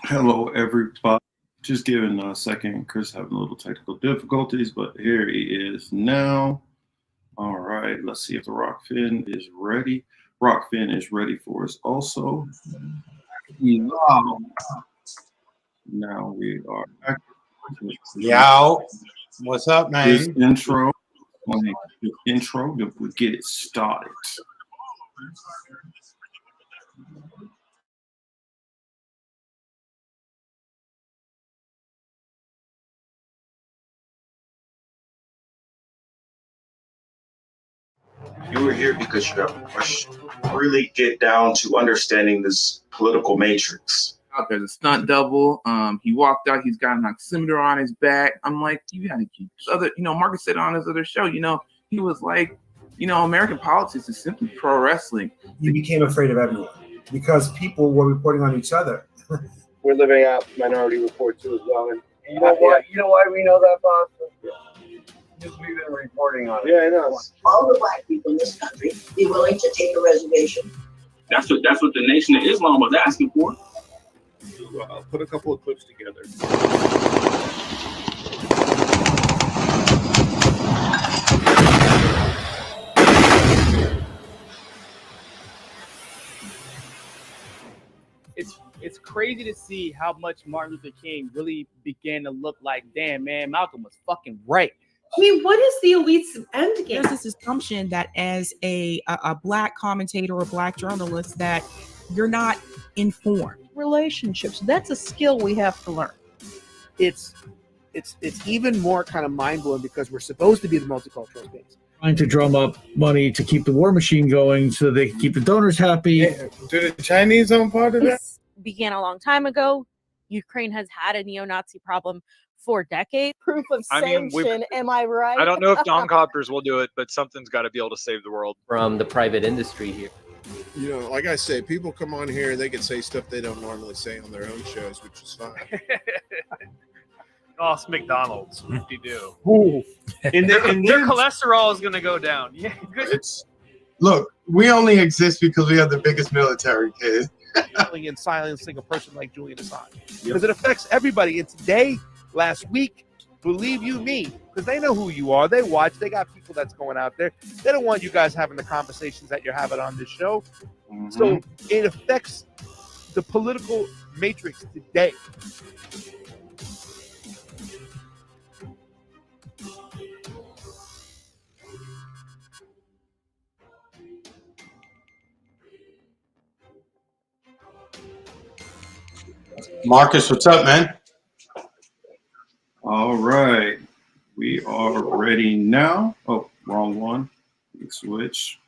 Hello, everybody. Just giving a second. Chris having a little technical difficulties, but here he is now. All right, let's see if the Rockfin is ready. Rockfin is ready for us also. Wow. Now we are back. Yo, what's up, This man? intro, if we get it started. You were here because you have a question. Really get down to understanding this political matrix. Out there, the stunt double. He walked out. He's got an oximeter on his back. I'm like, you gotta keep other. Marcus said on his other show. He was like, American politics is simply pro wrestling. He became afraid of everyone because people were reporting on each other. We're living out Minority Report too as well. And you know why? You know why we know that, boss? Because we've been reporting on it. Yeah, I know. All the black people in this country be willing to take a reservation. That's what the Nation of Islam was asking for. Put a couple of clips together. It's crazy to see how much Martin Luther King really began to look like, damn, man, Malcolm was fucking right. I mean, what is the elite's end game? There's this assumption that as a black commentator or black journalist that you're not informed. Relationships, that's a skill we have to learn. It's even more kind of mind-blowing because we're supposed to be the multicultural space. Trying to drum up money to keep the war machine going so they can keep the donors happy. Yeah. Do the Chinese own part of that? Began a long time ago. Ukraine has had a neo-Nazi problem for decades. Proof of sanction, am I right? I don't know if Domcopters will do it, but something's got to be able to save the world. From the private industry here. Like I say, people come on here, they can say stuff they don't normally say on their own shows, which is fine. Oh, it's McDonald's. Whoop-de-doo. Ooh. And their cholesterol is going to go down. Yeah, good. Look, we only exist because we have the biggest military, kid. And silencing a person like Julian Assange. Because it affects everybody. And today, last week, believe you me, because they know who you are. They watch. They got people that's going out there. They don't want you guys having the conversations that you're having on this show. Mm-hmm. So it affects the political matrix today. Marcus, what's up, man? All right, we are ready now. Oh, wrong one. Switch.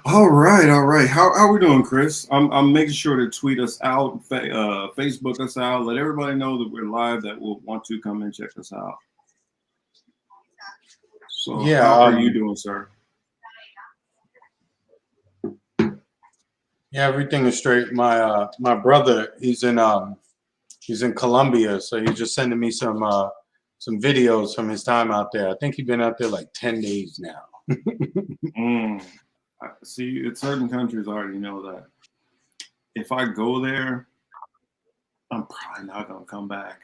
All right. How are we doing, Chris? I'm making sure to tweet us out, Facebook us out, let everybody know that we're live, that will want to come and check us out. So, yeah, how are you doing, sir? Yeah, everything is straight. My brother, he's in Colombia, so he's just sending me some videos from his time out there. I think he's been out there like 10 days now. See, in certain countries, I already know that if I go there, I'm probably not gonna come back.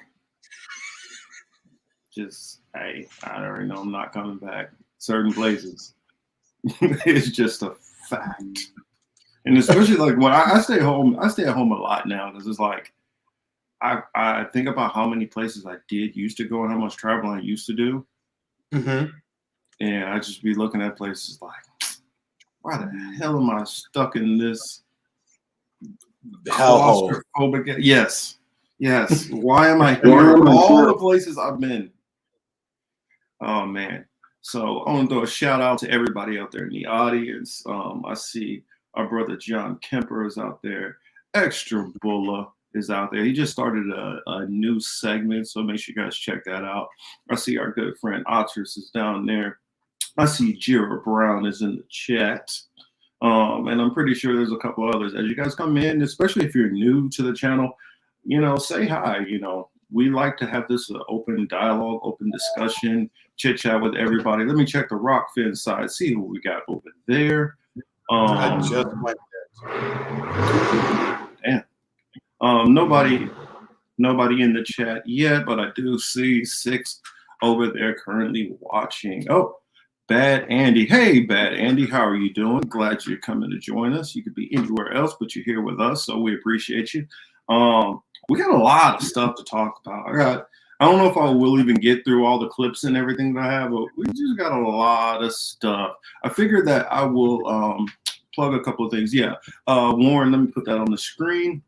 I already know I'm not coming back. Certain places, it's just a fact. And especially like when I stay home, I stay at home a lot now because it's like I think about how many places I used to go and how much traveling I used to do. Mm-hmm. And I just be looking at places like, why the hell am I stuck in this claustrophobic? Yes. Why am I here? All the places I've been. Oh man. So I want to throw a shout out to everybody out there in the audience. I see our brother John Kemper is out there. Extra Bulla is out there. He just started a new segment, so make sure you guys check that out. I see our good friend Otters is down there. I see Jira Brown is in the chat. And I'm pretty sure there's a couple others. As you guys come in, especially if you're new to the channel, say hi. We like to have this open dialogue, open discussion, chit chat with everybody. Let me check the Rockfin side, see who we got over there. I just went there. Damn. Nobody Nobody in the chat yet, but I do see 6 over there currently watching. Oh, Bad Andy. Hey, Bad Andy, how are you doing? Glad you're coming to join us. You could be anywhere else, but you're here with us, so we appreciate you. We got a lot of stuff to talk about. I don't know if I will even get through all the clips and everything that I have, but we just got a lot of stuff. I figured that I will plug a couple of things. Yeah, Warren, let me put that on the screen.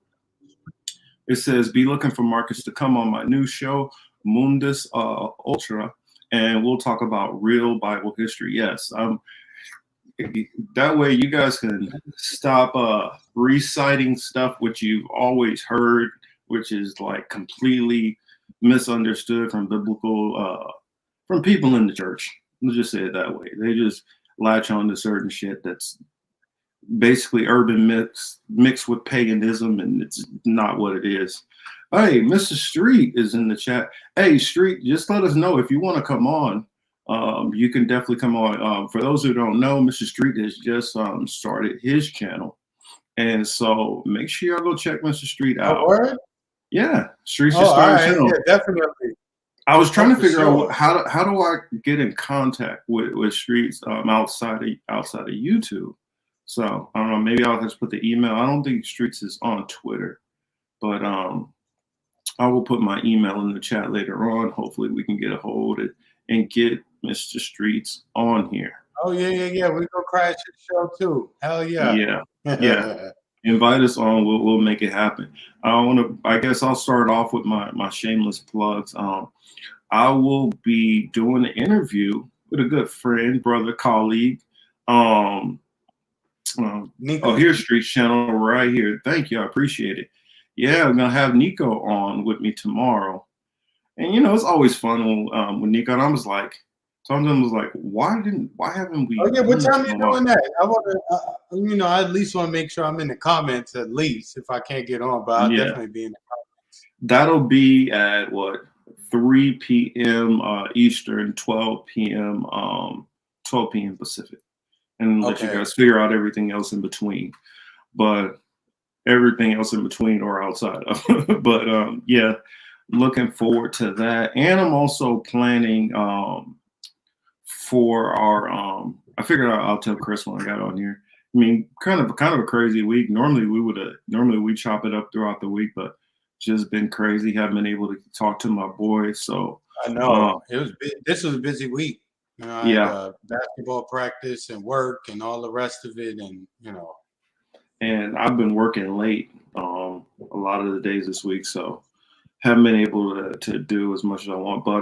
It says, be looking for Marcus to come on my new show, Mundus Ultra, and we'll talk about real Bible history. Yes, that way you guys can stop reciting stuff which you've always heard, which is like completely misunderstood from biblical, from people in the church. Let's just say it that way. They just latch on to certain shit that's basically urban mixed with paganism, and it's not what it is. Hey, Mr. Street is in the chat. Hey, Street, just let us know if you want to come on. You can definitely come on. For those who don't know, Mr. Street has just started his channel, and so make sure y'all go check Mr. Street out. Oh, word? Yeah, Street's just started his channel. Yeah, definitely. I was trying to figure out how do I get in contact with Streets outside of YouTube. So I don't know. Maybe I'll just put the email. I don't think Streets is on Twitter, but I will put my email in the chat later on. Hopefully, we can get a hold of it and get Mr. Streets on here. Oh yeah. We go crash the show too. Hell yeah. Yeah. Invite us on. We'll make it happen. I guess I'll start off with my shameless plugs. I will be doing an interview with a good friend, brother, colleague. Here's Street's channel right here. Thank you. I appreciate it. Yeah, I'm gonna have Nico on with me tomorrow, and it's always fun with Nico. And I was like, why haven't we? Oh yeah, what time are you doing that? I want to, I at least want to make sure I'm in the comments at least if I can't get on, but I'll definitely be in the comments. That'll be at 3 p.m. Eastern, 12 p.m. Pacific. And let you guys figure out everything else in between, but everything else in between or outside of. But yeah, looking forward to that. And I'm also planning for our I figured I'll tell Chris when I got on here. I mean, kind of a crazy week. Normally we chop it up throughout the week, but just been crazy. Haven't been able to talk to my boy. So I know this was a busy week. I had basketball practice and work and all the rest of it, and And I've been working late a lot of the days this week, so haven't been able to do as much as I want. But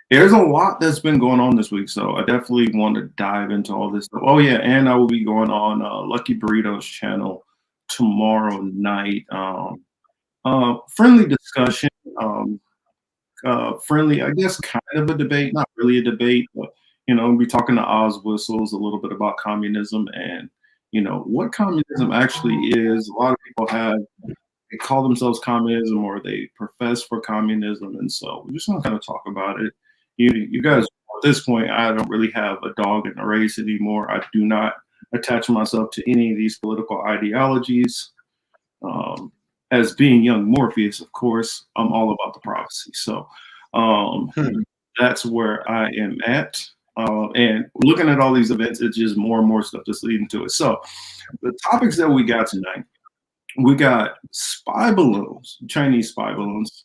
there's a lot that's been going on this week, so I definitely want to dive into all this stuff. Oh yeah, and I will be going on Lucky Burrito's channel tomorrow night. Friendly discussion. Friendly, I guess, kind of a debate, not really a debate, but we'll be talking to Oz Whistles a little bit about communism and what communism actually is. A lot of people they call themselves communism or they profess for communism, and so we're just gonna kind of talk about it. You guys, at this point, I don't really have a dog in the race anymore. I do not attach myself to any of these political ideologies. As being young Morpheus, of course, I'm all about the prophecy. So that's where I am at. And looking at all these events, it's just more and more stuff that's leading to it. So the topics that we got tonight, we got spy balloons, Chinese spy balloons.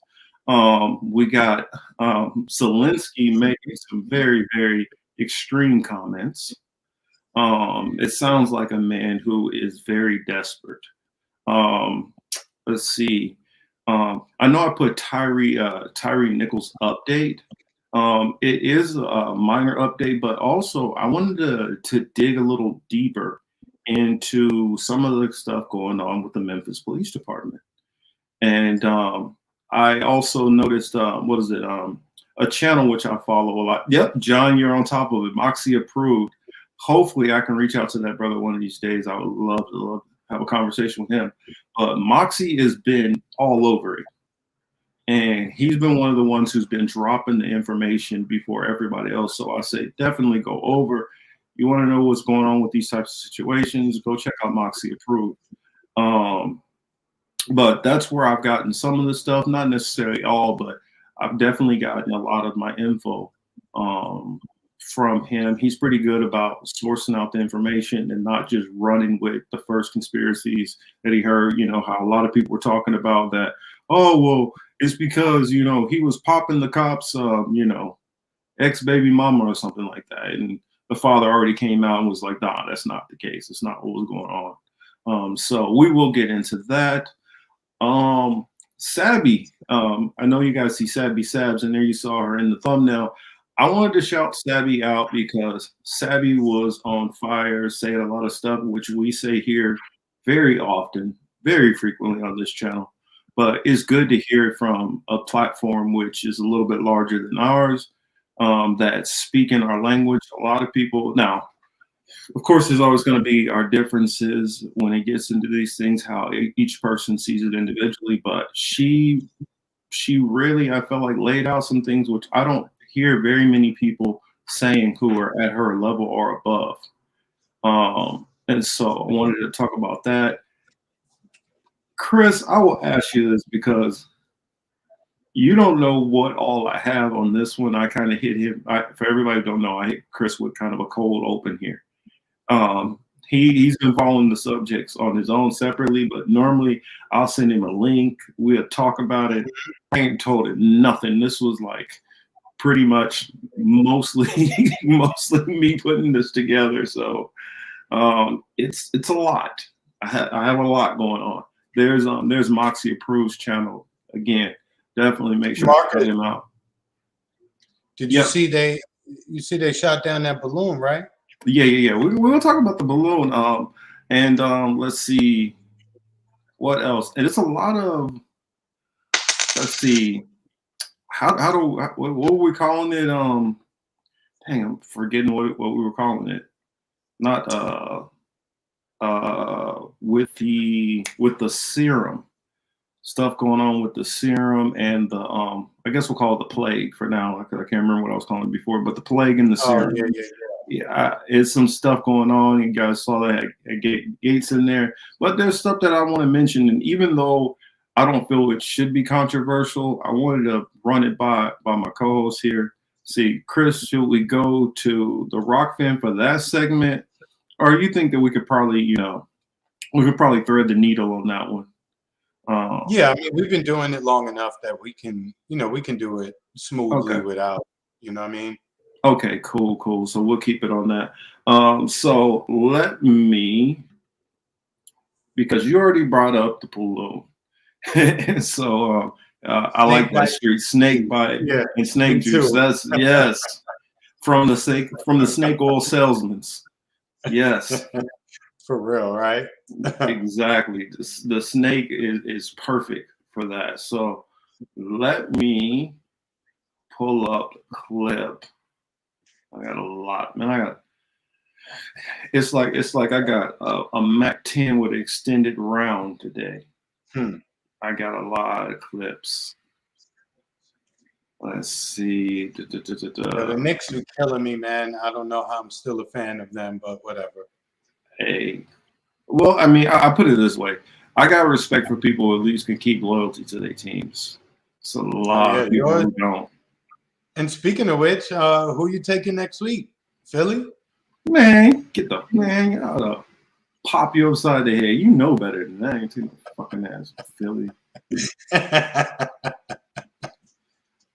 We got Zelensky making some very, very extreme comments. It sounds like a man who is very desperate. Let's see. I know I put Tyre Nichols update. It is a minor update, but also I wanted to dig a little deeper into some of the stuff going on with the Memphis Police Department. And I also noticed, a channel which I follow a lot. Yep, John, you're on top of it. Moxie approved. Hopefully I can reach out to that brother one of these days. I would love to have a conversation with him. But Moxie has been all over it. And he's been one of the ones who's been dropping the information before everybody else. So I say definitely go over. You want to know what's going on with these types of situations, go check out Moxie Approved. But that's where I've gotten some of the stuff, not necessarily all, but I've definitely gotten a lot of my info from him. He's pretty good about sourcing out the information and not just running with the first conspiracies that he heard. You know, how a lot of people were talking about that, oh, well, it's because, you know, he was popping the cops, you know, ex-baby mama or something like that. And the father already came out and was like, nah, that's not the case. It's not what was going on. So we will get into that. Sabby, I know you guys see Sabby Sabs, and there you saw her in the thumbnail. I wanted to shout Sabby out because Sabby was on fire, saying a lot of stuff, which we say here very often, very frequently on this channel. But it's good to hear it from a platform which is a little bit larger than ours, that's speaking our language. A lot of people now, of course, there's always going to be our differences when it gets into these things, how each person sees it individually. But she really, I felt like, laid out some things which I don't hear very many people saying who are at her level or above. And so I wanted to talk about that. Chris, I will ask you this because you don't know what all I have on this one. I kind of hit him. For everybody who don't know, I hit Chris with kind of a cold open here. He's been following the subjects on his own separately, but normally I'll send him a link. We'll talk about it. I ain't told him nothing. This was like pretty much mostly me putting this together. So it's a lot. I have a lot going on. There's Moxie Approves channel again. Definitely make sure to check him out. Did you see they shot down that balloon, right? Yeah. We'll talk about the balloon. And let's see what else. And it's a lot of. Let's see. What were we calling it? Dang, I'm forgetting what we were calling it. Not with the serum stuff going on with the serum and the I guess we'll call it the plague for now. I can't remember what I was calling it before, but the plague and the serum. Yeah, it's some stuff going on. You guys saw that Gates in there, but there's stuff that I want to mention. And even though I don't feel it should be controversial, I wanted to run it by my co-host here. See, Chris, should we go to the Rock Fan for that segment, or you think that we could probably thread the needle on that one? Yeah, I mean, we've been doing it long enough that we can do it smoothly without, you know what I mean? Okay, cool. So we'll keep it on that. So let me, because you already brought up the balloon, and so I like that street snake bite and snake juice. That's yes, from the snake oil salesmen. Yes. For real, right? Exactly. The snake is perfect for that. So let me pull up the clip. I got a lot, man. It's like I got a Mac 10 with an extended round today. I got a lot of clips. Let's see. The Knicks are killing me, man. I don't know how I'm still a fan of them, but whatever. Hey, well, I mean, I put it this way: I got respect for people who at least can keep loyalty to their teams. So a lot of people who don't. And speaking of which, who you taking next week? Philly? Man, I'll pop you upside the head. You know better than that. Ain't too fucking ass Philly.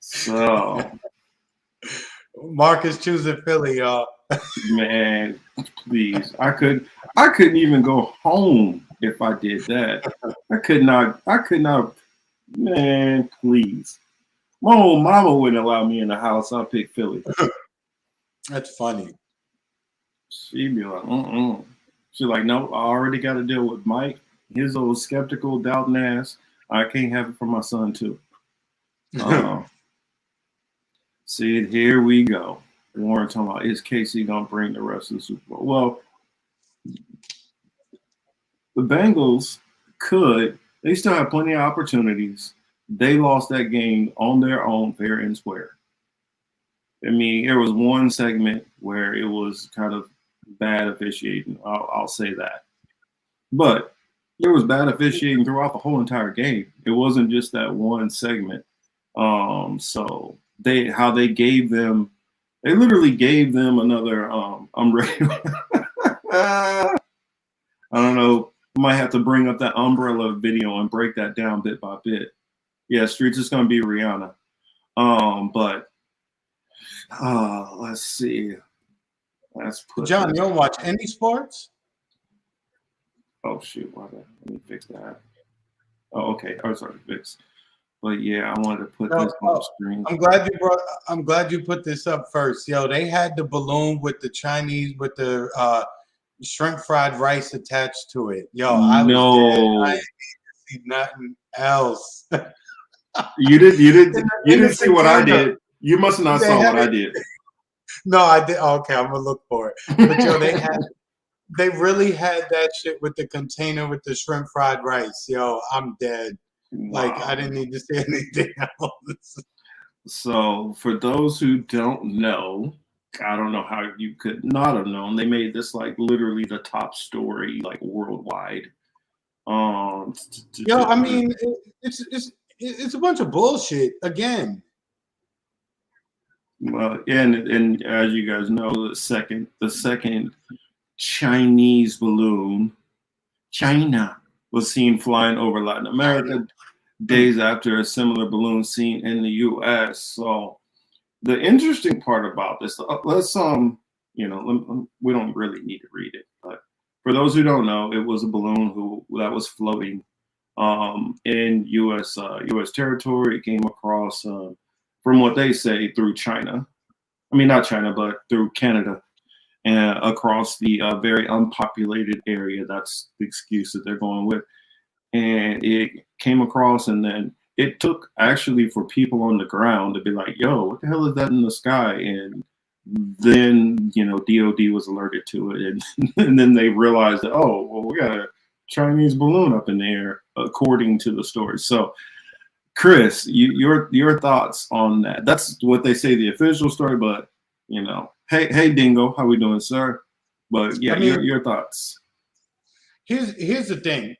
So Marcus choosing Philly, y'all. Man, please. I couldn't even go home if I did that. I could not. Man, please. My old mama wouldn't allow me in the house. I'll pick Philly. That's funny. She'd be like, She's like, no, I already got to deal with Mike, his old skeptical, doubting ass. I can't have it for my son too. See, here we go. Warren talking about, is KC gonna bring the rest of the Super Bowl? Well, the Bengals could. They still have plenty of opportunities. They lost that game on their own, fair and square. I mean, there was one segment where it was kind of bad officiating. I'll say that. But there was bad officiating throughout the whole entire game. It wasn't just that one segment. So they literally gave them another umbrella. I don't know. I might have to bring up that umbrella video and break that down bit by bit. Yeah, Streets is gonna be Rihanna. But let's see. Let's put John, you don't watch any sports? Oh shoot, let me fix that. Oh, okay. Oh, sorry, fix. But yeah, I wanted to put this on the screen. I'm glad you put this up first. Yo, they had the balloon with the Chinese with the shrimp fried rice attached to it. Yo, I was dead. I didn't see nothing else. You didn't see what I did. You must not saw what I did. No, I did. Okay, I'm gonna look for it. But yo, they really had that shit with the container with the shrimp fried rice. Yo, I'm dead. Wow. Like I didn't need to say anything else. So for those who don't know, I don't know how you could not have known. They made this like literally the top story like worldwide. Yo, I mean, it's a bunch of bullshit again. Well, and as you guys know, the second Chinese balloon, China, was seen flying over Latin America days after a similar balloon seen in the U.S. So the interesting part about this, let's we don't really need to read it, but for those who don't know, it was a balloon that was floating in U.S. territory. It came across, from what they say, through China. I mean, not China, but through Canada and across the very unpopulated area. That's the excuse that they're going with. And it came across, and then it took actually for people on the ground to be like, yo, what the hell is that in the sky? And then, DOD was alerted to it. And then they realized that, oh, well, we got a Chinese balloon up in the air, according to the story. So, Chris, your thoughts on that? That's what they say, the official story, but, hey, Dingo, how we doing, sir? But, yeah, your thoughts. Here's the thing.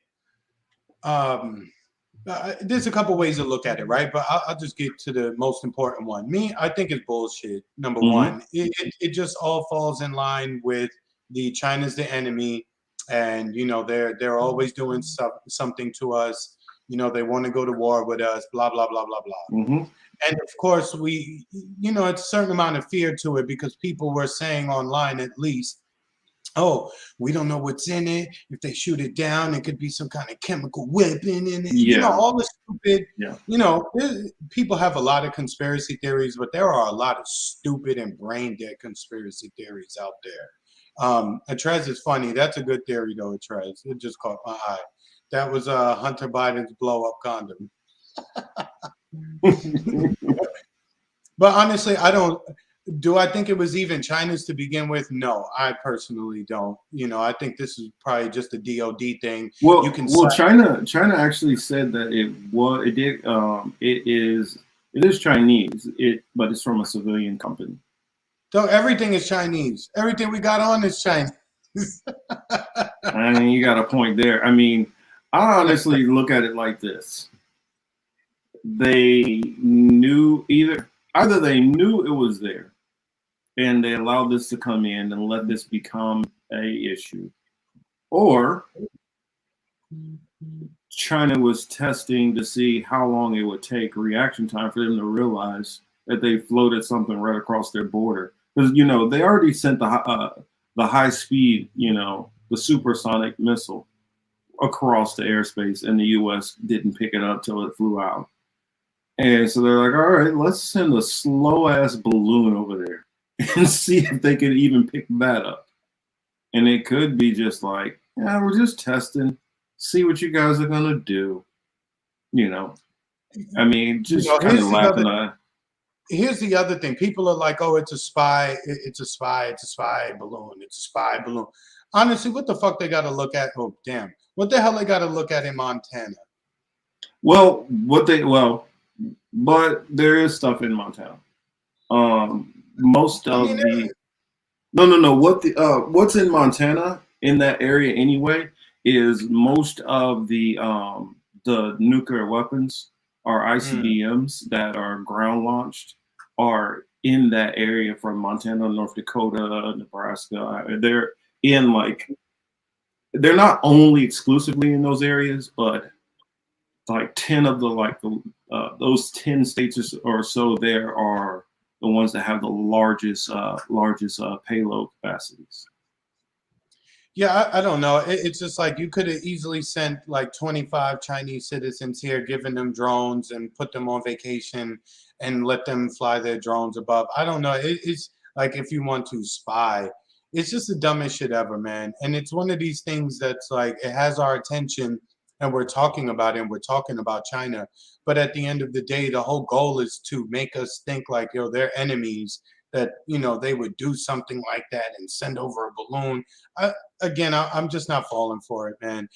There's a couple ways to look at it, right? But I'll just get to the most important one. I think it's bullshit. Number one, it just all falls in line with the China's the enemy, and they're always doing something to us. They want to go to war with us. Blah blah blah blah blah. And of course, it's a certain amount of fear to it because people were saying online, at least, oh, we don't know what's in it. If they shoot it down, it could be some kind of chemical weapon in it. Yeah. All the stupid, people have a lot of conspiracy theories, but there are a lot of stupid and brain dead conspiracy theories out there. Atrez is funny. That's a good theory, though, Atrez. It just caught my eye. That was Hunter Biden's blow-up condom. But honestly, do I think it was even China's to begin with? No, I personally don't. I think this is probably just a DOD thing. Well, China actually said that it is Chinese, but it's from a civilian company. So everything is Chinese. Everything we got on is Chinese. I mean, you got a point there. I mean, I honestly look at it like this. They knew either they knew it was there, and they allowed this to come in and let this become a issue, or China was testing to see how long it would take reaction time for them to realize that they floated something right across their border. Because they already sent the high speed, the supersonic missile across the airspace, and the U.S. didn't pick it up till it flew out. And so they're like, all right, let's send a slow ass balloon over there and see if they could even pick that up. And it could be just like, yeah, we're just testing, see what you guys are gonna do. I mean, just kind of laughing at. Here's the other thing. People are like, oh, it's a spy balloon. It's a spy balloon. Honestly, what the fuck they got to look at? Oh, damn. What the hell they got to look at in Montana? Well, but there is stuff in Montana. Most of what's in Montana in that area anyway is most of the nuclear weapons or ICBMs that are ground launched are in that area from Montana, North Dakota, Nebraska. They're in like, they're not only exclusively in those areas, but like 10 of the those 10 states or so there are the ones that have the largest payload capacities. Yeah, I don't know. It's just like you could have easily sent like 25 Chinese citizens here, given them drones and put them on vacation and let them fly their drones above. I don't know. It's like if you want to spy, it's just the dumbest shit ever, man. And it's one of these things that's like it has our attention and we're talking about it and we're talking about China. But at the end of the day, the whole goal is to make us think like, yo, they're enemies, that, you know, they would do something like that and send over a balloon. I'm just not falling for it, man.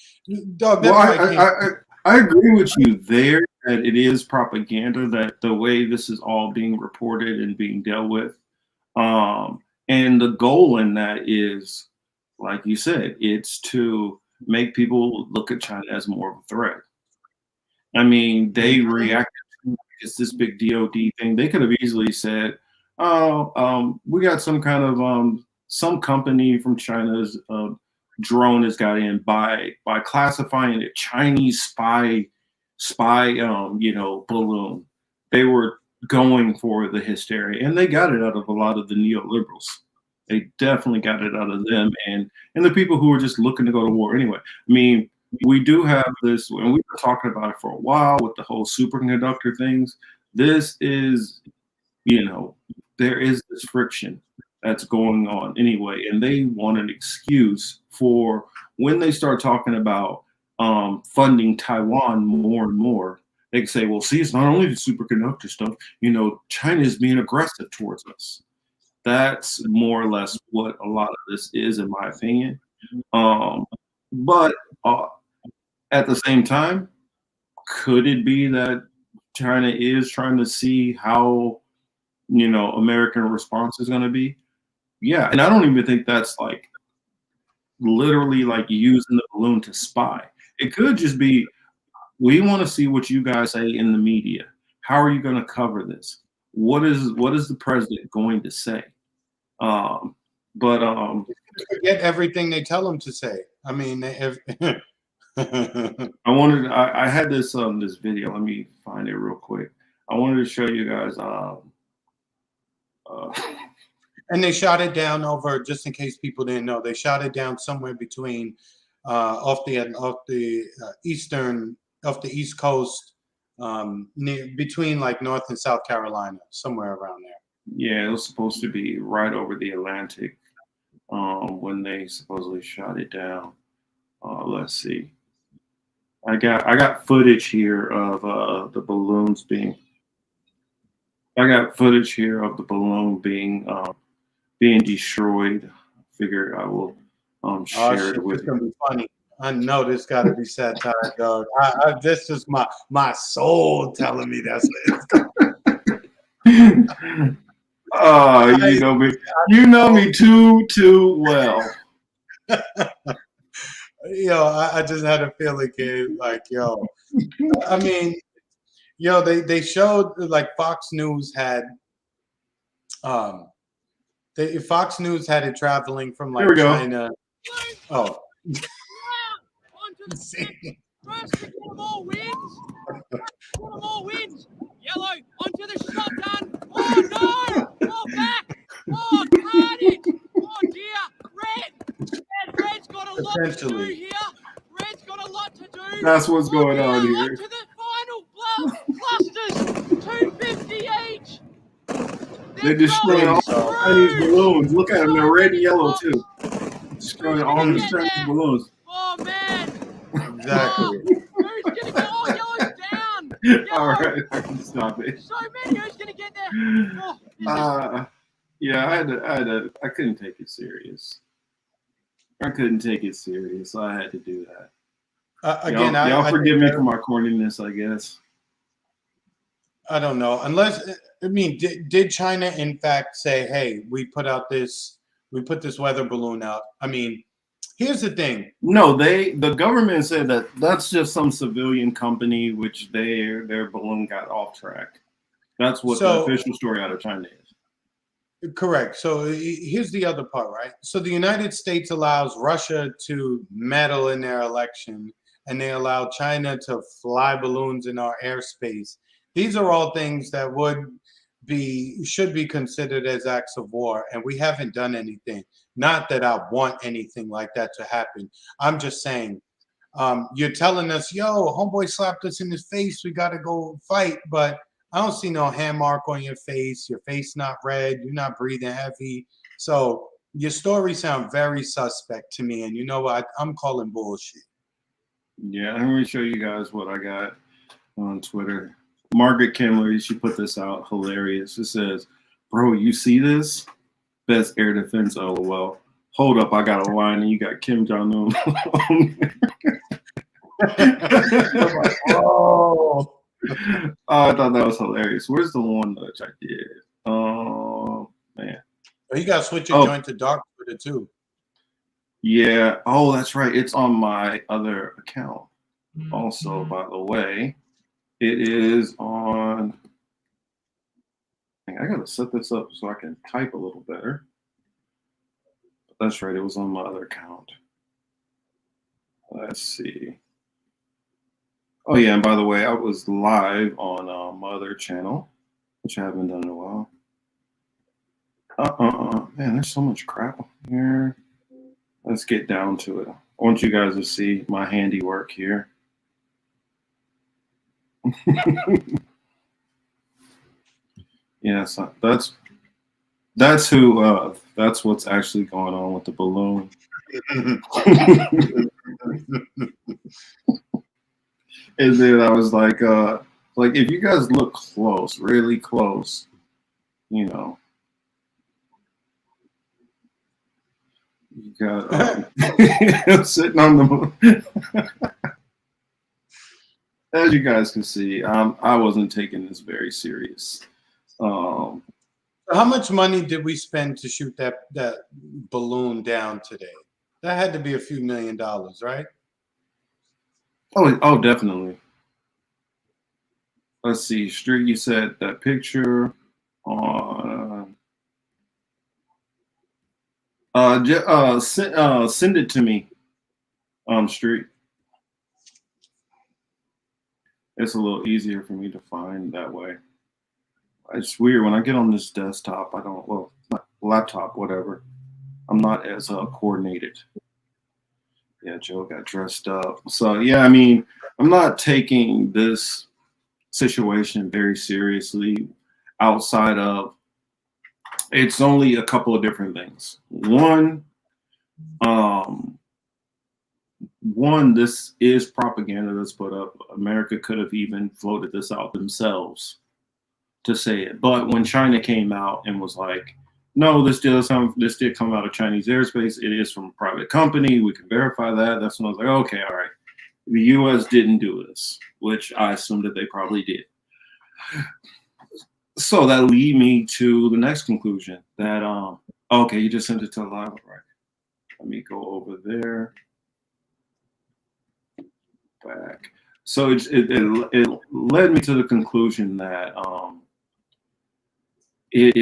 Dog, well, I agree with you there that it is propaganda, that the way this is all being reported and being dealt with. And the goal in that is, like you said, it's to make people look at China as more of a threat. I mean, they reacted to it's this big DOD thing. They could have easily said, oh, we got some kind of some company from China's drone has got in by classifying it Chinese spy balloon. They were going for the hysteria, and they got it out of a lot of the neoliberals. They definitely got it out of them and the people who were just looking to go to war anyway. I mean, we do have this, and we've been talking about it for a while with the whole superconductor things. This is, there is this friction that's going on anyway, and they want an excuse for when they start talking about funding Taiwan more and more. They can say, well, see, it's not only the superconductor stuff, China is being aggressive towards us. That's more or less what a lot of this is, in my opinion. But at the same time, could it be that China is trying to see how, American response is going to be? Yeah. And I don't even think that's like literally like using the balloon to spy. It could just be, we want to see what you guys say in the media. How are you going to cover this? What is the president going to say? Forget everything they tell them to say. I mean, I had this this video. Let me find it real quick. I wanted to show you guys. And they shot it down over, just in case people didn't know, they shot it down somewhere between off the East Coast, between like North and South Carolina, somewhere around there. Yeah, it was supposed to be right over the Atlantic when they supposedly shot it down. Let's see. I got footage here of the balloons being. I got footage here of the balloon being destroyed. I figure I will share it with you. It's gonna be funny. I know this got to be satire, dog. This is my soul telling me that's it. You know me. You know me too well. Yo, I just had a feeling, kid. Like, yo, I mean, yo, they showed like Fox News had, Fox News had it traveling from like China. Oh. More wins. Yellow onto the shotgun. Oh no! Oh back! Oh carnage! Oh dear! Red's got a lot to do here. Red's got a lot to do. That's what's going on here. On to the final clusters. 250 each. They're destroying all these balloons. Look at them, they're red and yellow too. Destroying all these Chinese balloons. Oh man! Exactly. Who's gonna go? Oh, yellow's down. Yellow. All right, I can stop it. So many. Who's gonna get there? Yeah, I couldn't take it serious. I couldn't take it serious, so I had to do that. Again, y'all forgive me for my corniness, I guess. I don't know. Unless, I mean, did China in fact say, "Hey, we put this weather balloon out"? I mean, Here's the thing. No, the government said that that's just some civilian company, which their balloon got off track. That's what the official story out of China is. Correct. So here's the other part, right? So the United States allows Russia to meddle in their election, and they allow China to fly balloons in our airspace. These are all things that should be considered as acts of war, and we haven't done anything. Not that I want anything like that to happen. I'm just saying, you're telling us, yo, homeboy slapped us in his face, we got to go fight, but I don't see no hand mark on your face not red, you're not breathing heavy. So your story sounds very suspect to me, and you know what? I'm calling bullshit. Yeah, let me show you guys what I got on Twitter. Margaret Kimberly, she put this out, hilarious. It says, bro, you see this? Best air defense, LOL. Hold up, I got a line and you got Kim Jong-un on there. Oh, I thought that was hilarious. Where's the one that I did? Oh, man. Well, you got to switch your joint to dark Twitter too. Yeah. Oh, that's right. It's on my other account. Also, by the way, it is on. I gotta set this up so I can type a little better. That's right. It was on my other account. Let's see. Oh yeah, and by the way, I was live on my other channel, which I haven't done in a while. Man, there's so much crap here. Let's get down to it. I want you guys to see my handiwork here. Yes, that's who. That's what's actually going on with the balloon. And then I was like if you guys look close, really close, you know, you got sitting on the moon. As you guys can see, I wasn't taking this very serious. How much money did we spend to shoot that balloon down today? That had to be a few $1 million, right? Oh, definitely. Let's see, Street. You said that picture on. Send it to me. Street. It's a little easier for me to find that way. It's weird when I get on this desktop. I don't, well, laptop, whatever. I'm not as coordinated. Yeah, Joe got dressed up. So yeah, I mean, I'm not taking this situation very seriously. Outside of, it's only a couple of different things. One, this is propaganda that's put up. America could have even floated this out themselves to say it. But when China came out and was like, no, this did come out of Chinese airspace. It is from a private company. We can verify that. That's when I was like, okay, all right. The U.S. didn't do this, which I assumed that they probably did. So that lead me to the next conclusion that, okay, you just sent it to the live, right? Let me go over there. Back. So it led me to the conclusion that it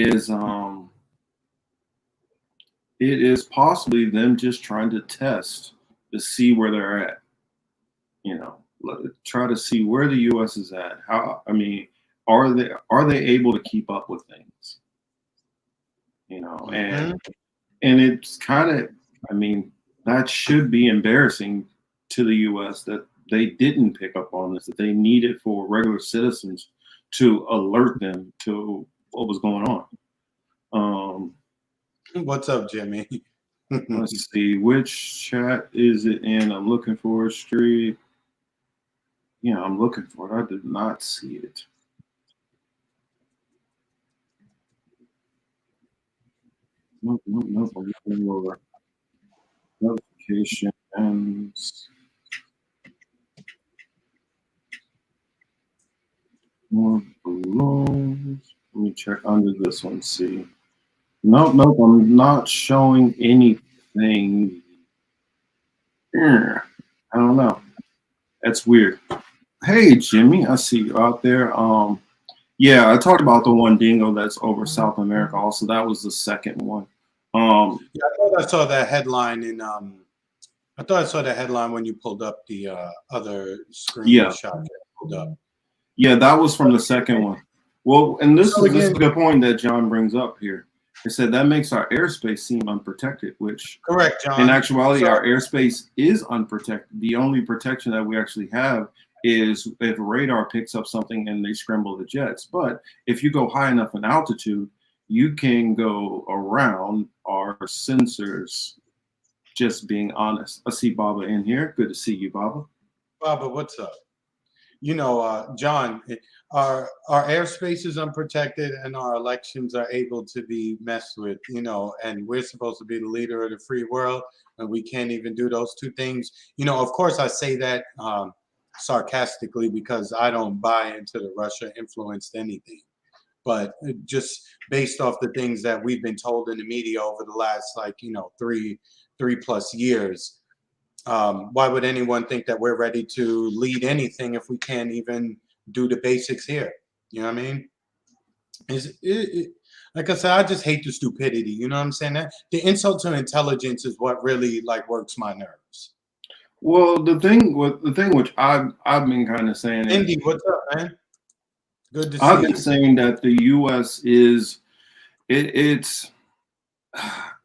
is possibly them just trying to test to see where they're at. You know, try to see where the U.S. is at. How, I mean, are they able to keep up with things? You know, and it's kind of, I mean, that should be embarrassing to the U.S. that they didn't pick up on this, that they needed for regular citizens to alert them to what was going on. What's up, Jimmy? Let's see, which chat is it in? I'm looking for a Street. Yeah, I'm looking for it. I did not see it. Nope. I'm looking over notifications. More balloons. Let me check under this one, see. Nope, I'm not showing anything Yeah, I don't know. That's weird. Hey, Jimmy, I see you out there. Yeah, I talked about the one dingo that's over South America. Also, that was the second one. Yeah, I thought I saw that headline in. I thought I saw the headline when you pulled up the other screenshot that pulled up. Yeah, that was from the second one. Well, and this So is a again- good point that John brings up here. It said that makes our airspace seem unprotected, which Correct, John. in actuality, So- our airspace is unprotected. The only protection that we actually have is if radar picks up something and they scramble the jets. But if you go high enough in altitude, you can go around our sensors. Just being honest. I see Baba in here. Good to see you, Baba. Baba, what's up? You know, John, our airspace is unprotected and our elections are able to be messed with, you know, and we're supposed to be the leader of the free world and we can't even do those two things. You know, of course, I say that sarcastically because I don't buy into the Russia influenced anything. But just based off the things that we've been told in the media over the last, like, you know, three plus years, why would anyone think that we're ready to lead anything if we can't even do the basics here? You know what I mean? Like I said, I just hate the stupidity. You know what I'm saying? That the insult to intelligence is what really like works my nerves. Well, the thing which I've been kind of saying is, Indy, what's up, man? Good to see I've you. been saying that the U.S. is it's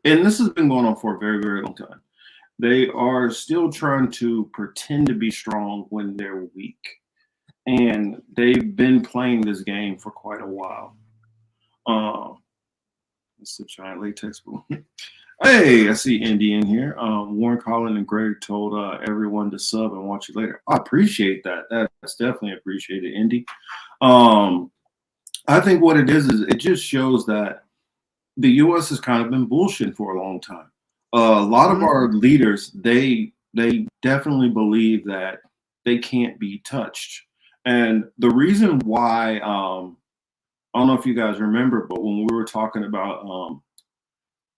and this has been going on for a very, very long time. They are still trying to pretend to be strong when they're weak. And they've been playing this game for quite a while. It's a giant latex balloon. Hey, I see Indy in here. Warren, Colin, and Greg told everyone to sub and watch you later. I appreciate that. That's definitely appreciated, Indy. I think what it is it just shows that the U.S. has kind of been bullshitting for a long time. A lot of our leaders, they definitely believe that they can't be touched. And the reason why, I don't know if you guys remember, but when we were talking about,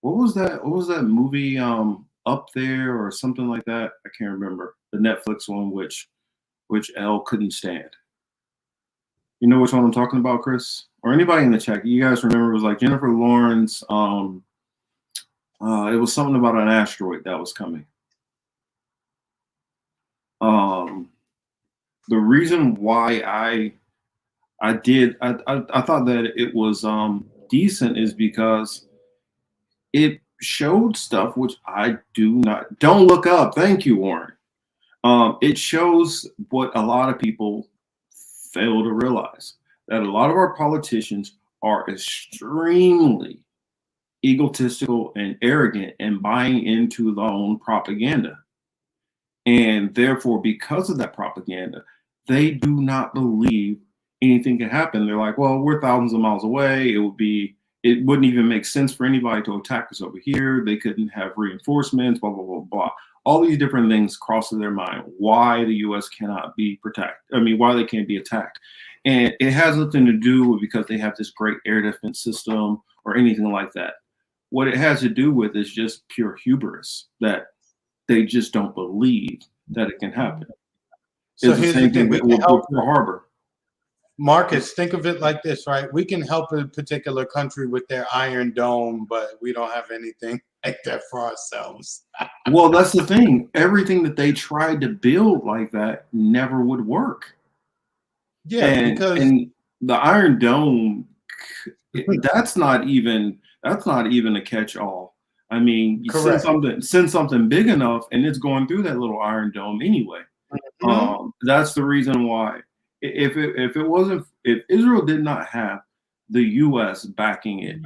what was that movie, Up There or something like that? I can't remember. The Netflix one, which Elle couldn't stand. You know which one I'm talking about, Chris? Or anybody in the chat? You guys remember? It was like Jennifer Lawrence. It was something about an asteroid that was coming. The reason why I thought that it was decent is because it showed stuff which I don't look up. Thank you, Warren. It shows what a lot of people fail to realize, that a lot of our politicians are extremely egotistical and arrogant and buying into their own propaganda. And therefore, because of that propaganda, they do not believe anything can happen. They're like, well, we're thousands of miles away. It wouldn't even make sense for anybody to attack us over here. They couldn't have reinforcements, blah, blah, blah, blah. All these different things cross in their mind why the U.S. cannot be protected. I mean, why they can't be attacked. And it has nothing to do with because they have this great air defense system or anything like that. What it has to do with is just pure hubris, that they just don't believe that it can happen. So It's the here's same the thing. thing We with can help Pearl Harbor. Marcus, think of it like this, right? We can help a particular country with their Iron Dome, but we don't have anything like that for ourselves. Well, that's the thing. Everything that they tried to build like that never would work. Yeah, because and the Iron Dome, that's not even a catch-all. I mean, you send something big enough, and it's going through that little Iron Dome anyway. That's the reason why. If Israel did not have the U.S. backing it,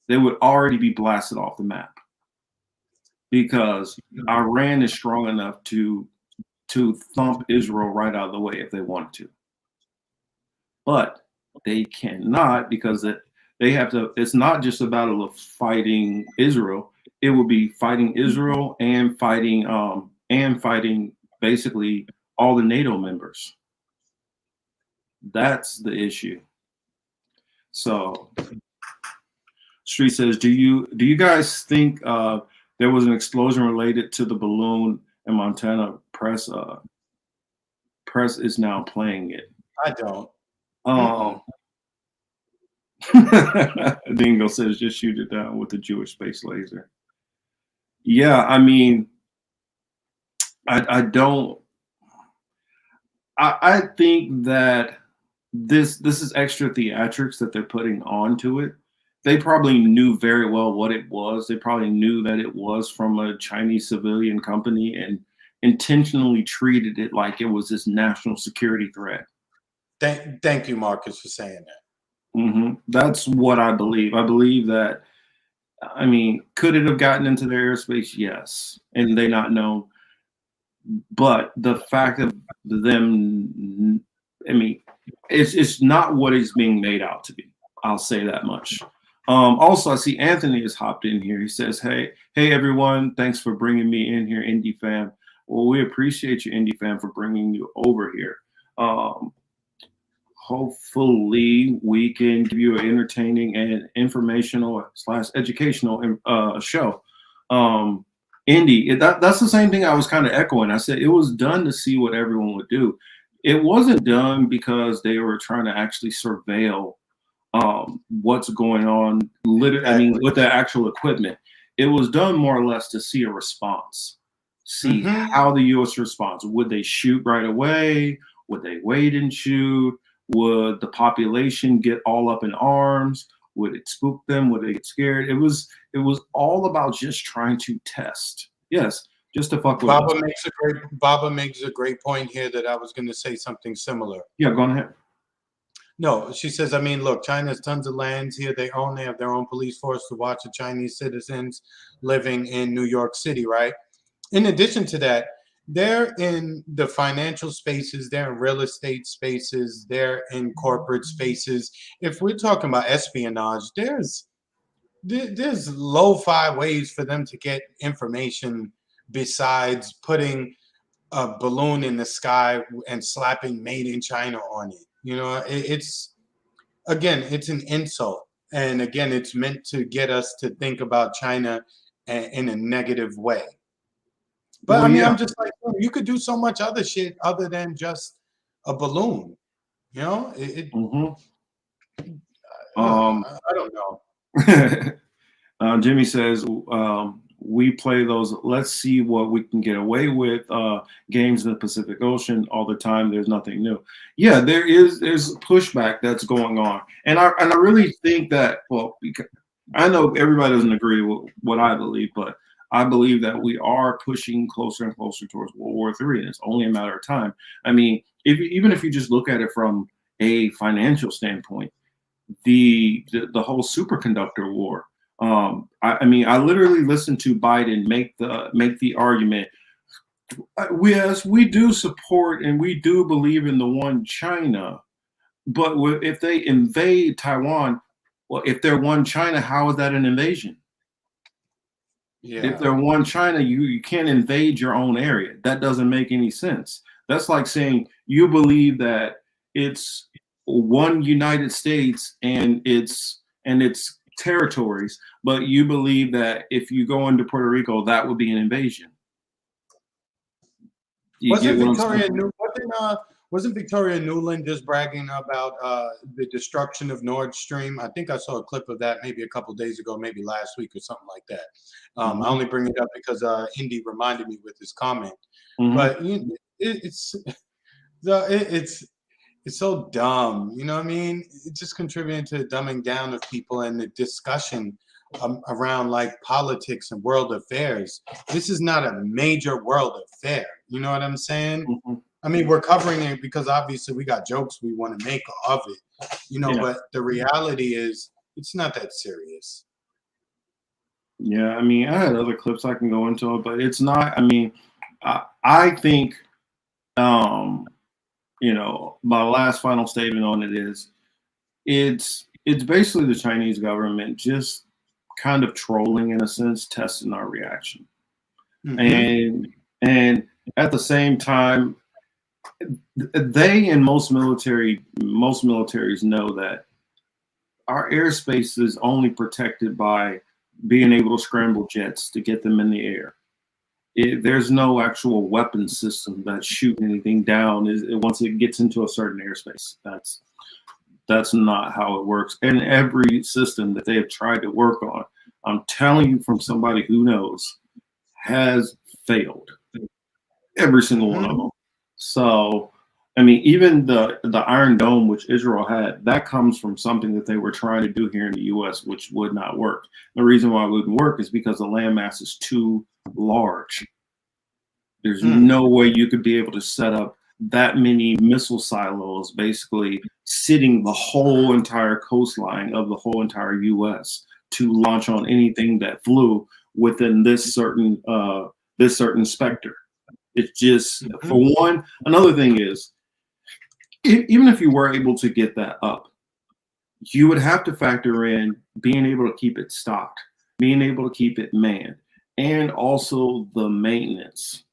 they would already be blasted off the map, because Iran is strong enough to thump Israel right out of the way if they wanted to. But they cannot, because they have to. It's not just a battle of fighting Israel. It will be fighting Israel and fighting basically all the NATO members. That's the issue. So Street says, do you guys think there was an explosion related to the balloon in Montana, press is now playing it. I don't. Dingo says just shoot it down with the Jewish space laser. Yeah, I mean, I don't. I think that this is extra theatrics that they're putting onto it. They probably knew very well what it was. They probably knew that it was from a Chinese civilian company and intentionally treated it like it was this national security threat. Thank you, Marcus, for saying that. Mm-hmm. That's what I believe. I believe that, I mean, could it have gotten into their airspace? Yes. And they not know. But the fact of them, I mean, it's not what it's being made out to be. I'll say that much. Also, I see Anthony has hopped in here. He says, hey, everyone. Thanks for bringing me in here, Indie Fam. Well, we appreciate you, Indie Fam, for bringing you over here. Hopefully, we can give you an entertaining and informational / educational show. Indy, that's the same thing I was kind of echoing. I said it was done to see what everyone would do. It wasn't done because they were trying to actually surveil what's going on. I mean, with the actual equipment, it was done more or less to see a response, see how the U.S. responds. Would they shoot right away? Would they wait and shoot? Would the population get all up in arms? Would it spook them? Would they get scared? It was all about just trying to test. Yes, just to fuck with us. Baba makes a great point here that I was going to say something similar. Yeah, go ahead. No, she says, I mean, look, China has tons of lands here. They have their own police force to watch the Chinese citizens living in New York City, right? In addition to that, they're in the financial spaces, they're in real estate spaces, they're in corporate spaces. If we're talking about espionage, there's lo-fi ways for them to get information besides putting a balloon in the sky and slapping "Made in China" on it. You know, it's an insult, and again, it's meant to get us to think about China in a negative way. But I mean, I'm just like, you could do so much other shit other than just a balloon. You know, I don't know. Jimmy says we play those. Let's see what we can get away with. Games in the Pacific Ocean all the time. There's nothing new. Yeah, there's pushback that's going on, and I really think that. Well, because I know everybody doesn't agree with what I believe, but I believe that we are pushing closer and closer towards World War III, and it's only a matter of time. I mean, even if you just look at it from a financial standpoint, the whole superconductor war. I mean, I literally listened to Biden make the argument. Yes, we do support and we do believe in the one China, but if they invade Taiwan, well, if they're one China, how is that an invasion? Yeah. If they're one China, you can't invade your own area. That doesn't make any sense. That's like saying you believe that it's one United States and its territories, but you believe that if you go into Puerto Rico, that would be an invasion. Wasn't Victoria Nuland just bragging about the destruction of Nord Stream? I think I saw a clip of that maybe a couple of days ago, maybe last week or something like that. I only bring it up because Indy reminded me with his comment. But it's so dumb, you know what I mean? It's just contributing to the dumbing down of people and the discussion around like politics and world affairs. This is not a major world affair. You know what I'm saying? I mean, we're covering it because obviously we got jokes we want to make of it, you know, but the reality is it's not that serious. Yeah, I mean, I had other clips I can go into it, but it's not, I mean, I think, you know, my last final statement on it is it's basically the Chinese government just kind of trolling, in a sense, testing our reaction. And at the same time, they and most militaries know that our airspace is only protected by being able to scramble jets to get them in the air. there's no actual weapon system that's shooting anything down once it gets into a certain airspace. That's not how it works. And every system that they have tried to work on, I'm telling you from somebody who knows, has failed. Every single one of them. So, I mean, even the Iron Dome, which Israel had, that comes from something that they were trying to do here in the U.S., which would not work. The reason why it wouldn't work is because the landmass is too large. There's no way you could be able to set up that many missile silos, basically sitting the whole entire coastline of the whole entire U.S. to launch on anything that flew within this certain specter. It's just, for one, another thing is, even if you were able to get that up, you would have to factor in being able to keep it stocked, being able to keep it manned, and also the maintenance.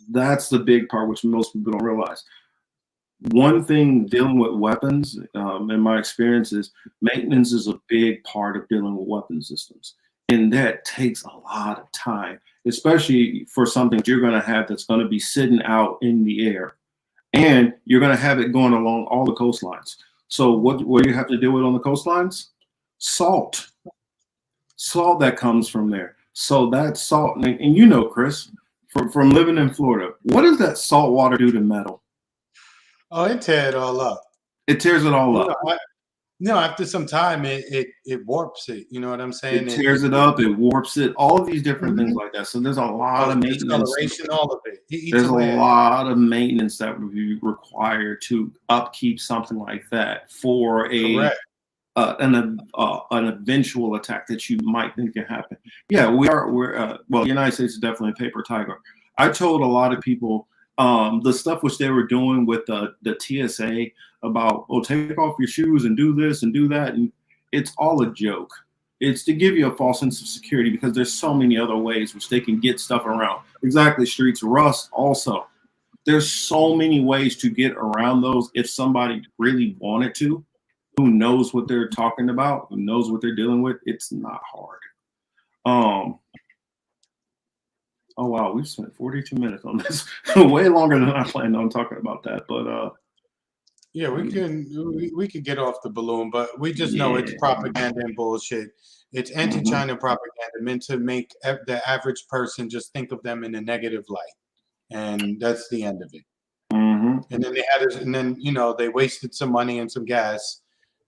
That's the big part, which most people don't realize. One thing dealing with weapons, in my experience, is maintenance is a big part of dealing with weapon systems. And that takes a lot of time, especially for something that you're going to have that's going to be sitting out in the air. And you're going to have it going along all the coastlines. So what do you have to deal with on the coastlines? Salt. Salt that comes from there. So that salt, and you know, Chris, from living in Florida, what does that salt water do to metal? Oh, it tears it all up. It tears it all up. No, after some time, it warps it. You know what I'm saying? It tears it up. It warps it. All of these different things like that. So there's a lot of maintenance. All of it. There's a lot of maintenance that would be required to upkeep something like that for an eventual attack that you might think can happen. Yeah, well, the United States is definitely a paper tiger. I told a lot of people the stuff which they were doing with the TSA about, oh, take off your shoes and do this and do that, and it's all a joke. It's to give you a false sense of security because there's so many other ways which they can get stuff around. Exactly, streets, rust also. There's so many ways to get around those if somebody really wanted to, who knows what they're talking about, who knows what they're dealing with. It's not hard. Oh wow, we spent 42 minutes on this. Way longer than I planned on talking about that. But yeah, we could get off the balloon, but we just know it's propaganda and bullshit. It's anti-China propaganda meant to make the average person just think of them in a negative light, and that's the end of it. And then they wasted some money and some gas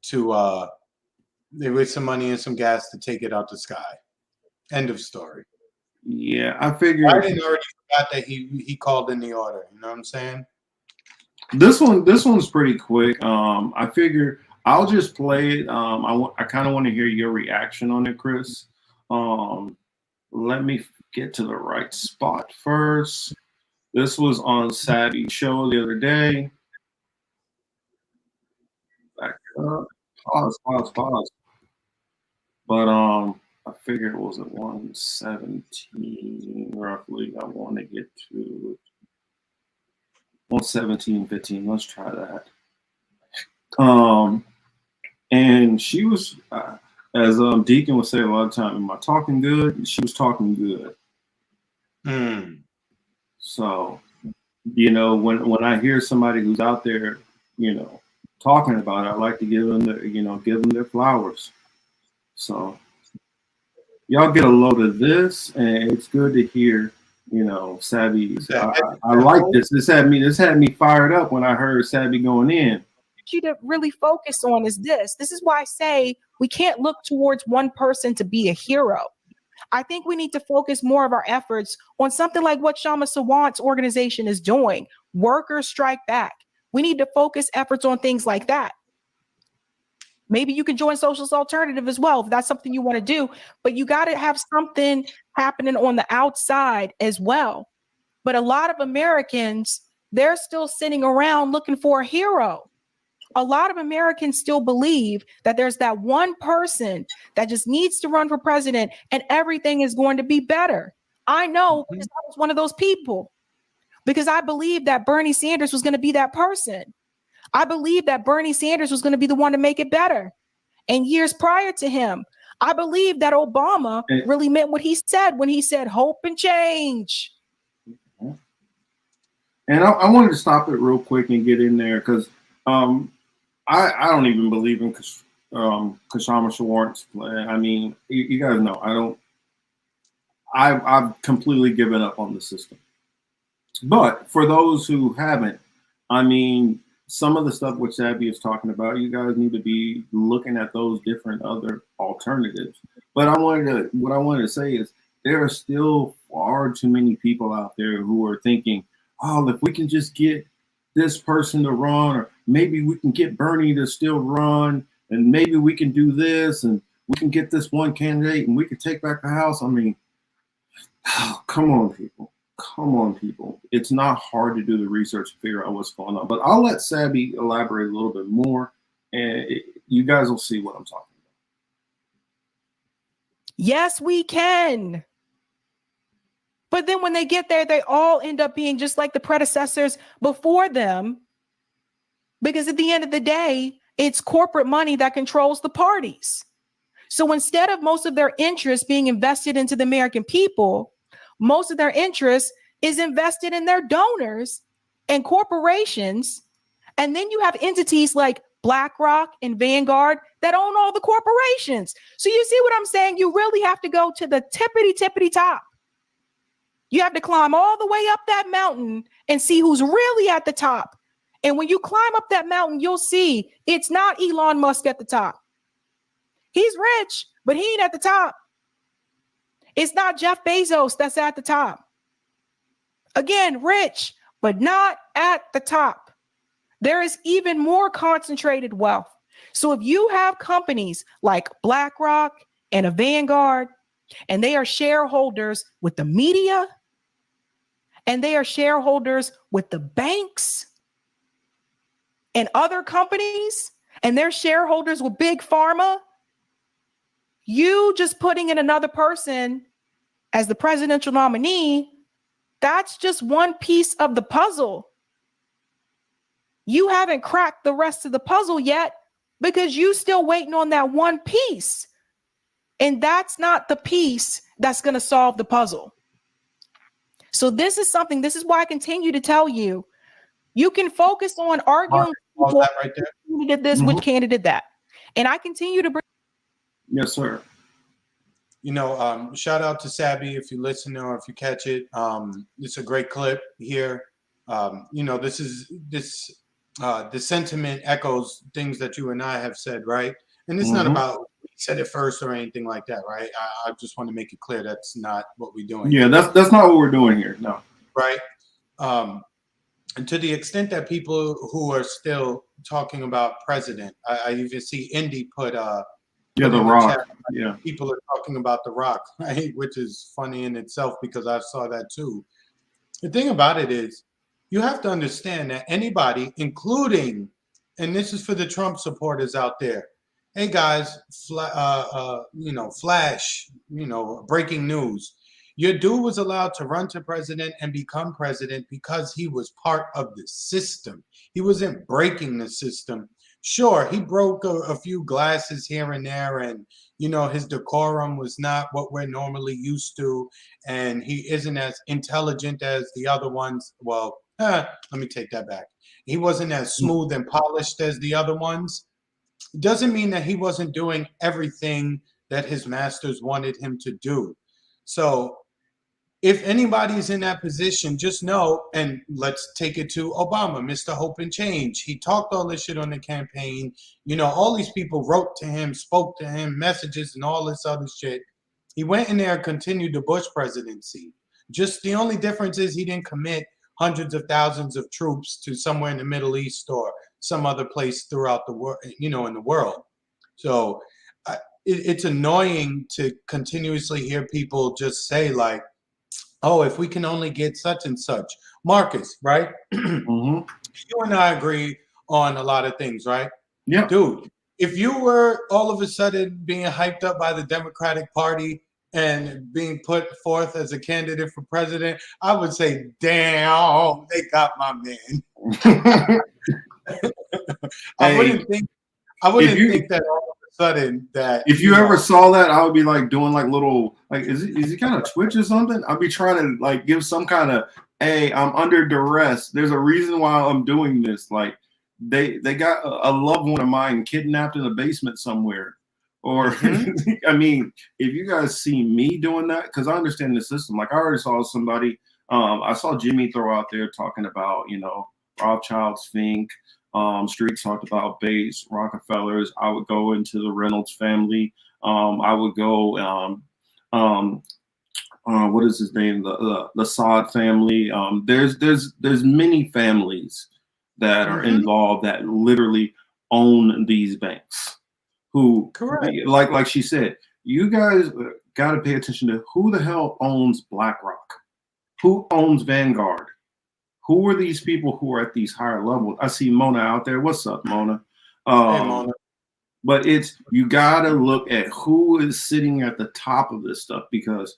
to take it out the sky. End of story. Yeah, I figured. Biden already forgot that he called in the order. You know what I'm saying? This one's pretty quick. I figure I'll just play it. I kind of want to hear your reaction on it, Chris. Let me get to the right spot first. This was on Sabby's show the other day. Back up. Pause. But I figured it was at 117 roughly. I want to get to 117.15. Let's try that. And she was, as Deacon would say a lot of time, am I talking good? She was talking good. So, when I hear somebody who's out there, talking about it, I like to give them their flowers. So y'all get a load of this, and it's good to hear, Sabby. I like this. This had me fired up when I heard Sabby going in. You to really focus on is this. This is why I say we can't look towards one person to be a hero. I think we need to focus more of our efforts on something like what Shama Sawant's organization is doing. Workers Strike Back. We need to focus efforts on things like that. Maybe you can join Socialist Alternative as well if that's something you want to do, but you got to have something happening on the outside as well. But a lot of Americans, they're still sitting around looking for a hero. A lot of Americans still believe that there's that one person that just needs to run for president and everything is going to be better. I know because I was one of those people, because I believed that Bernie Sanders was going to be that person. I believed that Bernie Sanders was going to be the one to make it better. And years prior to him, I believed that Obama really meant what he said when he said hope and change. And I wanted to stop it real quick and get in there because I don't even believe in Kshama Shawart's plan. I mean, you guys know I don't. I've completely given up on the system. But for those who haven't, I mean, some of the stuff which Sabby is talking about, you guys need to be looking at those different other alternatives. But what I wanted to say is there are still far too many people out there who are thinking, oh, if we can just get this person to run, or maybe we can get Bernie to still run, and maybe we can do this, and we can get this one candidate, and we can take back the House. I mean, come on, people. Come on, people. It's not hard to do the research and figure out what's going on. But I'll let Sabby elaborate a little bit more, and you guys will see what I'm talking about. Yes, we can. But then when they get there, they all end up being just like the predecessors before them. Because at the end of the day, it's corporate money that controls the parties. So instead of most of their interest being invested into the American people, most of their interest is invested in their donors and corporations. And then you have entities like BlackRock and Vanguard that own all the corporations. So you see what I'm saying? You really have to go to the tippity top. You have to climb all the way up that mountain and see who's really at the top. And when you climb up that mountain, you'll see it's not Elon Musk at the top. He's rich, but he ain't at the top. It's not Jeff Bezos that's at the top. Again, rich, but not at the top. There is even more concentrated wealth. So if you have companies like BlackRock and a Vanguard, and they are shareholders with the media, and they are shareholders with the banks and other companies, and they're shareholders with big pharma, you just putting in another person as the presidential nominee, that's just one piece of the puzzle. You haven't cracked the rest of the puzzle yet because you still waiting on that one piece. And that's not the piece that's going to solve the puzzle. So this is why I continue to tell you, you can focus on arguing that right there. Who did this, which candidate that. And I continue to bring. Yes, sir. You know, shout out to Sabby if you listen or if you catch it. It's a great clip here. You know, the sentiment echoes things that you and I have said, right? And it's not about we said it first or anything like that, right? I just want to make it clear that's not what we're doing. Yeah, that's not what we're doing here. No. Right. And to the extent that people who are still talking about president, I even see Indy put The Rock. Chat, yeah. People are talking about The Rock, right? Which is funny in itself because I saw that too. The thing about it is you have to understand that anybody, including, and this is for the Trump supporters out there, hey guys, flash, breaking news. Your dude was allowed to run to president and become president because he was part of the system. He wasn't breaking the system. Sure, he broke a few glasses here and there, and his decorum was not what we're normally used to, and he isn't as intelligent as the other ones. Well, let me take that back. He wasn't as smooth and polished as the other ones. It doesn't mean that he wasn't doing everything that his masters wanted him to do. So if anybody's in that position, just know, and let's take it to Obama, Mr. Hope and Change. He talked all this shit on the campaign. All these people wrote to him, spoke to him, messages and all this other shit. He went in there and continued the Bush presidency. Just the only difference is he didn't commit hundreds of thousands of troops to somewhere in the Middle East or some other place throughout the world, in the world. So it's annoying to continuously hear people just say like, oh, if we can only get such and such. Marcus, right? You and I agree on a lot of things, right? Yeah. Dude, if you were all of a sudden being hyped up by the Democratic Party and being put forth as a candidate for president, I would say, damn, they got my man. I wouldn't think that all of a sudden that if you ever saw that, I would be like doing like little like is he kind of Twitch or something? I'd be trying to like give some kind of hey, I'm under duress. There's a reason why I'm doing this. Like they got a loved one of mine kidnapped in a basement somewhere. Or I mean, if you guys see me doing that, because I understand the system. Like I already saw somebody. I saw Jimmy throw out there talking about Rothschilds, Fink. Street talked about Bates, Rockefellers. I would go into the Reynolds family. I would go. What is his name? The Saad family. There's many families that are involved that literally own these banks. Who, like she said, you guys got to pay attention to who the hell owns BlackRock, who owns Vanguard, who are these people who are at these higher levels. I see Mona out there. What's up, Mona? Hey, Mona. But you got to look at who is sitting at the top of this stuff, because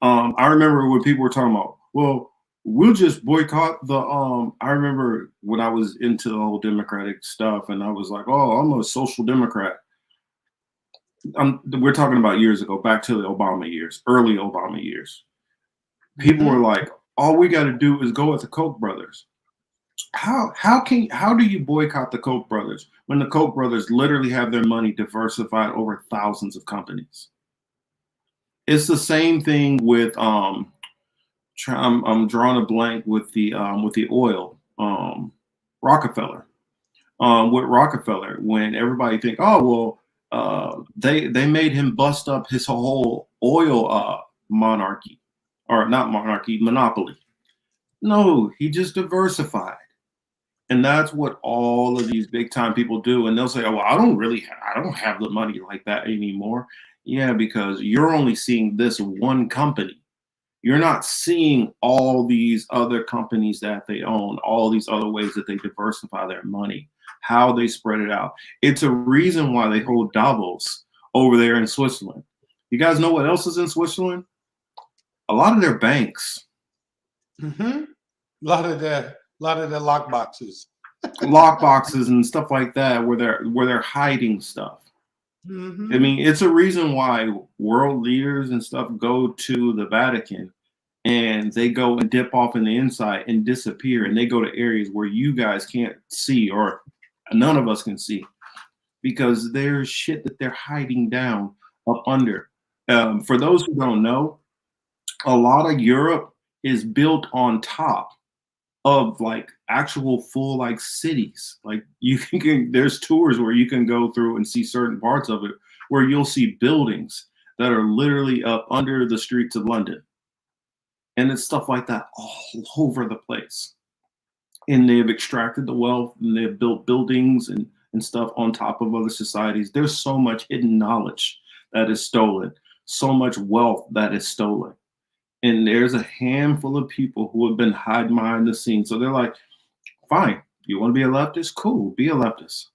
I remember when people were talking about, well, we'll just boycott the I remember when I was into the whole Democratic stuff, and I was like, oh, I'm a social Democrat. We're talking about years ago, back to the Obama years, early Obama years. People were like, all we got to do is go with the Koch brothers. How do you boycott the Koch brothers when the Koch brothers literally have their money diversified over thousands of companies? It's the same thing with I'm drawing a blank with the oil Rockefeller. With Rockefeller, when everybody think, oh well, they made him bust up his whole oil monarchy, or not monarchy, monopoly. No, he just diversified. And that's what all of these big time people do. And they'll say, oh, well, I don't have the money like that anymore. Yeah, because you're only seeing this one company. You're not seeing all these other companies that they own, all these other ways that they diversify their money, how they spread it out. It's a reason why they hold Davos over there in Switzerland. You guys know what else is in Switzerland? A lot of their banks. A lot of the lock boxes. Lock boxes and stuff like that, where they're hiding stuff. I mean, it's a reason why world leaders and stuff go to the Vatican and they go and dip off in the inside and disappear, and they go to areas where you guys can't see, or none of us can see, because there's shit that they're hiding down up under. For those who don't know, a lot of Europe is built on top of like actual full like cities. Like you can there's tours where you can go through and see certain parts of it where you'll see buildings that are literally up under the streets of London. And it's stuff like that all over the place. And they've extracted the wealth, and they've built buildings and stuff on top of other societies. There's so much hidden knowledge that is stolen, so much wealth that is stolen. And there's a handful of people who have been hiding behind the scenes. So they're like, fine, you want to be a leftist? Cool, be a leftist.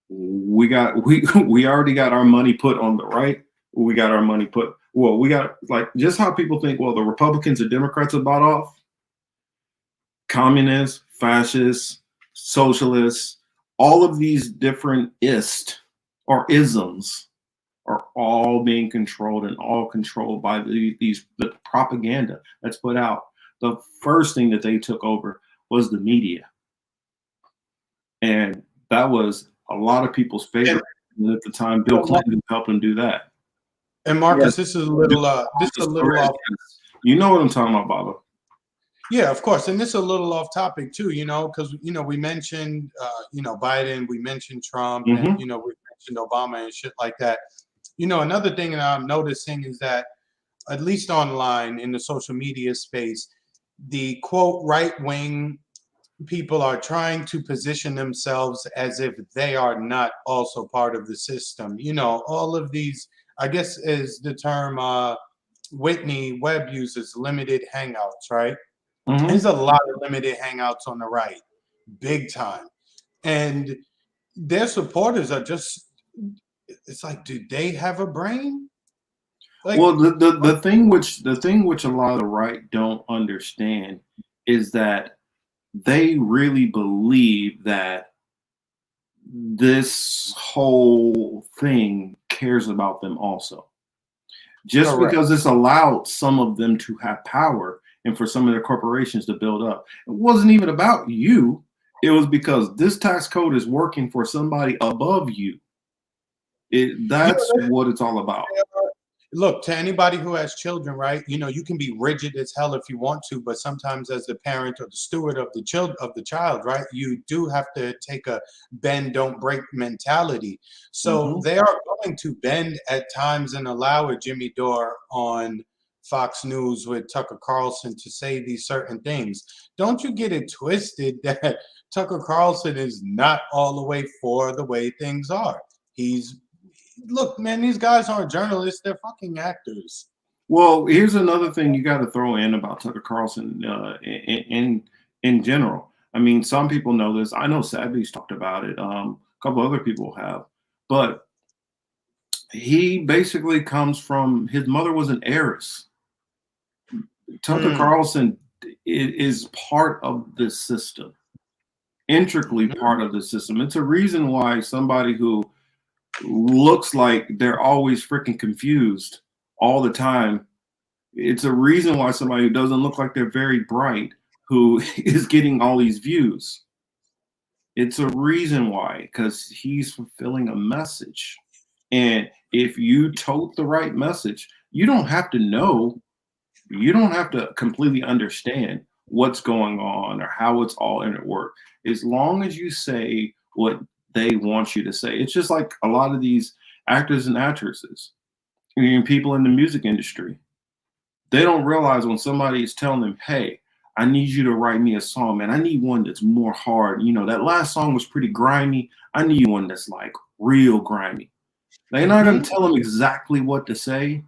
We already got our money put on the right. We got our money put, well, we got like just how people think, well, the Republicans and Democrats are bought off. Communists, fascists, socialists, all of these different isms are all being controlled, and all controlled by the propaganda that's put out. The first thing that they took over was the media. And that was a lot of people's favorite. And at the time, Bill Clinton helped them do that. And Marcus, this is a little off. You know what I'm talking about, Baba. Yeah, of course. And this is a little off topic too, because, we mentioned, Biden, we mentioned Trump, and, we mentioned Obama and shit like that. Another thing that I'm noticing is that, at least online in the social media space, the quote right-wing people are trying to position themselves as if they are not also part of the system. All of these, I guess is the term Whitney Webb uses, limited hangouts, right? There's a lot of limited hangouts on the right, big time. And their supporters are just, it's like, do they have a brain? Like, well, the thing which a lot of the right don't understand is that they really believe that this whole thing cares about them also. Just Correct. because it's allowed some of them to have power and for some of their corporations to build up. It wasn't even about you. It was because this tax code is working for somebody above you. That's what it's all about. Look, to anybody who has children, right? You know, you can be rigid as hell if you want to, but sometimes as the parent or the steward of the child, right? You do have to take a bend, don't break mentality. So they are going to bend at times and allow a Jimmy Dore on Fox News with Tucker Carlson to say these certain things. Don't you get it twisted that Tucker Carlson is not all the way for the way things are. Look, man, these guys aren't journalists. They're fucking actors. Well, here's another thing you got to throw in about Tucker Carlson in general. I mean, some people know this. I know Sabby's talked about it. A couple other people have. But he basically comes from, his mother was an heiress. Tucker Carlson is part of the system, intricately part of the system. It's a reason why somebody who looks like they're always freaking confused all the time. It's a reason why somebody who doesn't look like they're very bright, who is getting all these views. It's a reason why, because he's fulfilling a message. And if you tote the right message, you don't have to know, you don't have to completely understand what's going on or how it's all in at work. As long as you say what they want you to say. It's just like a lot of these actors and actresses, I mean, people in the music industry. They don't realize when somebody is telling them, hey, I need you to write me a song, man. I need one that's more hard. You know, that last song was pretty grimy. I need one that's like real grimy. They're not going to tell them exactly what to say,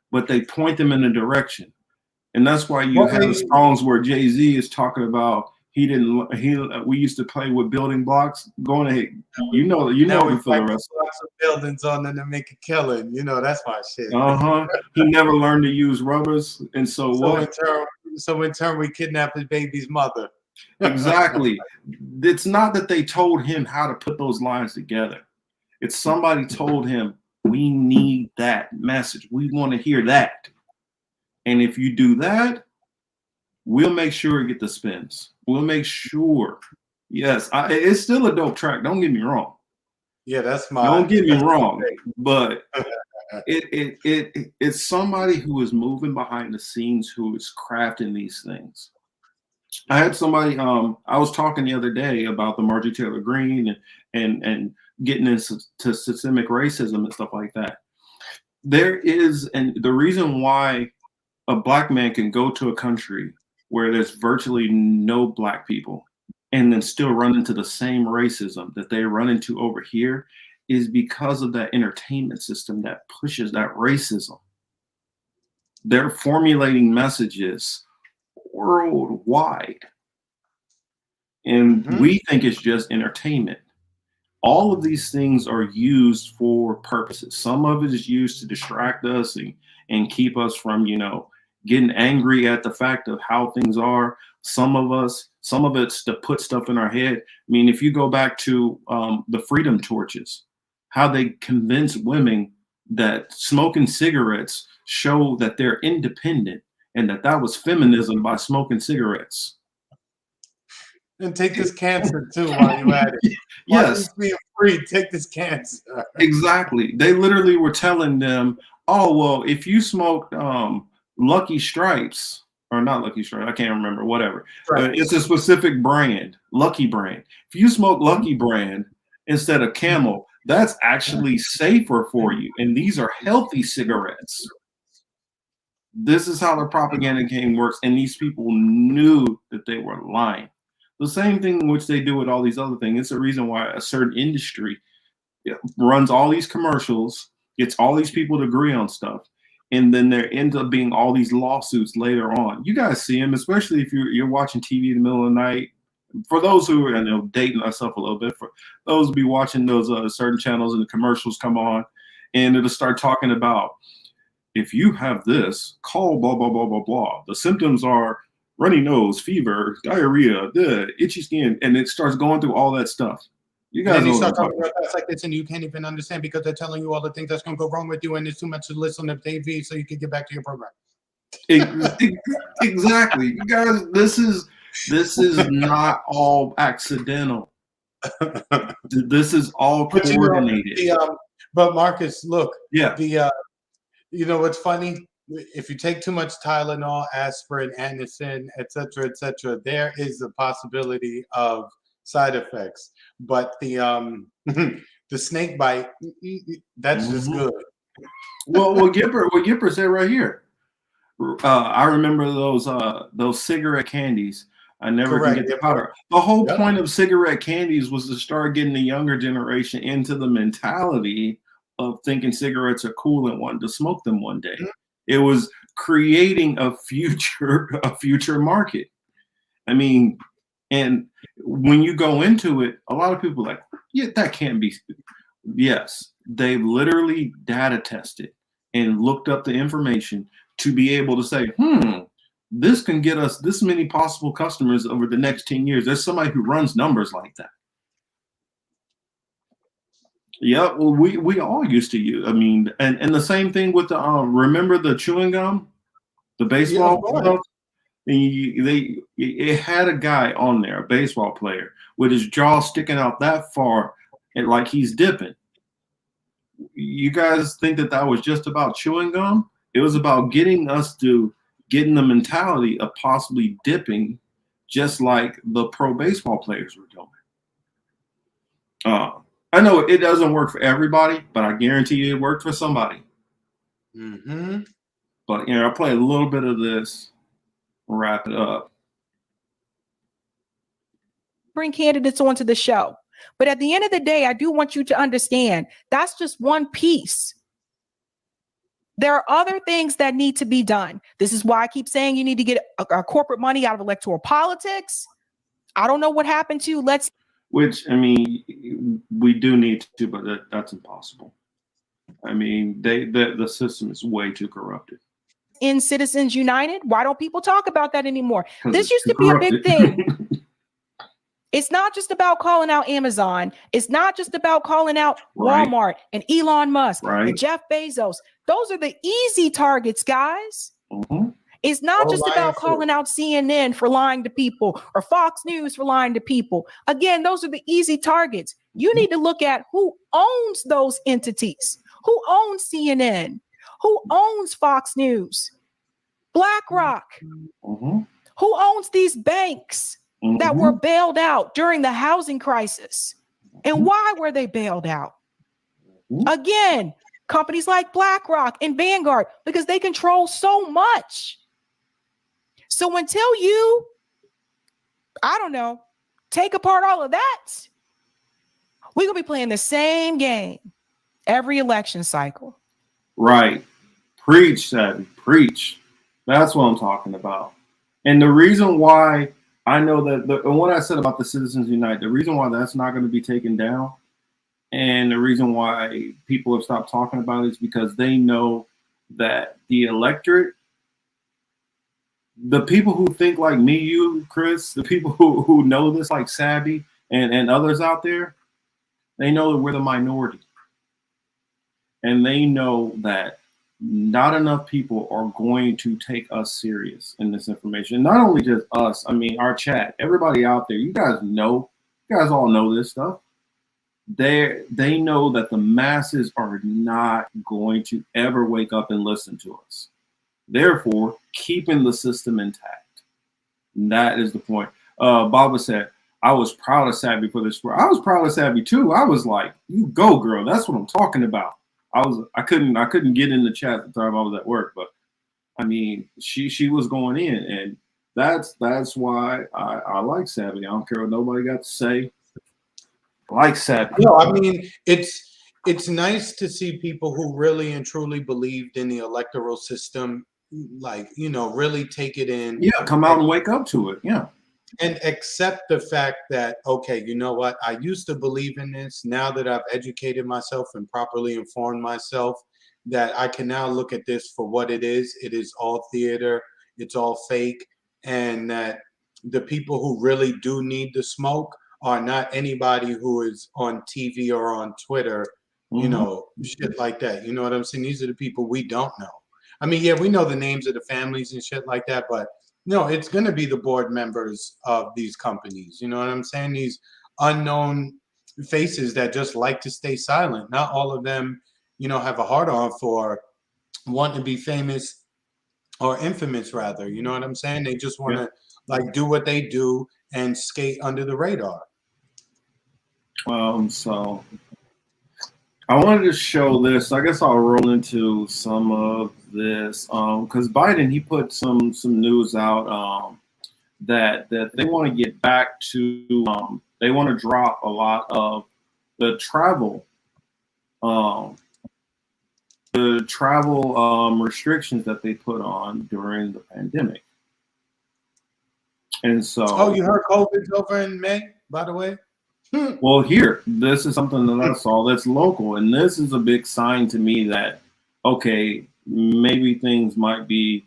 but they point them in a direction. And that's why you have songs where Jay-Z is talking about, we used to play with building blocks. Going ahead, you know for the rest of buildings on them to make a killing. You know, that's my shit. He never learned to use rubbers, and so what? In turn, we kidnapped his baby's mother. Exactly. It's not that they told him how to put those lines together. It's somebody told him, we need that message. We want to hear that. And if you do that, we'll make sure you get the spins. We'll make sure. Yes, it's still a dope track. Don't get me wrong. Yeah, that's my. Don't get me wrong, but it's somebody who is moving behind the scenes, who is crafting these things. I had somebody. I was talking the other day about the Marjorie Taylor Greene and getting into systemic racism and stuff like that. There is, and the reason why a black man can go to a country where there's virtually no black people and then still run into the same racism that they run into over here is because of that entertainment system that pushes that racism. They're formulating messages worldwide. And we think it's just entertainment. All of these things are used for purposes. Some of it is used to distract us and keep us from, getting angry at the fact of how things are. Some of it's to put stuff in our head. I mean, if you go back to the freedom torches, how they convinced women that smoking cigarettes show that they're independent and that was feminism by smoking cigarettes. And take this cancer too while you're at it. Yes. Being free, take this cancer. Exactly. They literally were telling them, oh, well, if you smoked Lucky Stripes, or not Lucky Stripes, I can't remember, whatever. It's a specific brand, Lucky brand. If you smoke Lucky brand instead of Camel, that's actually safer for you. And these are healthy cigarettes. This is how the propaganda game works. And these people knew that they were lying. The same thing which they do with all these other things. It's a reason why a certain industry runs all these commercials, gets all these people to agree on stuff. And then there ends up being all these lawsuits later on. You guys see them, especially if you're watching TV in the middle of the night. For those who are dating myself a little bit, for those who be watching those certain channels and the commercials come on, and it'll start talking about, if you have this, call blah, blah, blah, blah, blah. The symptoms are runny nose, fever, diarrhea, itchy skin, and it starts going through all that stuff. You guys then you know start what I'm talking about things like this, and you can't even understand because they're telling you all the things that's going to go wrong with you, and there's too much to listen on the TV, so you can get back to your program. Exactly, you guys. This is not all accidental. This is all But coordinated. But Marcus, look. Yeah. You know what's funny? If you take too much Tylenol, aspirin, Anacin, etc., there is a possibility of side effects. But the the snake bite, that's just good. Well, what Gipper said right here. I remember those cigarette candies. I never can get the powder. The whole point of cigarette candies was to start getting the younger generation into the mentality of thinking cigarettes are cool and wanting to smoke them one day. It was creating a future market. I mean, and when you go into it, a lot of people are like, yeah, that can't be. Yes, they literally data tested and looked up the information to be able to say, this can get us this many possible customers over the next 10 years. There's somebody who runs numbers like that. Yeah, well, we all used to use. I mean, and the same thing with the remember the chewing gum, the baseball stuff. It had a guy on there, a baseball player, with his jaw sticking out that far, and like he's dipping. You guys think that was just about chewing gum? It was about getting us to getting the mentality of possibly dipping, just like the pro baseball players were doing. I know it doesn't work for everybody, but I guarantee you it worked for somebody. But I'll play a little bit of this, wrap it up. Bring candidates onto the show. But at the end of the day, I do want you to understand that's just one piece. There are other things that need to be done. This is why I keep saying you need to get our corporate money out of electoral politics. I don't know what happened to Which, I mean, we do need to, but that's impossible. I mean, the system is way too corrupted. In Citizens United. Why don't people talk about that anymore? This used to be a big thing. It's not just about calling out Amazon. It's not just about calling out Walmart and Elon Musk and Jeff Bezos. Those are the easy targets, guys. It's not just about calling out CNN for lying to people or Fox News for lying to people. Again, those are the easy targets. You need to look at who owns those entities. Who owns CNN? Who owns Fox News? BlackRock. Who owns these banks that were bailed out during the housing crisis? And why were they bailed out? Again, companies like BlackRock and Vanguard, because they control so much. So until you, I don't know, take apart all of that, we're going to be playing the same game every election cycle. Right. Preach, Sabby. Preach. That's what I'm talking about. And the reason why I know that, and what I said about the Citizens Unite, the reason why that's not going to be taken down, and the reason why people have stopped talking about it is because they know that the electorate, the people who think like me, you, Chris, the people who know this like Sabby and others out there, they know that we're the minority. And they know that not enough people are going to take us serious in this information. Not only just us, I mean, our chat, everybody out there, you guys all know this stuff. They know that the masses are not going to ever wake up and listen to us. Therefore, keeping the system intact. And that is the point. Baba said, I was proud of Sabby for this. I was proud of Sabby too. I was like, you go, girl. That's what I'm talking about. I couldn't get in the chat at the time I was at work, but I mean, she was going in, and that's why I like Sabby. I don't care what nobody got to say. I like Sabby. No, I mean, it's nice to see people who really and truly believed in the electoral system, like, really take it in. Yeah, come out and wake up to it. Yeah. And accept the fact that, okay, you know what? I used to believe in this. Now that I've educated myself and properly informed myself, that I can now look at this for what it is. It is all theater. It's all fake. And that the people who really do need the smoke are not anybody who is on TV or on Twitter, you know, shit like that. You know what I'm saying? These are the people we don't know. I mean, yeah, we know the names of the families and shit like that, but no, it's going to be the board members of these companies. You know what I'm saying? These unknown faces that just like to stay silent. Not all of them, you know, have a hard on for wanting to be famous or infamous, rather. You know what I'm saying? They just want to like do what they do and skate under the radar. So I wanted to show this. I guess I'll roll into some of this because Biden, he put some news out that they want to get back to. They want to drop a lot of the travel restrictions that they put on during the pandemic. And so, oh, you heard COVID's over in May, by the way? Well, here, this is something that I saw that's local, and this is a big sign to me that, okay, maybe things might be,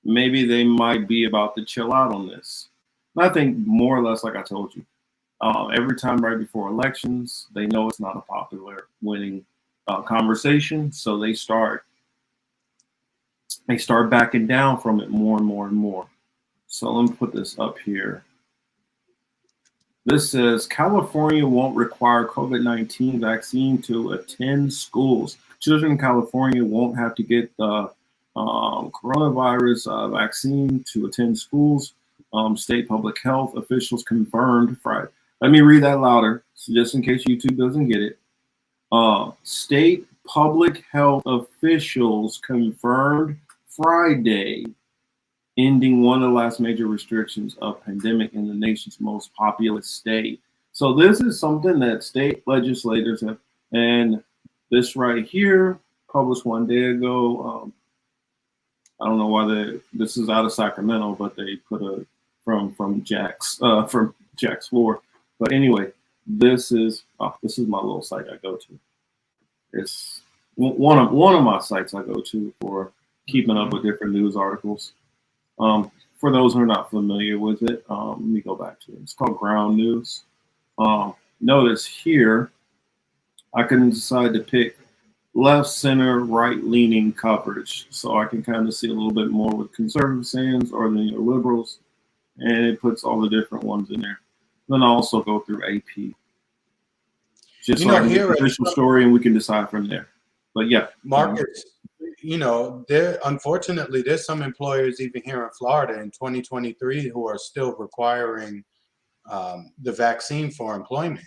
maybe they might be about to chill out on this. And I think more or less, like I told you, every time right before elections, they know it's not a popular winning conversation, so they start backing down from it more and more and more. So let me put this up here. This says California won't require COVID-19 vaccine to attend schools. Children in California won't have to get the coronavirus vaccine to attend schools. State public health officials confirmed Friday. Let me read that louder, so just in case YouTube doesn't get it. State public health officials confirmed Friday, ending one of the last major restrictions of pandemic in the nation's most populous state. So this is something that state legislators have, and this right here, published one day ago. I don't know why this is out of Sacramento, but they put a from Jack's floor. But anyway, this is my little site I go to. It's one of my sites I go to for keeping up with different news articles. For those who are not familiar with it, let me go back to it. It's called Ground News. Notice here, I can decide to pick left, center, right-leaning coverage, so I can kind of see a little bit more with conservative sayings or the liberals, and it puts all the different ones in there. Then I'll also go through AP, just so I can get the official story, and we can decide from there. But yeah, Marcus, you know, unfortunately there's some employers even here in Florida in 2023 who are still requiring the vaccine for employment.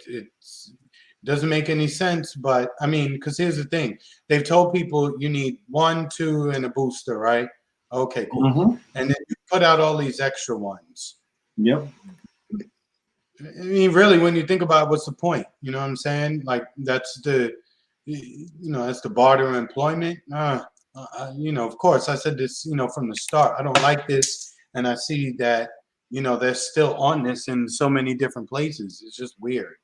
It doesn't make any sense, but I mean, because here's the thing: they've told people you need 1, 2, and a booster, right? Okay, cool. And then you put out all these extra ones. Yep. I mean, really, when you think about it, what's the point? You know what I'm saying? Like that's the barter of employment. You know, of course, I said this, you know, from the start. I don't like this, and I see that, you know, they're still on this in so many different places. It's just weird.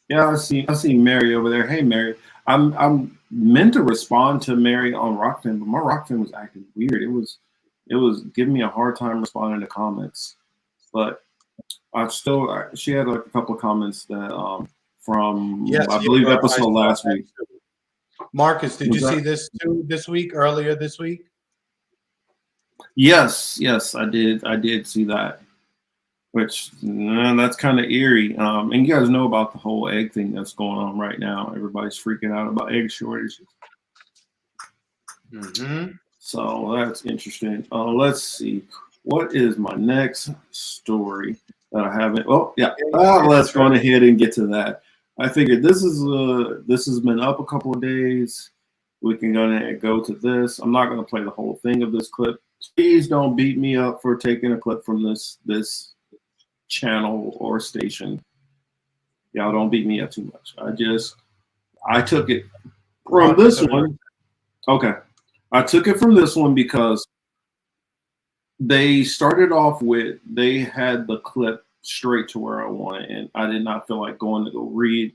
Yeah, I see Mary over there. Hey, Mary, I'm meant to respond to Mary on Rockfin, but my Rockfin was acting weird. It was giving me a hard time responding to comments, but she had like a couple of comments that from I believe episode last week. Marcus, did you see this too earlier this week? Yes, I did see that. Which that's kind of eerie. And you guys know about the whole egg thing that's going on right now. Everybody's freaking out about egg shortages. So that's interesting. Let's see. What is my next story that I haven't? Oh, yeah. Let's go ahead and get to that. I figured this has been up a couple of days. We can go to this. I'm not going to play the whole thing of this clip. Please don't beat me up for taking a clip from this channel or station. Y'all don't beat me up too much. I took it from this one. Okay. I took it from this one because they started off with, they had the clip straight to where I wanted, and I did not feel like going to go read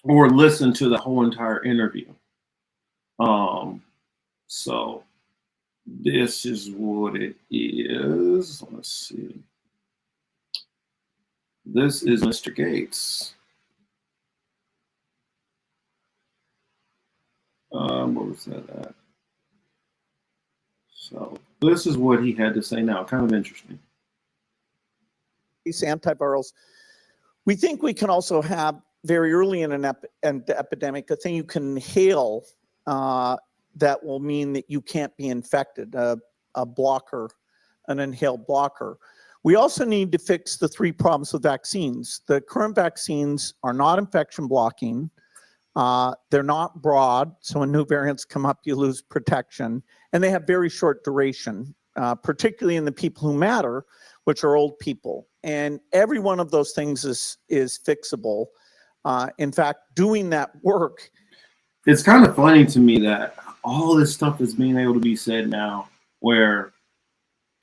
or listen to the whole entire interview. So this is what it is. Let's see. This is Mr. Gates. What was that at? So this is what he had to say now. Kind of interesting. These antivirals. We think we can also have very early in an epidemic a thing you can inhale that will mean that you can't be infected, a blocker, an inhaled blocker. We also need to fix the three problems with vaccines. The current vaccines are not infection blocking. They're not broad, so when new variants come up, you lose protection. And they have very short duration, particularly in the people who matter, which are old people. And every one of those things is fixable. In fact, doing that work. It's kind of funny to me that all this stuff is being able to be said now, where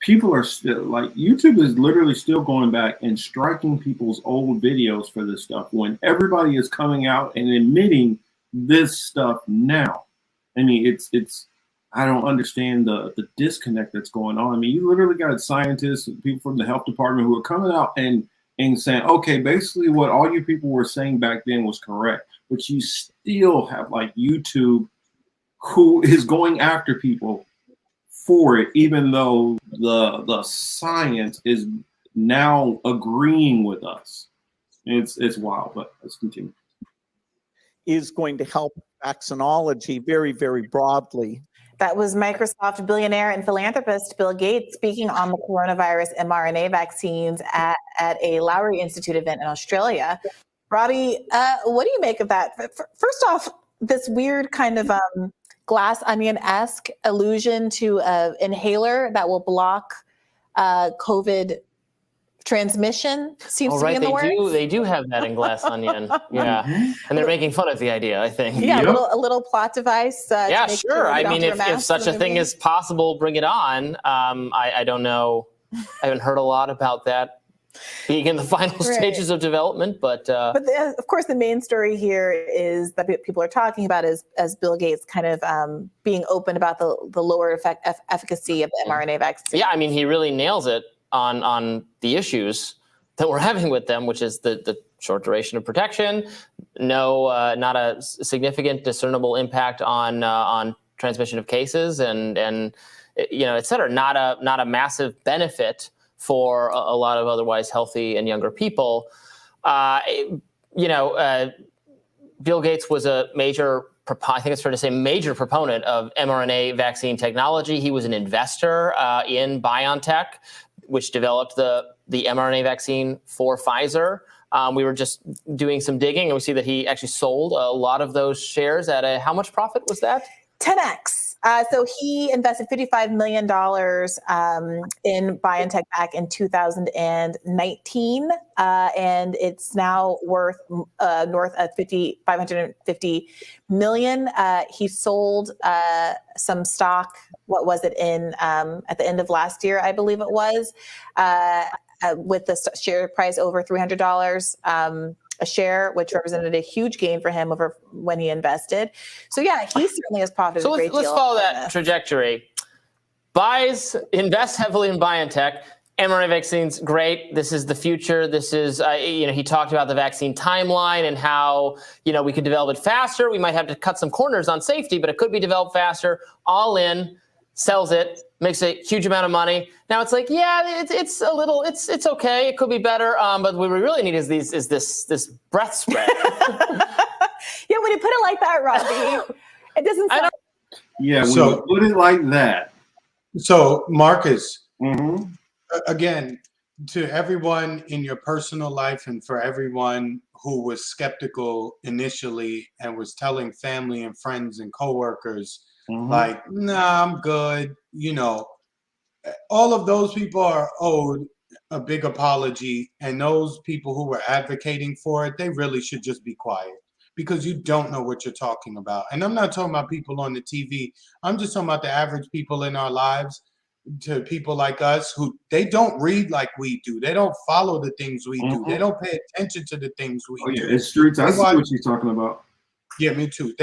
people are still, like, YouTube is literally still going back and striking people's old videos for this stuff when everybody is coming out and admitting this stuff now. I mean, it's I don't understand the disconnect that's going on. I mean, you literally got scientists and people from the health department who are coming out and saying, okay, basically what all you people were saying back then was correct, but you still have like YouTube who is going after people for it, even though the science is now agreeing with us. It's wild, but let's continue. Is going to help vaccinology very, very broadly. That was Microsoft billionaire and philanthropist Bill Gates speaking on the coronavirus mRNA vaccines at a Lowry Institute event in Australia. Robbie, what do you make of that? First off, this weird kind of glass onion-esque allusion to an inhaler that will block COVID transmission seems to be in the works. They do have that in Glass Onion. Yeah. And they're making fun of the idea, I think. Yeah, a little plot device. Yeah, sure. I mean, if such a thing is possible, bring it on. I don't know. I haven't heard a lot about that being in the final stages of development, but of course, the main story here is that people are talking about is as Bill Gates kind of being open about the lower efficacy of the mRNA vaccine. Yeah, I mean, he really nails it on the issues that we're having with them, which is the short duration of protection, not a significant discernible impact on transmission of cases, and et cetera. Not a massive benefit for a lot of otherwise healthy and younger people. Bill Gates was a major, I think it's fair to say, major proponent of mRNA vaccine technology. He was an investor in BioNTech, which developed the mRNA vaccine for Pfizer. We were just doing some digging, and we see that he actually sold a lot of those shares at how much profit was that? 10x. So he invested $55 million in BioNTech back in 2019, and it's now worth north of $550 million. He sold some stock. What was it in at the end of last year? I believe it was with the share price over $300. A share, which represented a huge gain for him over when he invested. So yeah, he certainly has profited a great deal. Let's follow that trajectory. Invests heavily in BioNTech. mRNA vaccines, great. This is the future. This is, he talked about the vaccine timeline and how, we could develop it faster. We might have to cut some corners on safety, but it could be developed faster. All in, sells it, makes a huge amount of money. Now it's like, yeah, it's a little, it's okay. It could be better. But what we really need is this breath spray. Yeah, when you put it like that, Robbie, it doesn't sound. Yeah, when you put it like that. So Marcus, again, to everyone in your personal life and for everyone who was skeptical initially and was telling family and friends and coworkers, like, nah, I'm good. All of those people are owed a big apology. And those people who were advocating for it, they really should just be quiet because you don't know what you're talking about. And I'm not talking about people on the TV. I'm just talking about the average people in our lives, to people like us who they don't read like we do. They don't follow the things we do. They don't pay attention to the things we do. It's streets. I see what you're talking about. Yeah, me too.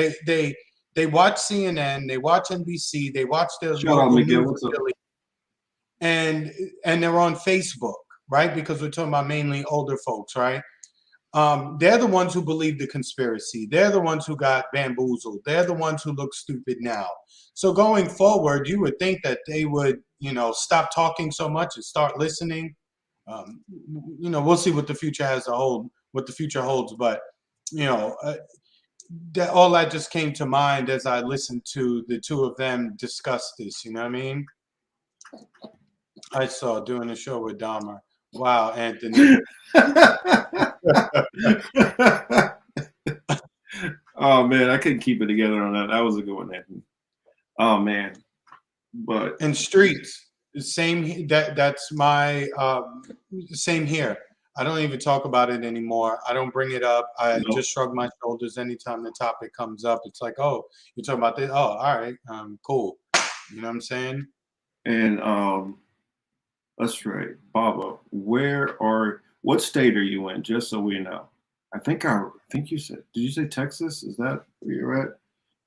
They watch CNN, they watch NBC, they watch their Shout out, Miguel. What's up? and they're on Facebook, right? Because we're talking about mainly older folks, right? They're the ones who believe the conspiracy. They're the ones who got bamboozled. They're the ones who look stupid now. So going forward, you would think that they would, stop talking so much and start listening. We'll see what the future has to hold, what the future holds. But, that all that just came to mind as I listened to the two of them discuss this. You know what I mean? I saw doing a show with Dahmer. Wow, Anthony. Oh man, I couldn't keep it together on that. That was a good one, Anthony. Oh man, but and streets, same. That's my same here. I don't even talk about it anymore. I don't bring it up. I just shrug my shoulders anytime the topic comes up. It's like, oh, you're talking about this? Oh, all right, cool. You know what I'm saying? And that's right, Baba. What state are you in? Just so we know. I think you said. Did you say Texas? Is that where you're at?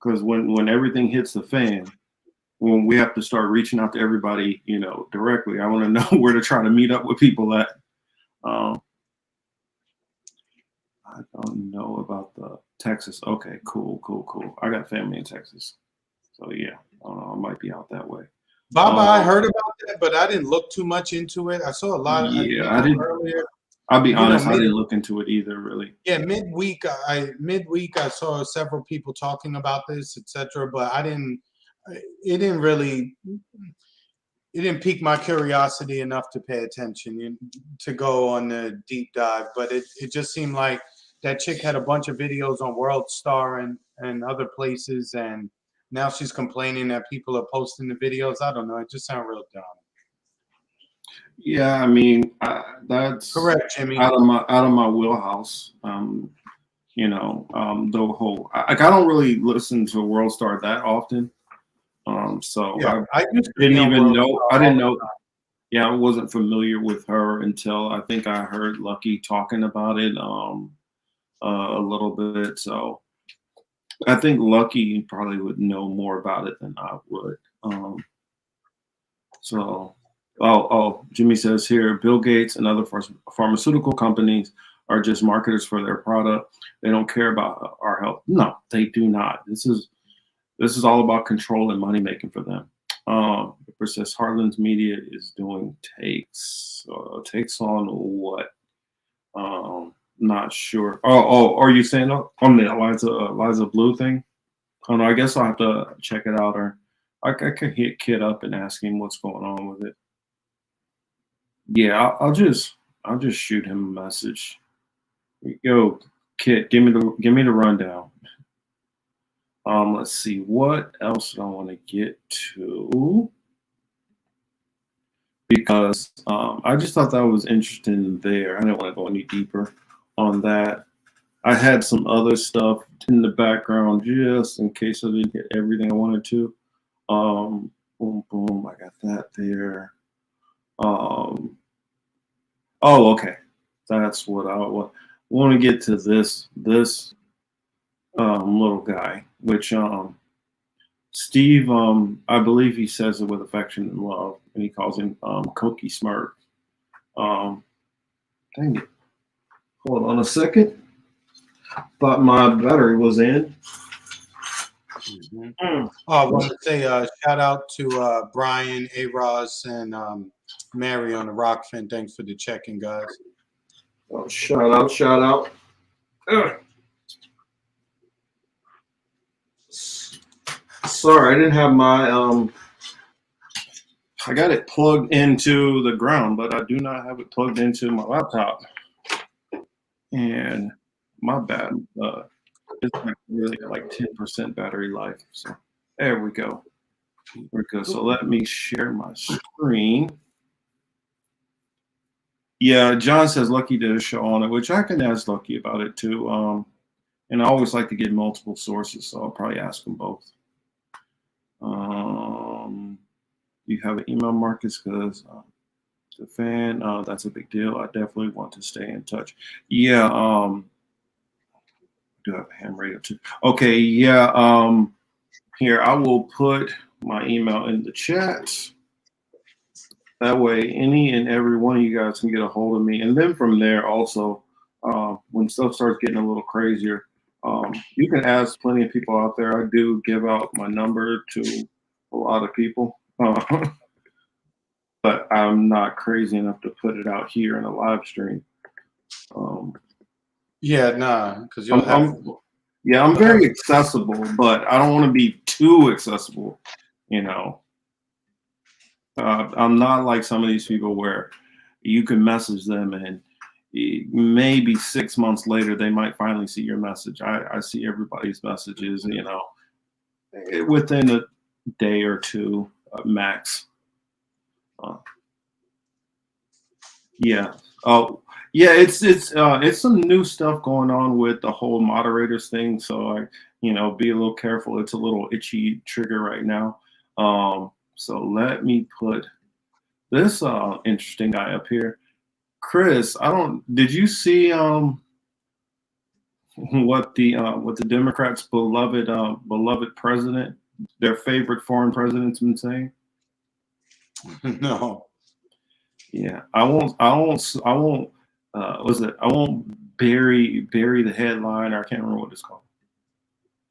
Because when everything hits the fan, when we have to start reaching out to everybody, directly, I want to know where to try to meet up with people at. I don't know about the Texas. Okay, cool. I got family in Texas, so yeah, I might be out that way. Baba, I heard about that, but I didn't look too much into it. I saw a lot. Yeah, I didn't. Earlier. I'll be honest, I didn't look into it either, really. Yeah, midweek I saw several people talking about this, etc. But it didn't pique my curiosity enough to pay attention, to go on the deep dive. But it just seemed like that chick had a bunch of videos on World Star and other places, and now she's complaining that people are posting the videos. I don't know. It just sounds real dumb. Yeah, I mean, that's correct, Jimmy. Out of my wheelhouse. The whole I don't really listen to World Star that often. So yeah, I didn't even know. I didn't know. Yeah, I wasn't familiar with her until I think I heard Lucky talking about it a little bit. So I think Lucky probably would know more about it than I would. Jimmy says here, Bill Gates and other pharmaceutical companies are just marketers for their product. They don't care about our health. No, they do not. This is all about control and money making for them. It says Heartland's Media is doing takes. Takes on what? Not sure. Are you saying on the Eliza Blue thing? Oh no, I guess I'll have to check it out, or I could hit Kid up and ask him what's going on with it. Yeah, I'll just shoot him a message. Yo, Kid, give me the rundown. Let's see, what else do I want to get to? Because I just thought that was interesting there. I didn't want to go any deeper on that. I had some other stuff in the background just in case I didn't get everything I wanted to. Boom, boom, I got that there. Okay. That's what I want to get to this little guy, which Steve, I believe he says it with affection and love, and he calls him Cookie Smurf. Dang it. Hold on a second. Thought my battery was in. Mm-hmm. I want to say shout out to Brian, A-Roz, and Mary on the Rockfin. Thanks for the check-in, guys. Oh, shout out. Sorry, I didn't have my I got it plugged into the ground, but I do not have it plugged into my laptop. And my bad. It's really like 10% battery life. So there we go. So let me share my screen. Yeah, John says Lucky did a show on it, which I can ask Lucky about it too. And I always like to get multiple sources, so I'll probably ask them both. You have an email, Marcus, because the fan, that's a big deal. I definitely want to stay in touch. Yeah, I do have a ham radio too. Okay, yeah. Here, I will put my email in the chat. That way, any and every one of you guys can get a hold of me. And then from there, also, when stuff starts getting a little crazier, you can ask plenty of people out there. I do give out my number to a lot of people, but I'm not crazy enough to put it out here in a live stream. Yeah, nah, because you'll have. I'm very accessible, but I don't want to be too accessible, you know. I'm not like some of these people where you can message them and maybe 6 months later they might finally see your message. I see everybody's messages, you know, within a day or two max. Yeah. Oh, yeah. It's some new stuff going on with the whole moderators thing. So be a little careful. It's a little itchy trigger right now. So let me put this interesting guy up here. Chris, did you see what the Democrats' beloved president, their favorite foreign president's been saying? No. Yeah, I won't bury the headline, or I can't remember what it's called.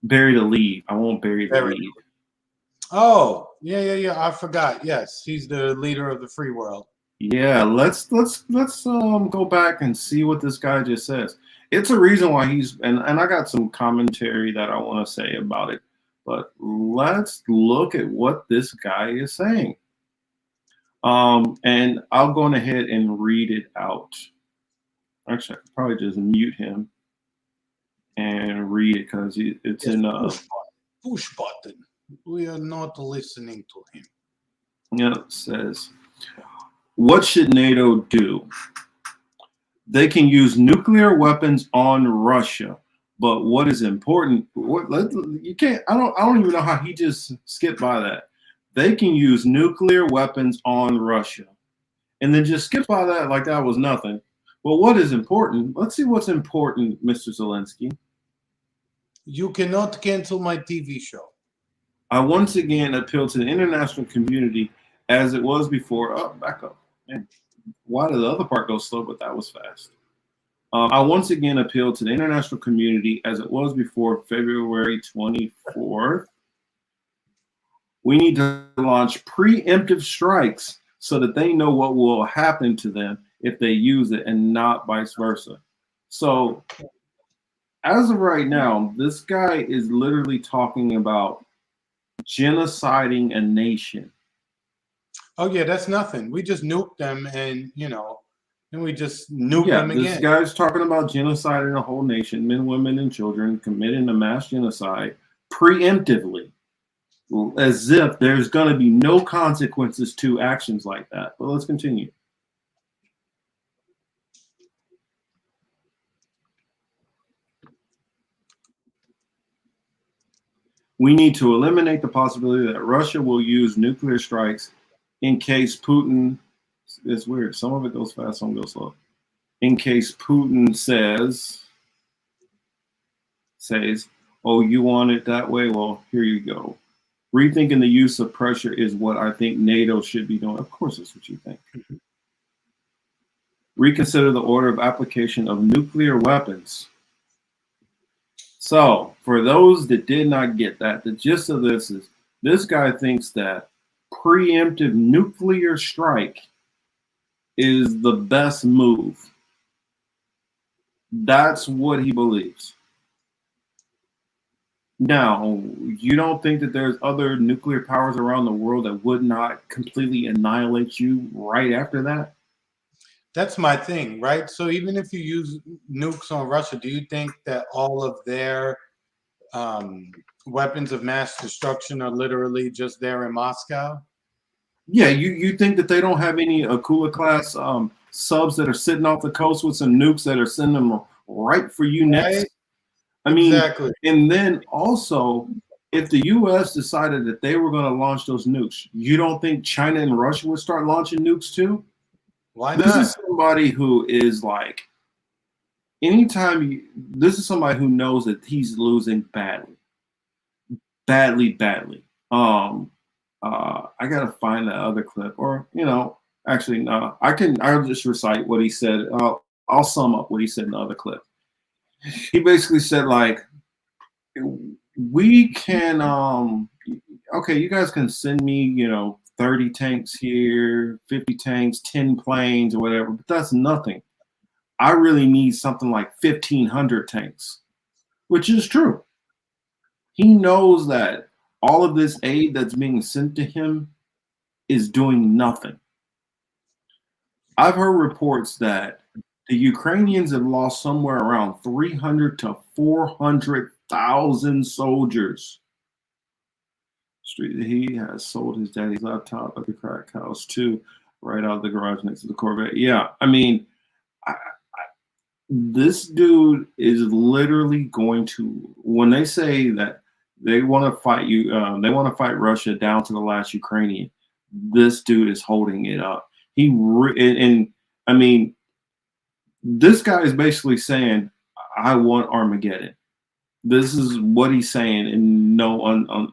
Bury the lead. I won't bury the lead. Oh, yeah. I forgot. Yes, he's the leader of the free world. Yeah, let's go back and see what this guy just says. It's a reason why and I got some commentary that I want to say about it, but let's look at what this guy is saying. And I'll go ahead and read it out. Actually, I could probably just mute him and read it because it's in push button. We are not listening to him. Yeah, it says, what should NATO do? They can use nuclear weapons on Russia, but what is important? You can't. I don't even know how he just skipped by that. They can use nuclear weapons on Russia, and then just skip by that like that was nothing. Well, what is important? Let's see what's important, Mr. Zelensky. You cannot cancel my TV show. I once again appeal to the international community as it was before. Oh, back up. Man, why did the other part go slow? But that was fast. I once again appeal to the international community as it was before February 24th. We need to launch preemptive strikes so that they know what will happen to them if they use it and not vice versa. So as of right now, this guy is literally talking about genociding a nation. Oh yeah, that's nothing. We just nuked them, and and we just nuke them again. This guy's talking about genociding a whole nation, men, women, and children, committing a mass genocide preemptively, as if there's going to be no consequences to actions like that. But let's continue. We need to eliminate the possibility that Russia will use nuclear strikes in case Putin, it's weird, some of it goes fast, some goes slow. In case Putin says, oh, you want it that way? Well, here you go. Rethinking the use of pressure is what I think NATO should be doing. Of course, that's what you think. Reconsider the order of application of nuclear weapons. So, for those that did not get that, the gist of this is this guy thinks that preemptive nuclear strike is the best move. That's what he believes. Now, you don't think that there's other nuclear powers around the world that would not completely annihilate you right after that? That's my thing, right? So even if you use nukes on Russia, do you think that all of their weapons of mass destruction are literally just there in Moscow? Yeah, you think that they don't have any Akula class subs that are sitting off the coast with some nukes that are sending them right for you next? Right? I mean, exactly. And then also, if the U.S. decided that they were going to launch those nukes, you don't think China and Russia would start launching nukes too? Why not? This is somebody who is like, this is somebody who knows that he's losing badly. I gotta find that other clip, or Actually, no. I'll just recite what he said. I'll sum up what he said in the other clip. He basically said, like, we can, okay, you guys can send me, 30 tanks here, 50 tanks, 10 planes or whatever, but that's nothing. I really need something like 1,500 tanks, which is true. He knows that all of this aid that's being sent to him is doing nothing. I've heard reports that the Ukrainians have lost somewhere around 300 to 400,000 soldiers. He has sold his daddy's laptop at the crack house too, right out of the garage next to the Corvette. Yeah, I mean, this dude is literally going to, when they say that they want to fight you, they want to fight Russia down to the last Ukrainian. This dude is holding it up. And I mean, this guy is basically saying, "I want Armageddon." This is what he's saying, and I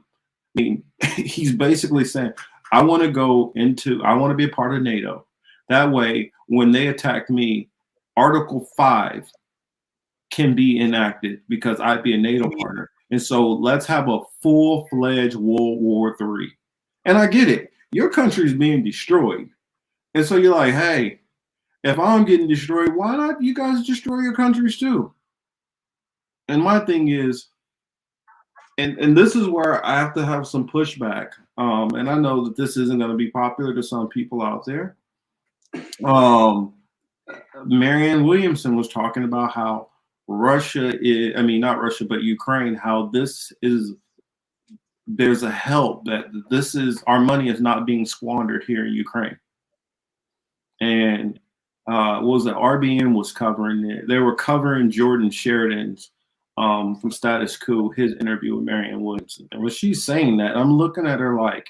mean, he's basically saying, "I want to be a part of NATO. That way, when they attack me, Article 5 can be enacted because I'd be a NATO partner. And so let's have a full-fledged World War III." And I get it. Your country's being destroyed. And so you're like, hey, if I'm getting destroyed, why not you guys destroy your countries too? And my thing is, and this is where I have to have some pushback. And I know that this isn't going to be popular to some people out there. Marianne Williamson was talking about how Russia is, I mean, not Russia, but Ukraine, how there's a help that our money is not being squandered here in Ukraine. And what was it? RBN was covering it. They were covering Jordan Sheridan's from Status Quo, his interview with Marianne Williamson. And when she's saying that, I'm looking at her like,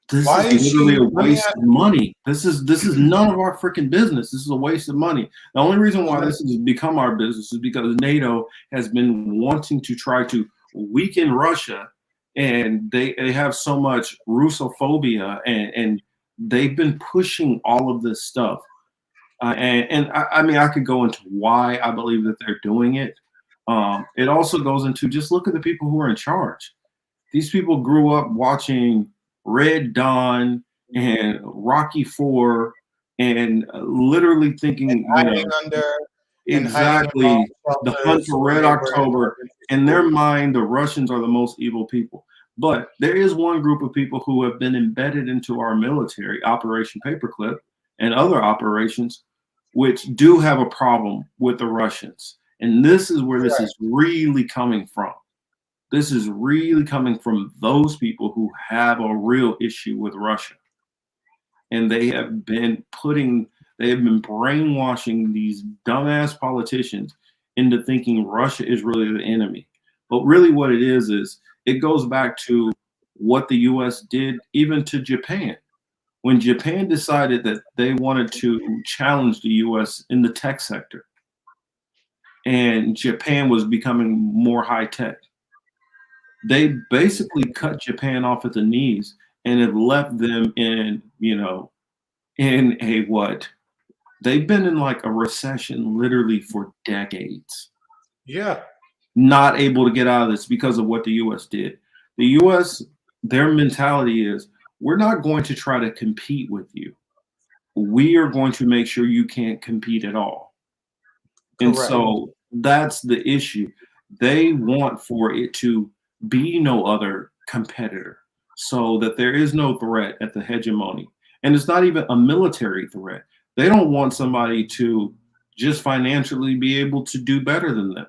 this is literally a waste of money. This is none of our freaking business. This is a waste of money. The only reason why this has become our business is because NATO has been wanting to try to weaken Russia, and they have so much Russophobia, and they've been pushing all of this stuff. And I mean, I could go into why I believe that they're doing it. It also goes into just look at the people who are in charge. These people grew up watching Red Dawn and Rocky IV, and literally thinking, exactly, the hunt for Red October. In their mind, the Russians are the most evil people. But there is one group of people who have been embedded into our military, Operation Paperclip, and other operations, which do have a problem with the Russians. And this is where this is really coming from. This is really coming from those people who have a real issue with Russia. And they have been brainwashing these dumbass politicians into thinking Russia is really the enemy. But really what it is it goes back to what the US did even to Japan. When Japan decided that they wanted to challenge the US in the tech sector, and Japan was becoming more high tech, they basically cut Japan off at the knees and have left them in, in a what? They've been in like a recession literally for decades. Yeah. Not able to get out of this because of what the US did. The US, their mentality is, we're not going to try to compete with you. We are going to make sure you can't compete at all. And so that's the issue. They want for it to be no other competitor, so that there is no threat at the hegemony. And it's not even a military threat. They don't want somebody to just financially be able to do better than them.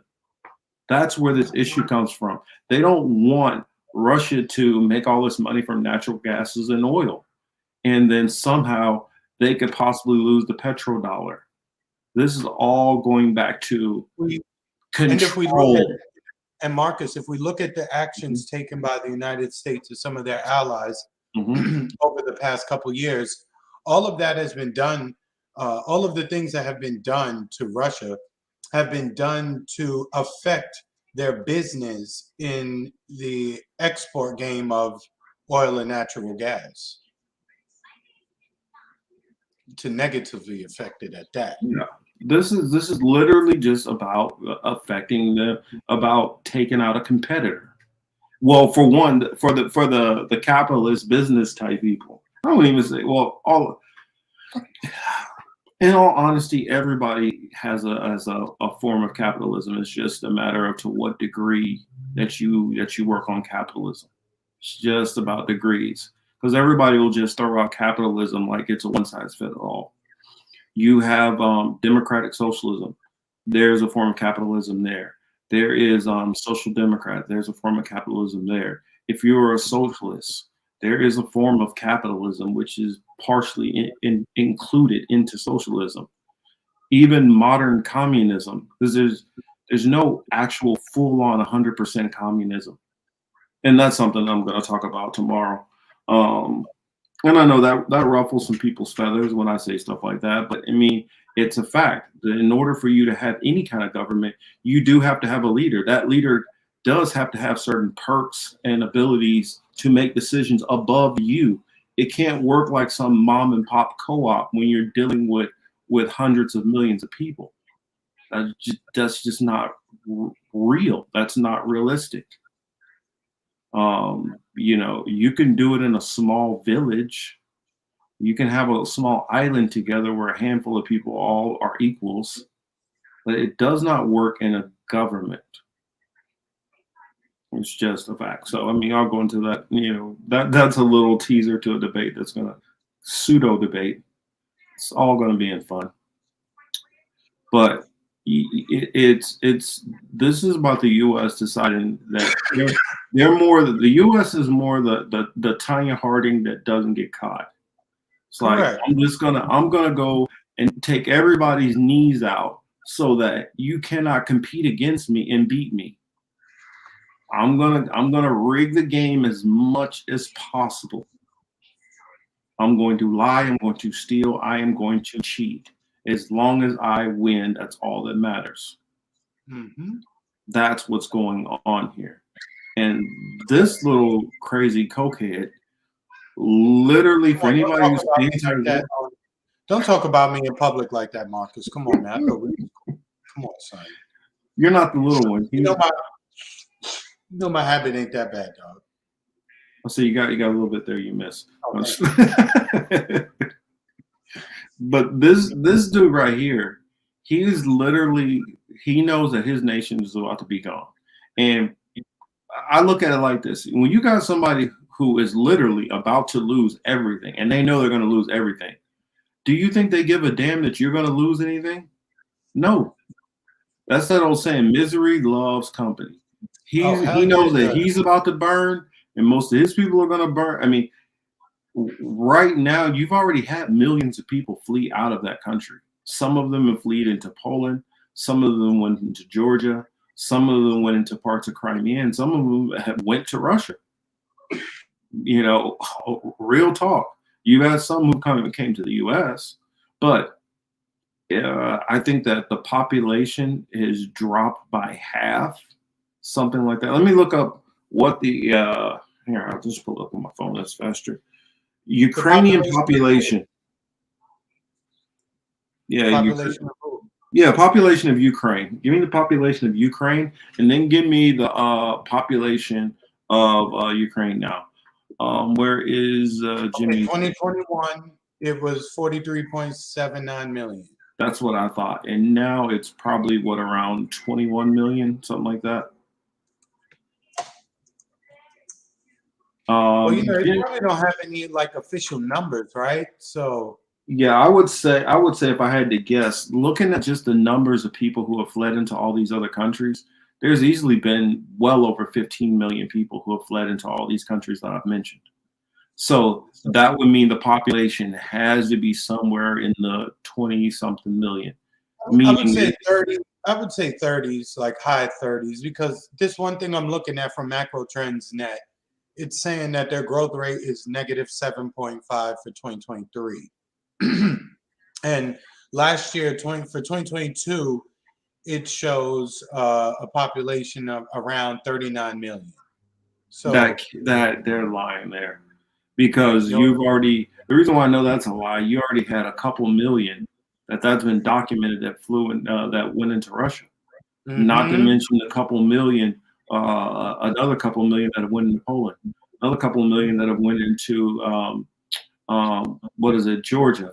That's where this issue comes from. They don't want Russia to make all this money from natural gases and oil, and then somehow they could possibly lose the petrodollar. This is all going back to control. And Marcus, if we look at the actions taken by the United States and some of their allies over the past couple of years, all of that has been done. All of the things that have been done to Russia have been done to affect their business in the export game of oil and natural gas. to negatively affect it at that. Yeah. This is literally just about about taking out a competitor. Well, for one, for the capitalist business type people. I don't even say, well, in all honesty, everybody has a form of capitalism. It's just a matter of to what degree that you work on capitalism. It's just about degrees, because everybody will just throw out capitalism like it's a one size fits all. You have democratic socialism. There's a form of capitalism there. There is social democrat. There's a form of capitalism there. If you're a socialist, there is a form of capitalism which is partially included into socialism. Even modern communism, because there's no actual full-on 100% communism, and that's something I'm going to talk about tomorrow. And I know that ruffles some people's feathers when I say stuff like that, but I mean, it's a fact that in order for you to have any kind of government, you do have to have a leader. That leader does have to have certain perks and abilities to make decisions above you. It can't work like some mom and pop co-op when you're dealing with hundreds of millions of people. That's just not real. That's not realistic. You know, you can do it in a small village. You can have a small island together where a handful of people all are equals, but it does not work in a government. It's just a fact. So, I mean, I'll go into that, you know, that's a little teaser to a debate that's going to pseudo debate. It's all going to be in fun. But this is about the U.S. deciding that they're more, the U.S. is more the Tanya Harding that doesn't get caught. It's like, correct. I'm gonna go and take everybody's knees out so that you cannot compete against me and beat me. I'm gonna rig the game as much as possible. I'm going to lie, I'm going to steal, I am going to cheat. As long as I win, that's all that matters. Mm-hmm. That's what's going on here. And this little crazy cokehead, literally, for anybody who's paying attention, don't talk about me in public like that, Marcus. Come on, man. Come on, son. You're not the little one. You know my habit ain't that bad, dog. So you got a little bit there you missed. Okay. But this dude right here, he's literally, he knows that his nation is about to be gone. And I look at it like this. When you got somebody who is literally about to lose everything and they know they're going to lose everything, do you think they give a damn that you're going to lose anything? No. That's that old saying, misery loves company. He knows that he's about to burn and most of his people are going to burn. I mean, right now, you've already had millions of people flee out of that country. Some of them have fled into Poland. Some of them went into Georgia. Some of them went into parts of Crimea, and some of them have went to Russia. You know, real talk. You had some who came to the U.S., but I think that the population is dropped by half, something like that. Let me look up what the here. I'll just pull it up on my phone. That's faster. Ukrainian population. Yeah, population of Ukraine. Give me the population of Ukraine, and then give me the population of Ukraine now. Where is Jimmy? 2021, it was 43.79 million. That's what I thought, and now it's probably what, around 21 million, something like that. Well, you know, they probably don't have any like official numbers, right? So yeah, I would say if I had to guess, looking at just the numbers of people who have fled into all these other countries, there's easily been well over 15 million people who have fled into all these countries that I've mentioned. So that would mean the population has to be somewhere in the 20-something million. I would say 30. I would say 30s, like high 30s, because this one thing I'm looking at from Macro Trends Net, it's saying that their growth rate is negative 7.5 for 2023. And last year, for 2022, it shows a population of around 39 million. So that they're lying there, because you've already. The reason why I know that's a lie, you already had a couple million that's been documented that flew in, that went into Russia. Not to mention a couple million, another couple million that have went into Poland, another couple million that have went into Georgia.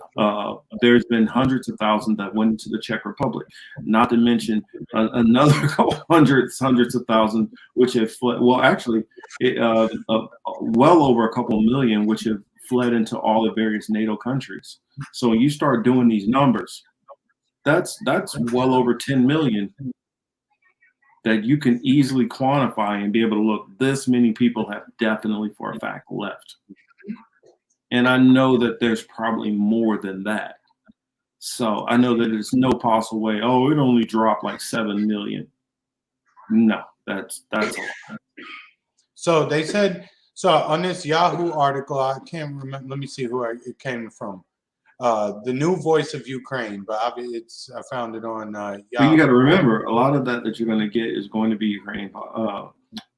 There's been hundreds of thousands that went into the Czech Republic. Not to mention another couple hundreds of thousands which have fled. Well, actually, well over a couple million which have fled into all the various NATO countries. So when you start doing these numbers, that's well over 10 million that you can easily quantify and be able to look. This many people have definitely for a fact left. And I know that there's probably more than that. So I know that there's no possible way, oh, it only dropped like 7 million. No, that's a lot. So they said, so on this Yahoo article, I can't remember, let me see who it came from. The New Voice of Ukraine, but I found it on Yahoo. But you got to remember, a lot of that you're going to get is going to be Ukrainian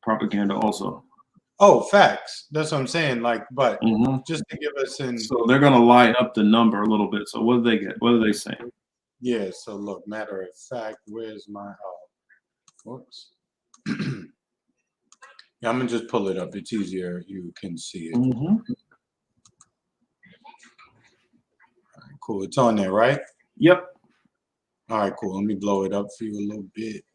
propaganda also. Oh, facts. That's what I'm saying. Like, but just to give us so they're going to lie up the number a little bit. So what do they get? What are they saying? Yeah. So look, matter of fact, where's my whoops. Yeah, I'm gonna just pull it up. It's easier. You can see it. All right, cool. It's on there, right? Yep. All right, cool. Let me blow it up for you a little bit.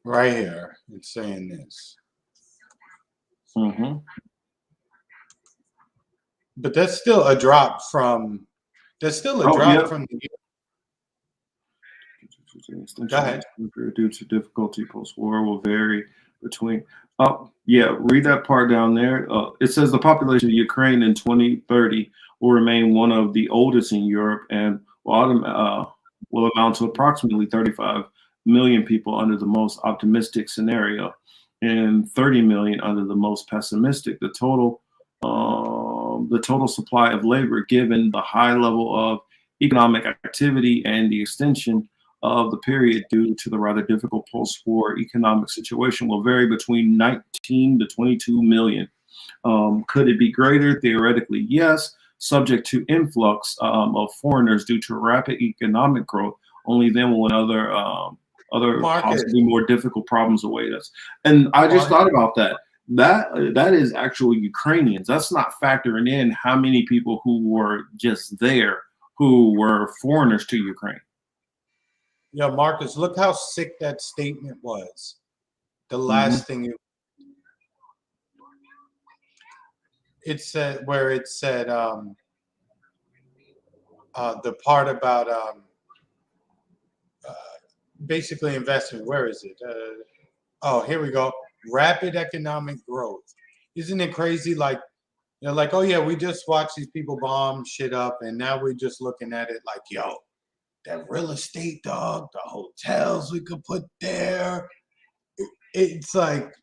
Right here, it's saying this. But that's still a drop from. That's still a drop from the. Go ahead. Due to difficulty post-war will vary between. Oh yeah, read that part down there. It says the population of Ukraine in 2030 will remain one of the oldest in Europe and will amount to approximately 35 million people under the most optimistic scenario and 30 million under the most pessimistic. The total supply of labor, given the high level of economic activity and the extension of the period due to the rather difficult post-war economic situation, will vary between 19 to 22 million. Could it be greater? Theoretically, yes, subject to influx of foreigners due to rapid economic growth. Only then will other possibly more difficult problems await us. And I just thought about that. That is actual Ukrainians. That's not factoring in how many people who were just there who were foreigners to Ukraine. Yeah, Marcus, look how sick that statement was. The last thing it said, where it said the part about basically investment. Where is it? Oh, here we go. Rapid economic growth. Isn't it crazy? Like, they're like, oh yeah, we just watched these people bomb shit up, and now we're just looking at it like, yo, that real estate, dog, the hotels we could put there. It's like,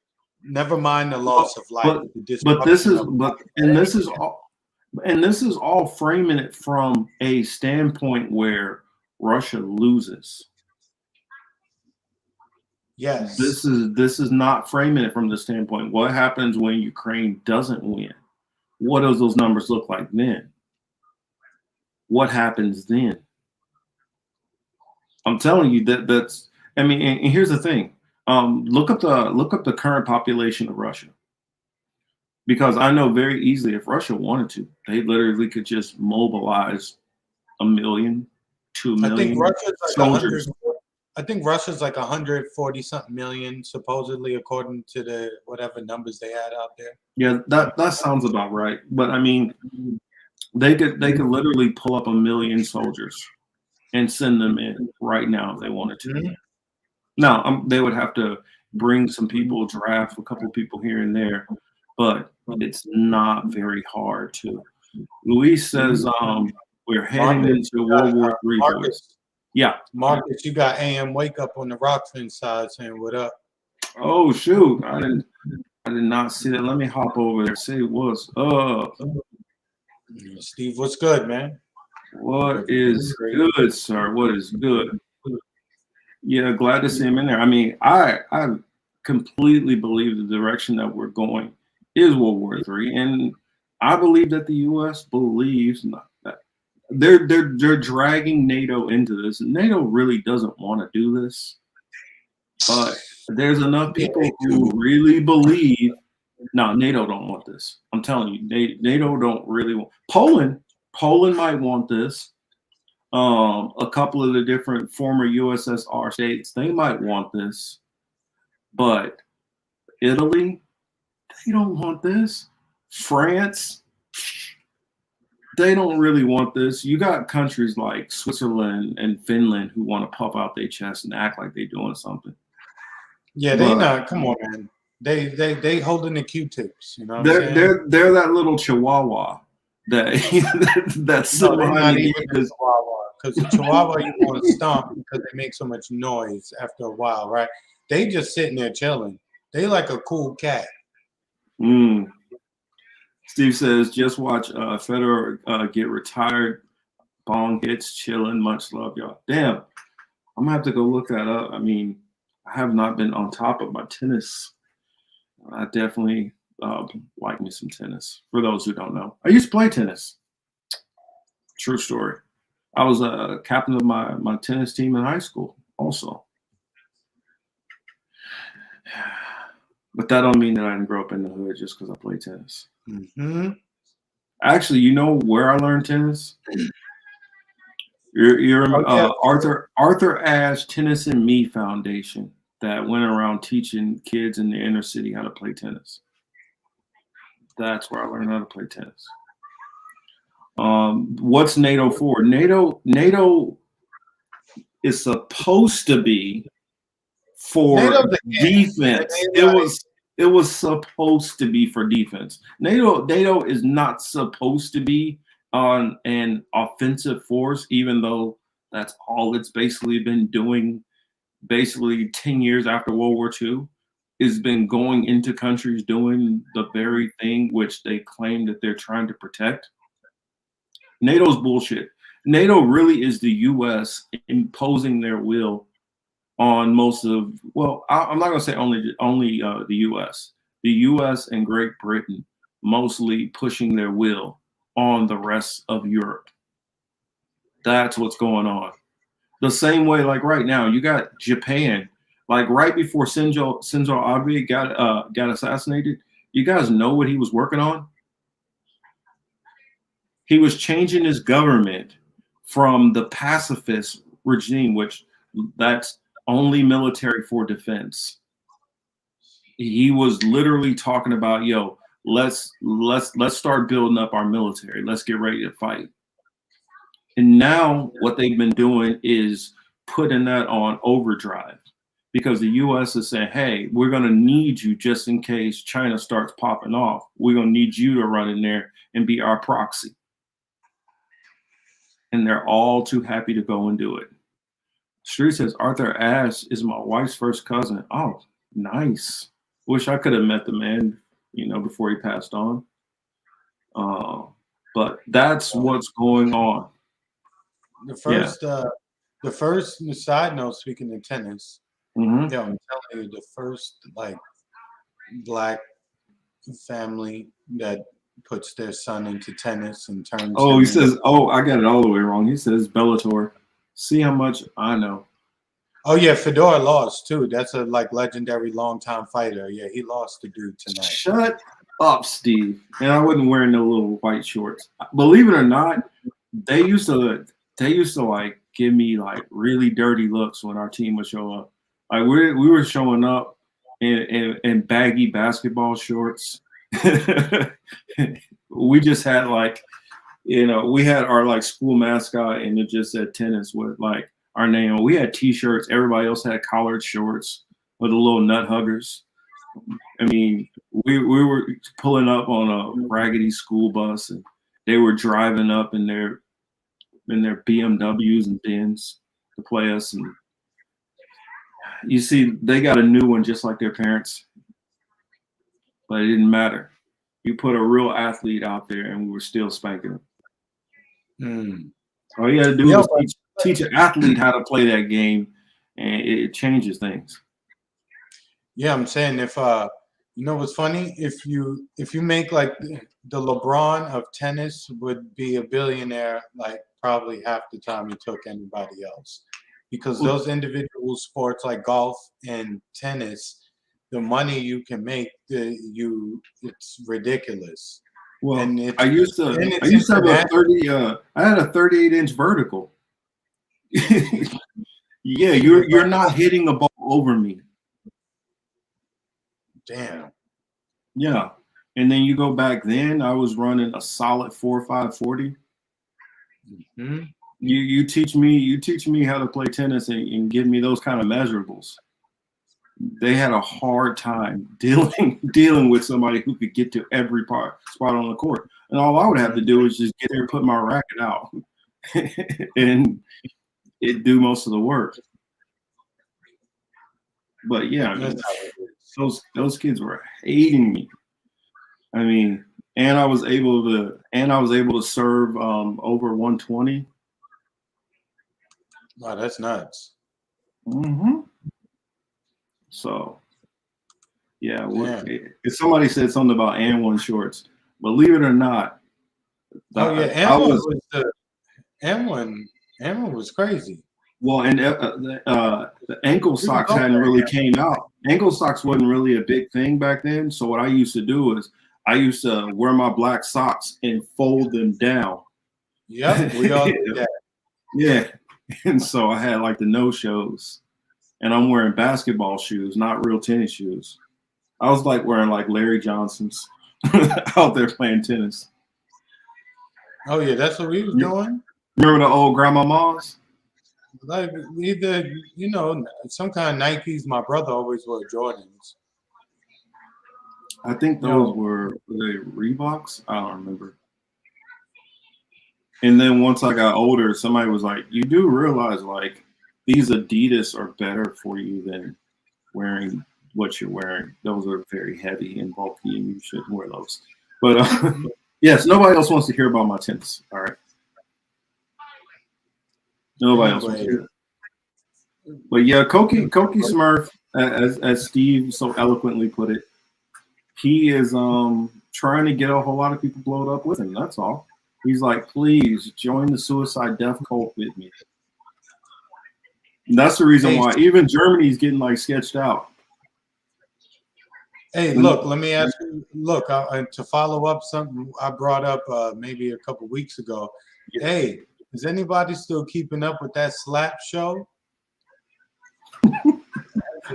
never mind the loss of life. But this is all framing it from a standpoint where Russia loses. Yes. This is not framing it from the standpoint, what happens when Ukraine doesn't win? What does those numbers look like then? What happens then? I'm telling you that's. I mean, and here's the thing. Look up the current population of Russia, because I know very easily if Russia wanted to, they literally could just mobilize 1 million, 2 million soldiers. I think Russia's like 140 something million, supposedly, according to the whatever numbers they had out there. Yeah, that sounds about right. But I mean, they could literally pull up 1 million soldiers and send them in right now if they wanted to. Now, they would have to bring some people, draft a couple of people here and there, but it's not very hard to. Luis says we're heading into World War III. Marcus, yeah, Marcus, you got AM Wake Up on the Rockfin side saying what up? Oh shoot, I did not see that. Let me hop over there. Say what's up. Steve, what's good, man? What is good, sir? What is good? Yeah, glad to see him in there. I mean, I completely believe the direction that we're going is World War III, and I believe that the U.S. believes not that they're dragging NATO into this. NATO really doesn't want to do this, but there's enough people who really believe. No, NATO don't want this. I'm telling you, NATO don't really want. Poland might want this. A couple of the different former USSR states, they might want this, but Italy, they don't want this. France, they don't really want this. You got countries like Switzerland and Finland who want to puff out their chest and act like they're doing something. Yeah, they not. Come on, man. They holding the Q-tips. You know, they're that little chihuahua that's no, they're not even the chihuahua, because the chihuahua you want to stomp because they make so much noise after a while, right? They just sitting there chilling. They like a cool cat. Steve says, just watch Federer get retired. Bong hits, chilling. Much love, y'all. Damn, I'm gonna have to go look that up. I mean, I have not been on top of my tennis. I definitely like me some tennis. For those who don't know, I used to play tennis. True story. I was a captain of my tennis team in high school also. But that don't mean that I didn't grow up in the hood just because I play tennis. Actually, you know where I learned tennis? Arthur Ashe Tennis and Me Foundation that went around teaching kids in the inner city how to play tennis. That's where I learned how to play tennis. What's NATO for? NATO is supposed to be for defense. It was supposed to be for defense. NATO is not supposed to be on an offensive force, even though that's all it's basically been doing. Basically 10 years after World War II, has been going into countries doing the very thing which they claim that they're trying to protect. NATO's bullshit. NATO really is the U.S. imposing their will on most of, well, I'm not going to say only the U.S. The U.S. and Great Britain mostly pushing their will on the rest of Europe. That's what's going on. The same way, like right now, you got Japan. Like right before Shinzo Abe got assassinated, you guys know what he was working on? He was changing his government from the pacifist regime, which that's only military for defense. He was literally talking about, yo, let's start building up our military. Let's get ready to fight. And now what they've been doing is putting that on overdrive, because the U.S. is saying, hey, we're going to need you just in case China starts popping off. We're going to need you to run in there and be our proxy. And they're all too happy to go and do it. Street says, Arthur Ashe is my wife's first cousin. Oh, nice. Wish I could have met the man, before he passed on. But that's what's going on. The first side note, speaking of tennis, I'm telling you, the first black family that puts their son into tennis and turns. Oh, he says, I got it all the way wrong. He says Bellator. See how much I know. Oh yeah, Fedor lost too. That's a legendary long-time fighter. Yeah, he lost the dude tonight. Shut up, Steve. And I wasn't wearing no little white shorts. Believe it or not, they used to give me really dirty looks when our team would show up. We were showing up in baggy basketball shorts. We just had we had our school mascot, and it just said tennis with our name. We had T-shirts. Everybody else had collared shorts with the little nut huggers. I mean, we were pulling up on a raggedy school bus, and they were driving up in their BMWs and Benz to play us. And you see, they got a new one just like their parents, but it didn't matter. You put a real athlete out there, and we were still spanking them. All you got to do is teach an athlete how to play that game, and it changes things. Yeah, I'm saying if you know what's funny? If you make like the LeBron of tennis would be a billionaire like probably half the time he took anybody else. Because those individual sports like golf and tennis, the money you can make, it's ridiculous. Well, and I used to have a 30. I had a 38-inch vertical. Yeah, you're not hitting the ball over me. Damn. Yeah, and then you go back then, I was running a solid 4.5 40. Mm-hmm. You teach me how to play tennis and give me those kind of measurables. They had a hard time dealing with somebody who could get to every spot on the court, and all I would have to do is just get there and put my racket out, and it do most of the work. But yeah, I mean, those kids were hating me. I mean, and I was able to serve over 120. Wow, that's nuts. Mm-hmm. So, yeah, if somebody said something about AN1 shorts, believe it or not, AN1 was crazy. Well, and the ankle socks hadn't really came out. Ankle socks wasn't really a big thing back then. So what I used to do is I used to wear my black socks and fold them down. Yep, we all did that. Yeah, and so I had like the no-shows, and I'm wearing basketball shoes, not real tennis shoes. I was like wearing like Larry Johnson's out there playing tennis. Oh yeah, that's what we was doing. Remember the old grandmamas? Like either some kind of Nikes. My brother always wore Jordans. I think those were they Reeboks. I don't remember. And then once I got older, somebody was like, "You do realize like these Adidas are better for you than wearing what you're wearing. Those are very heavy and bulky, and you shouldn't wear those." But yes, nobody else wants to hear about my tennis. All right. Nobody else wants to hear it. But yeah, Koki Smurf, as Steve so eloquently put it, he is trying to get a whole lot of people blowed up with him. That's all. He's like, please join the suicide death cult with me. And that's the reason why even Germany's getting like sketched out. Hey, look, let me ask you. Look, to follow up something I brought up maybe a couple weeks ago. Yeah. Hey, is anybody still keeping up with that slap show?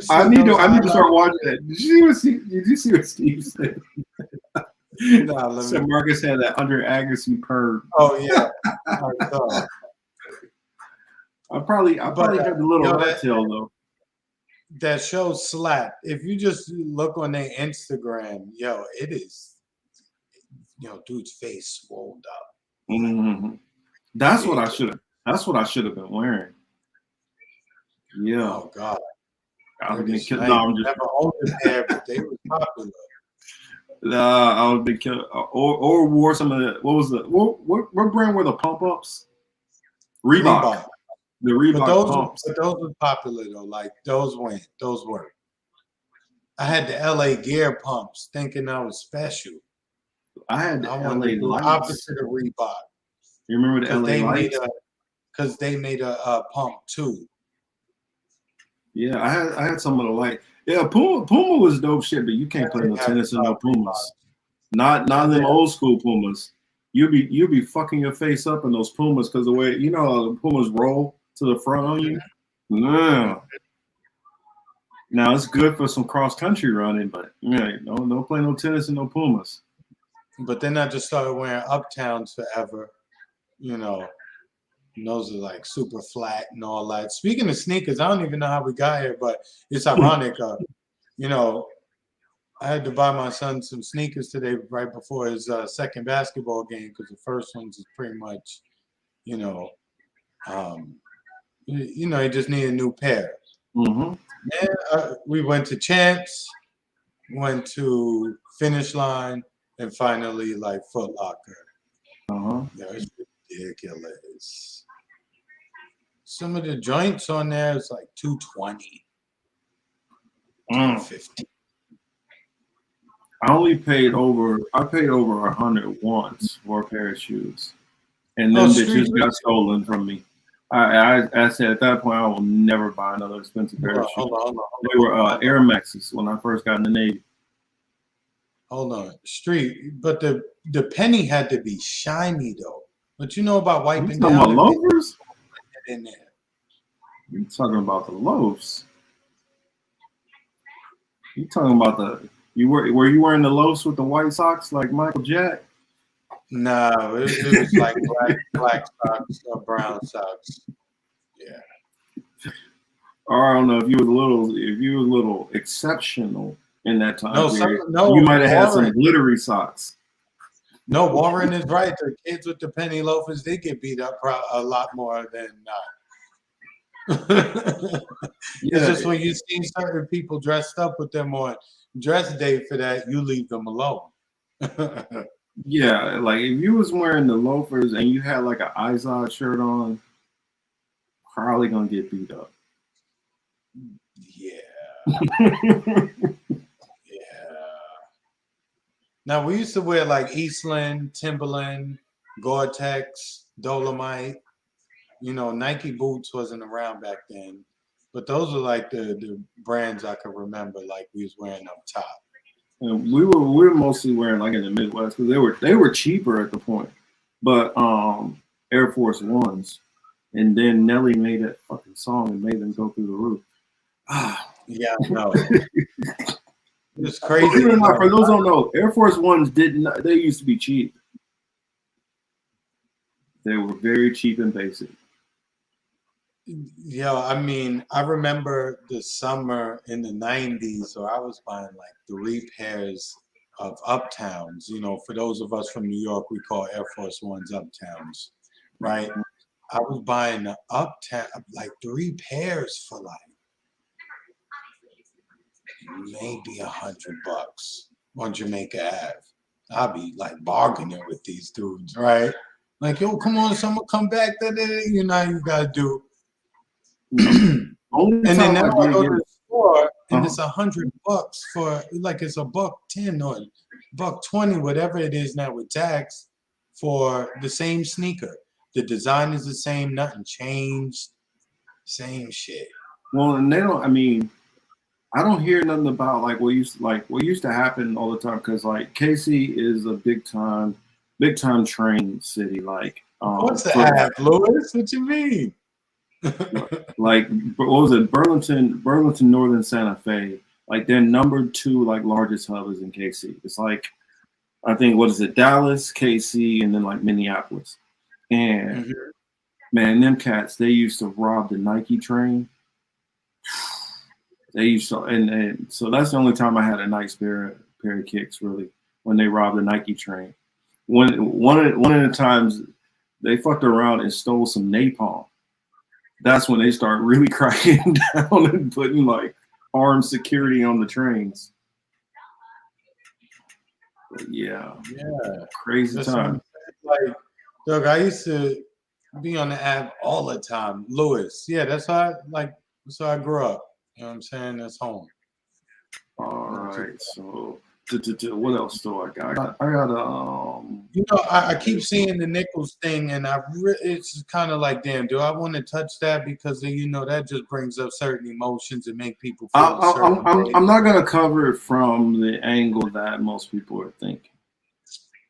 I need to start watching that. Did you see what Steve said? So Marcus had that under Agassi perv. Oh yeah. I probably had the little rat tail though. That show slap. If you just look on their Instagram, it is, dude's face swelled up. Mm-hmm. That's what I should have been wearing. Yeah. Oh God. I would have been killed. No, I'm just never owned it there, but they were popular. I would have been killed, or wore some of the what brand were the pump ups? Reebok. The Reebok pumps. But those were popular though. Like those were. I had the LA Gear pumps, thinking I was special. I had the LA Lights. Opposite of Reebok. You remember the LA Lights? Because they made a pump too. Yeah, I had some of the light. Yeah, Puma was dope shit, but you can't play no tennis in no Pumas. Not them old school Pumas. You'll be fucking your face up in those Pumas because the way the Pumas roll to the front on you. No. Now it's good for some cross country running, but don't play no tennis in no Pumas. But then I just started wearing Uptowns forever. And those are like super flat and all that. Speaking of sneakers, I don't even know how we got here, but it's ironic. I had to buy my son some sneakers today right before his second basketball game because the first ones is pretty much, he just needed a new pair. Mm-hmm. And we went to Champs, went to Finish Line, and finally like Foot Locker. Uh-huh. It's ridiculous. Some of the joints on there is like $220. $250. I paid over 100 once for a pair of shoes, and then bitches got stolen from me. I said at that point I will never buy another expensive pair of shoes. They were Air Maxes when I first got in the Navy. Hold on, Street, but the penny had to be shiny though. But you know about wiping down about loafers? In there. You talking about the loafs? You talking about were you wearing the loafs with the white socks like Michael Jack? No, it was like black socks or brown socks. Yeah. Or I don't know if you were a little exceptional in that time period. No, you might have had some glittery socks. No, Warren is right. The kids with the penny loafers, they get beat up a lot more than not. It's just when you see certain people dressed up with them on dress day for that, you leave them alone. Yeah, like if you was wearing the loafers and you had like an Izod shirt on, probably gonna get beat up. Yeah. Now we used to wear like Eastland, Timberland, Gore-Tex, Dolomite. You know, Nike boots wasn't around back then, but those are like the brands I can remember. Like we was wearing up top. And we were mostly wearing like in the Midwest because they were cheaper at the point, but Air Force Ones, and then Nelly made that fucking song and made them go through the roof. Yeah, no. It's crazy. For those who don't know, Air Force Ones they used to be cheap. They were very cheap and basic. Yeah, I mean, I remember the summer in the 90s, so I was buying like 3 pairs of Uptowns. You know, for those of us from New York, we call Air Force Ones Uptowns, right? I was buying the Uptown, like 3 pairs for like maybe $100 on Jamaica Ave. I'll be like bargaining with these dudes, right? Like, yo, come on, someone come back. You know, you gotta do. And then now I go to the store and it's $100 for like it's $110 or $120, whatever it is now with tax for the same sneaker. The design is the same, nothing changed, same shit. Well, and they don't. I mean, I don't hear nothing about like what used to happen all the time because like KC is a big time train city. Like, what's the app, Louis? What you mean? Like, what was it? Burlington, Northern Santa Fe. Like, their #2 like largest hub is in KC. It's like, I think what is it? Dallas, KC, and then like Minneapolis. And man, them cats, they used to rob the Nike train. They used to, and so that's the only time I had a nice pair of kicks really, when they robbed the Nike train. One of the times they fucked around and stole some napalm. That's when they start really cracking down and putting like armed security on the trains. But yeah, crazy time. Like, Doug, I used to be on the app all the time. Louis, yeah, that's how I grew up. You know what I'm saying? That's home. All right, so what else do I got? I got You know, I keep seeing the Nichols thing, and it's kind of like, damn, do I want to touch that because you know that just brings up certain emotions and make people feel. I'm not gonna cover it from the angle that most people are thinking.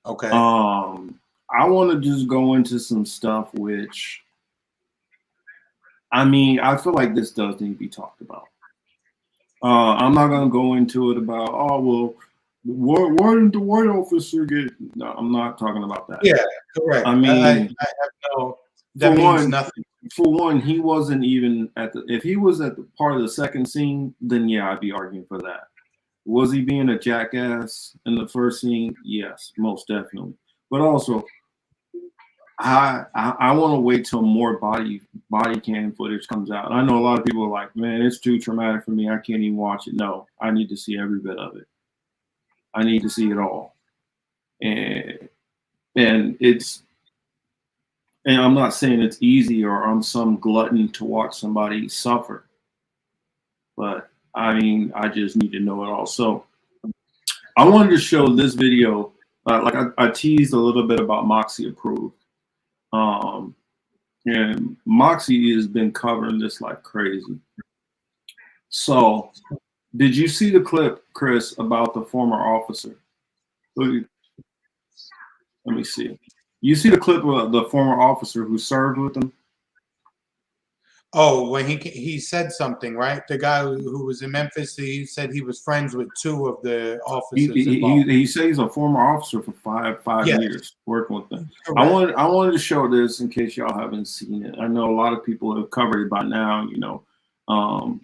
Okay. I want to just go into some stuff which, I mean, I feel like this does need to be talked about. I'm not gonna go into it about, oh well, why didn't the white officer get? No, I'm not talking about that. Yeah, correct. I mean, I have no. That means nothing. For one, he wasn't even at the. If he was at the part of the second scene, then yeah, I'd be arguing for that. Was he being a jackass in the first scene? Yes, most definitely. But also, I want to wait till more body cam footage comes out. I know a lot of people are like, man, it's too traumatic for me. I can't even watch it. No, I need to see every bit of it. I need to see it all. And I'm not saying it's easy or I'm some glutton to watch somebody suffer. But I mean, I just need to know it all. So I wanted to show this video. Like I teased a little bit about Moxie Approved. And Moxie has been covering this like crazy. So did you see the clip, Chris, about the former officer? Let me see. You see the clip of the former officer who served with him? Oh, when he said something, right? The guy who was in Memphis, he said he was friends with 2 of the officers involved. He said he's a former officer for five years working with them. I wanted to show this in case y'all haven't seen it. I know a lot of people have covered it by now, you know,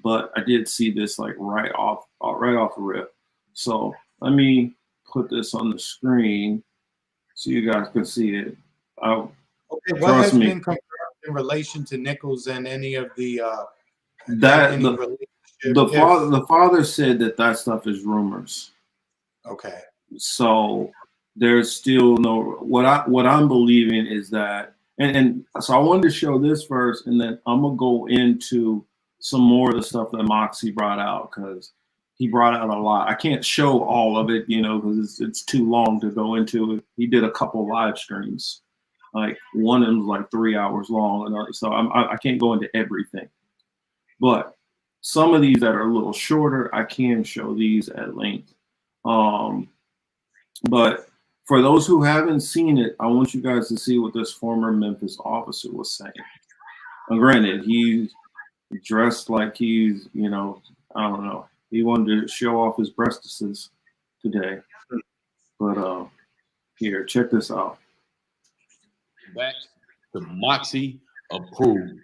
but I did see this like right off the rip. So let me put this on the screen so you guys can see it. Okay, what has been confirmed in relation to Nichols and any of the the father said that stuff is rumors. Okay. So there's still no what I'm believing is that and so I wanted to show this first, and then I'm gonna go into some more of the stuff that Moxie brought out, because he brought out a lot. I can't show all of it, you know, because it's too long to go into it. He did a couple live streams. Like one of them was like 3 hours long, and so I can't go into everything. But some of these that are a little shorter, I can show these at length. But for those who haven't seen it, I want you guys to see what this former Memphis officer was saying. And granted, he's dressed like he's, you know, I don't know. He wanted to show off his breastises today. But here, check this out. Back to Moxie Approved.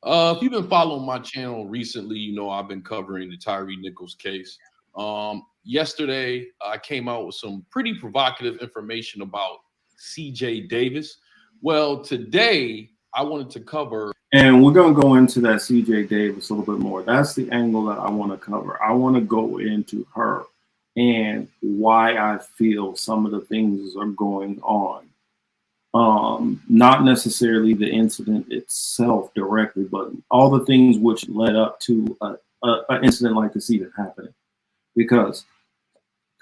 If you've been following my channel recently, you know I've been covering the Tyre Nichols case. Yesterday, I came out with some pretty provocative information about CJ Davis. Well, today, I wanted to cover... And we're going to go into that CJ Davis a little bit more. That's the angle that I want to cover. I want to go into her and why I feel some of the things are going on. Not necessarily the incident itself directly, but all the things which led up to an incident like this even happening. Because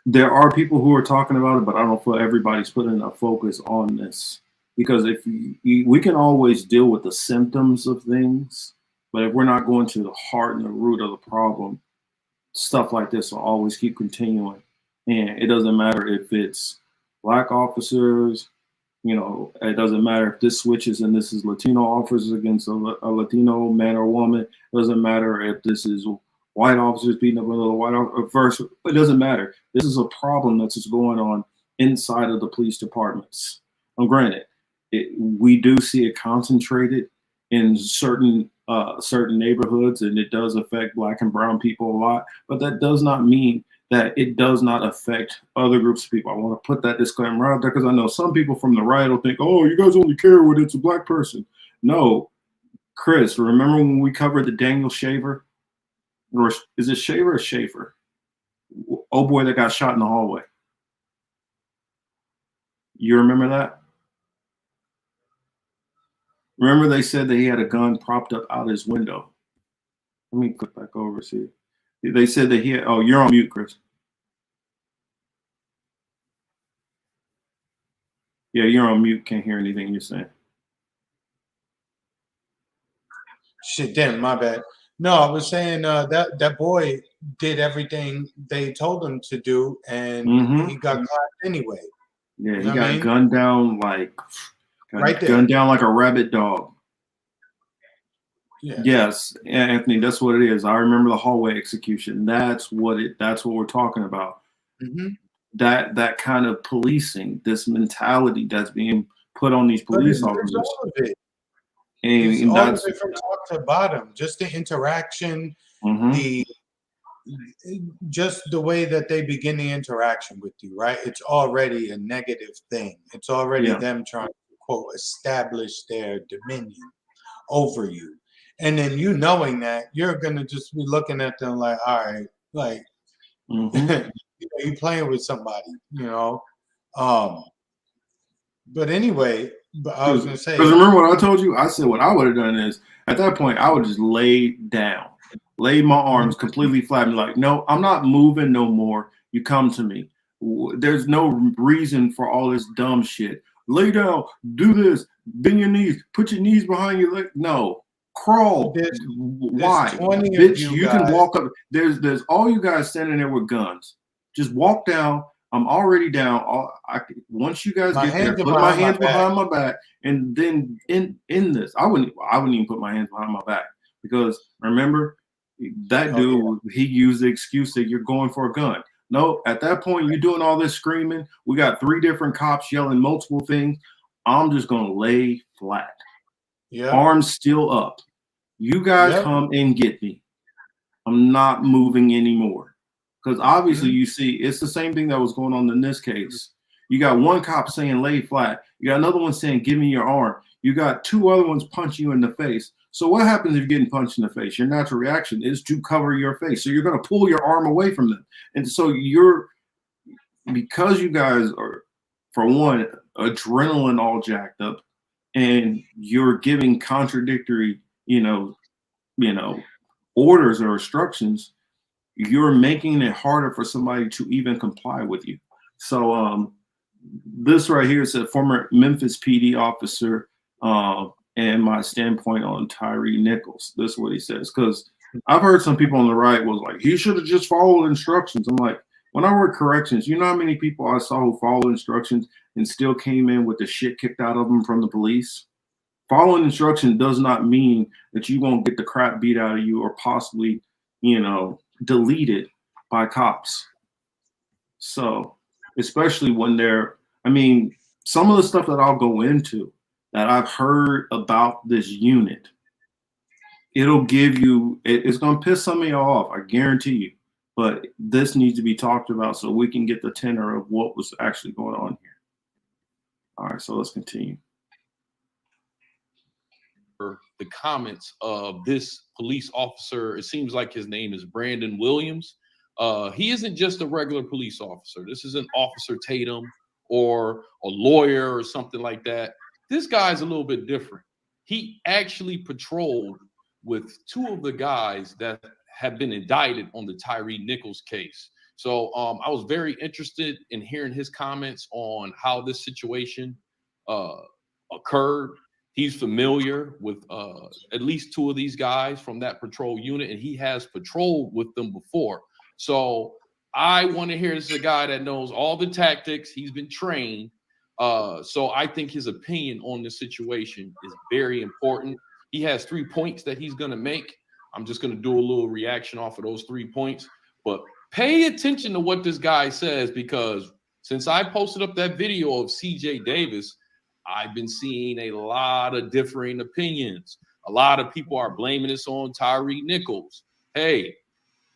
there are people who are talking about it, but I don't feel everybody's putting a focus on this. Because if we can always deal with the symptoms of things, but if we're not going to the heart and the root of the problem, stuff like this will always keep continuing. And it doesn't matter if it's Black officers, you know, it doesn't matter if this switches and this is Latino officers against a Latino man or woman. It doesn't matter if this is white officers beating up another white officer. It doesn't matter. This is a problem that's just going on inside of the police departments. And granted, we do see it concentrated in certain neighborhoods, and it does affect Black and brown people a lot. But that does not mean that it does not affect other groups of people. I want to put that disclaimer out there because I know some people from the right will think, oh, you guys only care when it's a Black person. No, Chris, remember when we covered the Daniel Shaver? Or is it Shaver or Schaefer? Oh boy, that got shot in the hallway. You remember that? Remember they said that he had a gun propped up out his window. Let me click back over, see. They said that he had, oh, you're on mute, Chris. Yeah, you're on mute. Can't hear anything you're saying. Shit, damn, my bad. No, I was saying that boy did everything they told him to do, and he got caught anyway. Yeah, he got gunned down like gunned down like a rabid dog. Yeah. Yes, Anthony, that's what it is. I remember the hallway execution. That's what we're talking about. That kind of policing, this mentality that's being put on these police officers. All of it. And all of it from top to bottom. Just the interaction, just the way that they begin the interaction with you, right? It's already a negative thing. It's already them trying to, quote, establish their dominion over you. And then you knowing that, you're going to just be looking at them like, all right, like, you're playing with somebody, you know? But anyway, I was going to say. Because remember what I told you? I said what I would have done is, at that point, I would just lay down. Laid my arms completely flat and like, no, I'm not moving no more. You come to me. There's no reason for all this dumb shit. Lay down, do this, bend your knees, put your knees behind your leg. No, crawl. Why? Bitch, you can walk up. There's all you guys standing there with guns. Just walk down. I'm already down. Once you guys get there, put my hands behind my back, and then in this, I wouldn't even put my hands behind my back, because remember that dude, he used the excuse that you're going for a gun. No, at that point, you're doing all this screaming. We got 3 different cops yelling multiple things. I'm just gonna lay flat. Yeah. Arms still up. You guys come and get me. I'm not moving anymore. Because obviously you see, it's the same thing that was going on in this case. You got one cop saying lay flat. You got another one saying give me your arm. You got 2 other ones punching you in the face. So what happens if you're getting punched in the face? Your natural reaction is to cover your face. So you're going to pull your arm away from them. And so because you guys are, for one, adrenaline all jacked up, and you're giving contradictory, orders or instructions, you're making it harder for somebody to even comply with you. So this right here is a former Memphis PD officer, and my standpoint on Tyre Nichols. This is what he says, because I've heard some people on the right was like, he should have just followed instructions. I'm like, when I work corrections, you know how many people I saw who followed instructions and still came in with the shit kicked out of them from the police? Following instruction does not mean that you won't get the crap beat out of you or possibly, deleted by cops. So, especially when some of the stuff that I'll go into that I've heard about this unit, it'll give you, it's going to piss some of y'all off, I guarantee you. But this needs to be talked about so we can get the tenor of what was actually going on here. All right, so let's continue. The comments of this police officer, it seems like his name is Brandon Williams. He isn't just a regular police officer. This isn't Officer Tatum or a lawyer or something like that. This guy's a little bit different. He actually patrolled with 2 of the guys that have been indicted on the Tyre Nichols case. So I was very interested in hearing his comments on how this situation occurred. He's familiar with at least 2 of these guys from that patrol unit, and he has patrolled with them before. So I want to hear, this is a guy that knows all the tactics. He's been trained. So I think his opinion on this situation is very important. He has 3 points that he's going to make. I'm just going to do a little reaction off of those 3 points. But pay attention to what this guy says, because since I posted up that video of CJ Davis, I've been seeing a lot of differing opinions. A lot of people are blaming this on Tyre Nichols. Hey,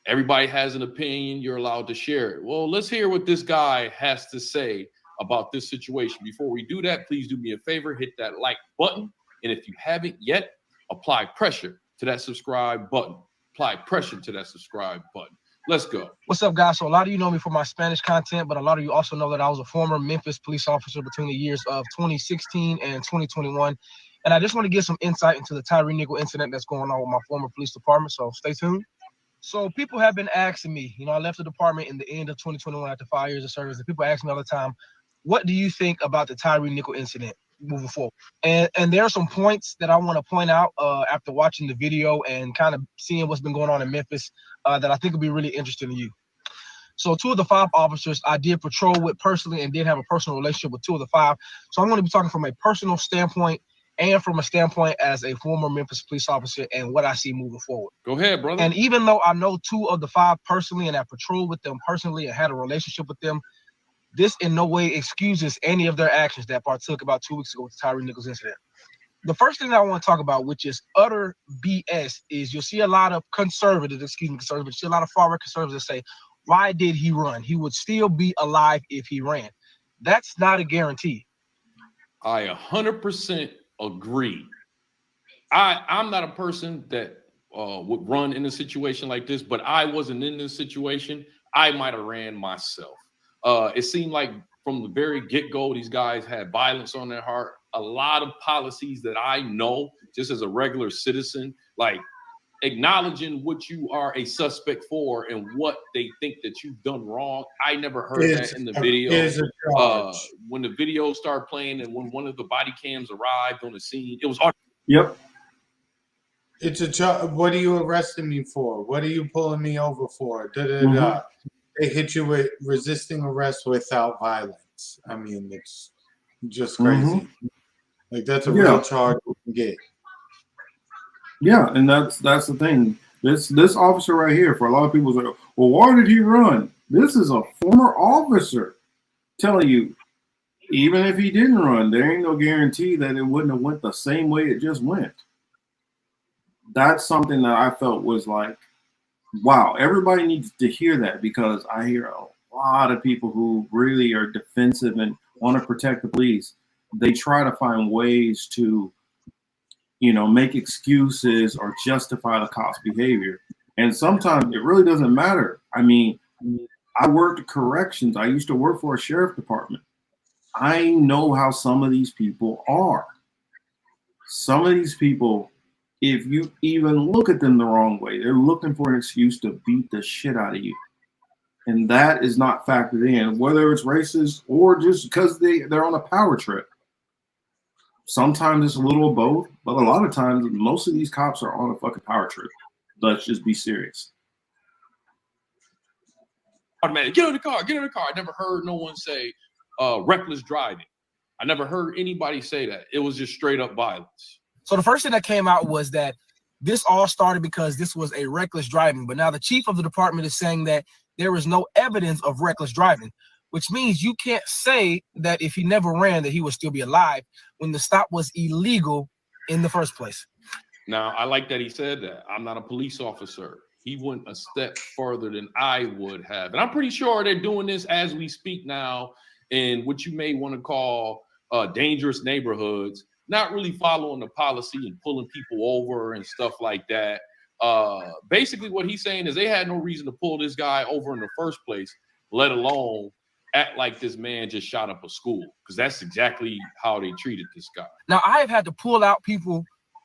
everybody has an opinion. You're allowed to share it. Well, let's hear what this guy has to say about this situation. Before we do that, please do me a favor, hit that like button. And if you haven't yet, apply pressure to that subscribe button. Apply pressure to that subscribe button. Let's go. What's up, guys? So a lot of you know me for my Spanish content, but a lot of you also know that I was a former Memphis police officer between the years of 2016 and 2021. And I just want to give some insight into the Tyre Nichols incident that's going on with my former police department. So stay tuned. So people have been asking me, I left the department in the end of 2021 after 5 years of service, and people ask me all the time, what do you think about the Tyre Nichols incident moving forward? And there are some points that I want to point out after watching the video and kind of seeing what's been going on in Memphis that I think will be really interesting to you. So 2 of the 5 officers I did patrol with personally and did have a personal relationship with 2 of the 5. So I'm going to be talking from a personal standpoint and from a standpoint as a former Memphis police officer and what I see moving forward. Go ahead, brother. And even though I know 2 of the 5 personally and I patrolled with them personally and had a relationship with them, this in no way excuses any of their actions that partook about 2 weeks ago with the Tyre Nichols incident. The first thing that I want to talk about, which is utter BS, is you'll see a lot of conservatives, you see a lot of far-right conservatives that say, why did he run? He would still be alive if he ran. That's not a guarantee. I 100% agree. I'm not a person that would run in a situation like this, but I wasn't in this situation. I might have ran myself. It seemed like from the very get-go, these guys had violence on their heart. A lot of policies that I know just as a regular citizen, like acknowledging what you are a suspect for and what they think that you've done wrong. I never heard that in the video. When the video started playing and when one of the body cams arrived on the scene, it was Yep. It's a charge. What are you arresting me for? What are you pulling me over for? Da-da-da. They hit you with resisting arrest without violence. I mean, it's just crazy. Like, that's a real charge you can get. Yeah, and that's the thing. This officer right here, for a lot of people say, well, why did he run? This is a former officer telling you, even if he didn't run, there ain't no guarantee that it wouldn't have went the same way it just went. That's something that I felt was like, wow, everybody needs to hear that, because I hear a lot of people who really are defensive and want to protect the police. They try to find ways to, you know, make excuses or justify the cops' behavior. And sometimes it really doesn't matter. I mean, I worked corrections. I used to work for a sheriff department. I know how some of these people are. Some of these people, if you even look at them the wrong way, they're looking for an excuse to beat the shit out of you. And that is not factored in, whether it's racist or just because they're on a power trip. Sometimes it's a little of both, but a lot of times, most of these cops are on a fucking power trip. Let's just be serious. Automatic. Get in the car. Get in the car. I never heard no one say reckless driving. I never heard anybody say that. It was just straight up violence. So the first thing that came out was that this all started because this was a reckless driving. But now the chief of the department is saying that there is no evidence of reckless driving, which means you can't say that if he never ran that he would still be alive when the stop was illegal in the first place. Now, I like that he said that. I'm not a police officer. He went a step further than I would have. And I'm pretty sure they're doing this as we speak now in what you may want to call dangerous neighborhoods, not really following the policy and pulling people over and stuff like that. Basically, what he's saying is they had no reason to pull this guy over in the first place, let alone act like this man just shot up a school, because that's exactly how they treated this guy. Now, I have had to pull out people,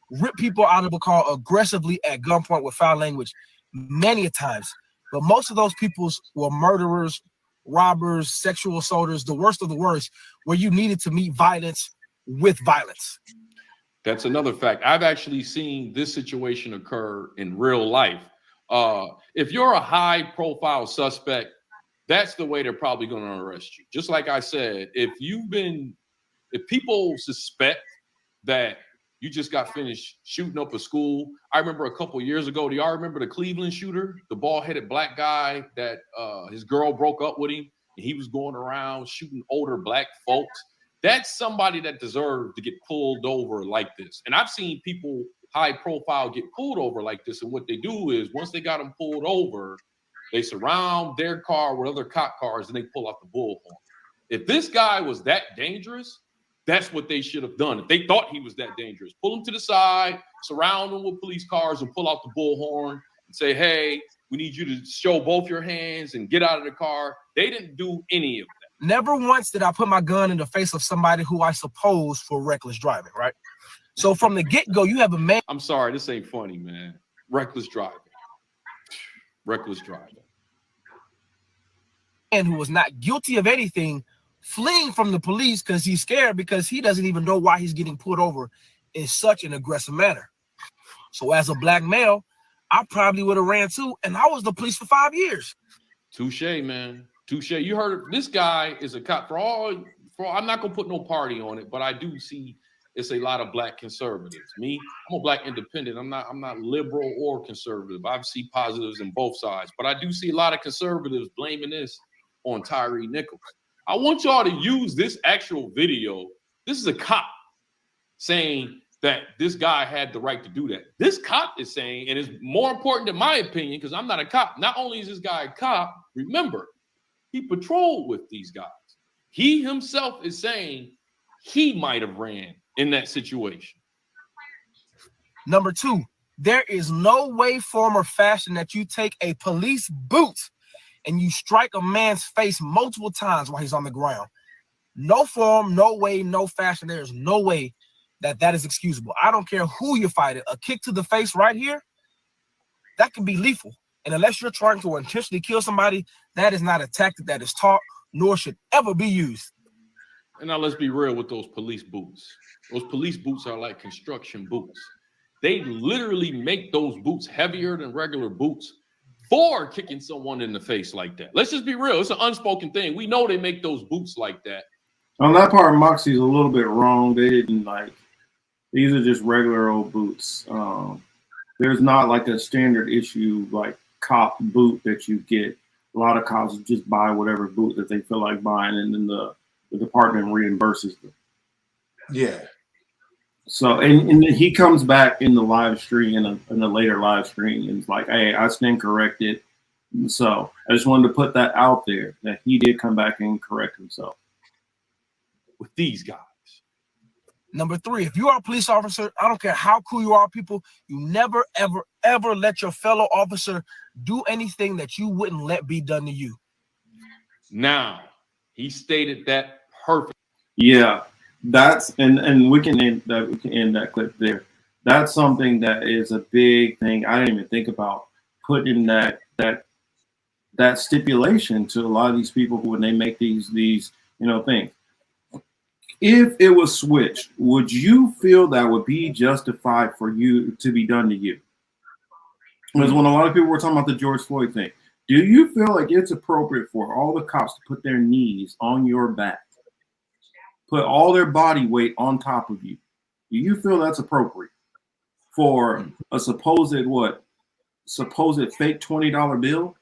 rip people out of a car aggressively at gunpoint with foul language many a times. But most of those people were murderers, robbers, sexual assaulters, the worst of the worst, where you needed to meet violence with violence. That's another fact. I've actually seen this situation occur in real life. If you're a high-profile suspect, that's the way they're probably going to arrest you. Just like I said, if people suspect that you just got finished shooting up a school. I remember a couple years ago, do y'all remember the Cleveland shooter, the bald-headed black guy that his girl broke up with him and he was going around shooting older black folks? That's somebody that deserved to get pulled over like this. And I've seen people high profile get pulled over like this. And what they do is once they got them pulled over, they surround their car with other cop cars and they pull out the bullhorn. If this guy was that dangerous, that's what they should have done. If they thought he was that dangerous, pull him to the side, surround him with police cars and pull out the bullhorn and say, hey, we need you to show both your hands and get out of the car. They didn't do any of that. Never once did I put my gun in the face of somebody who I suppose for reckless driving, right? So from the get-go, you have a man. I'm sorry, this ain't funny, man. Reckless driving. Reckless driving. And who was not guilty of anything, fleeing from the police because he's scared, because he doesn't even know why he's getting pulled over in such an aggressive manner. So as a black male, I probably would have ran too, and I was the police for 5 years. Touche, man. Touche. You heard this guy is a cop. I'm not gonna put no party on it, but I do see it's a lot of black conservatives. Me, I'm a black independent. I'm not liberal or conservative. I see positives in both sides, but I do see a lot of conservatives blaming this on Tyre Nichols. I want y'all to use this actual video. This is a cop saying that this guy had the right to do that. This cop is saying, and it's more important in my opinion, because I'm not a cop. Not only is this guy a cop, remember, he patrolled with these guys. He himself is saying he might have ran in that situation. Number two, there is no way, form, or fashion that you take a police boot and you strike a man's face multiple times while he's on the ground. No form, no way, no fashion. There is no way that is excusable. I don't care who you're fighting. A kick to the face right here, that can be lethal. And unless you're trying to intentionally kill somebody, that is not a tactic that is taught, nor should ever be used. And now let's be real with those police boots. Those police boots are like construction boots. They literally make those boots heavier than regular boots for kicking someone in the face like that. Let's just be real. It's an unspoken thing. We know they make those boots like that. On that part, Moxie's a little bit wrong. They didn't like, these are just regular old boots. There's not like a standard issue like cop boot that you get. A lot of cops just buy whatever boot that they feel like buying, and then the department reimburses them. Yeah. So, and he comes back in the live stream, in a later live stream, and it's like, hey, I stand corrected. So I just wanted to put that out there, that he did come back and correct himself. With these guys. Number 3, if you are a police officer, I don't care how cool you are, people, you never, ever, ever let your fellow officer do anything that you wouldn't let be done to you. Now, he stated that perfect. Yeah, that's and we can end that clip there. That's something that is a big thing. I didn't even think about putting that stipulation to a lot of these people who, when they make these things. If it was switched, would you feel that would be justified for you to be done to you? Because when a lot of people were talking about the George Floyd thing, do you feel like it's appropriate for all the cops to put their knees on your back, put all their body weight on top of you? Do you feel that's appropriate for a supposed fake $20 bill?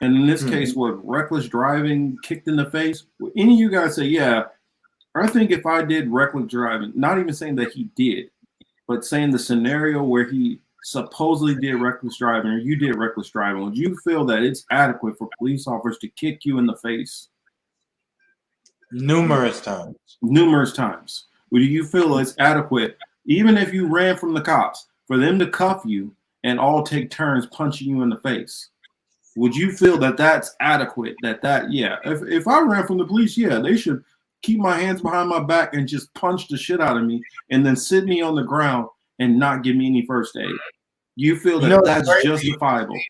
And in this case, reckless driving kicked in the face? Will any of you guys say, yeah, I think if I did reckless driving, not even saying that he did, but saying the scenario where he supposedly did reckless driving, or you did reckless driving, would you feel that it's adequate for police officers to kick you in the face? Numerous times. Numerous times. Would you feel it's adequate, even if you ran from the cops, for them to cuff you and all take turns punching you in the face? Would you feel that that's adequate? Yeah, if I ran from the police, yeah, they should keep my hands behind my back and just punch the shit out of me and then sit me on the ground and not give me any first aid. You feel that that's justifiable?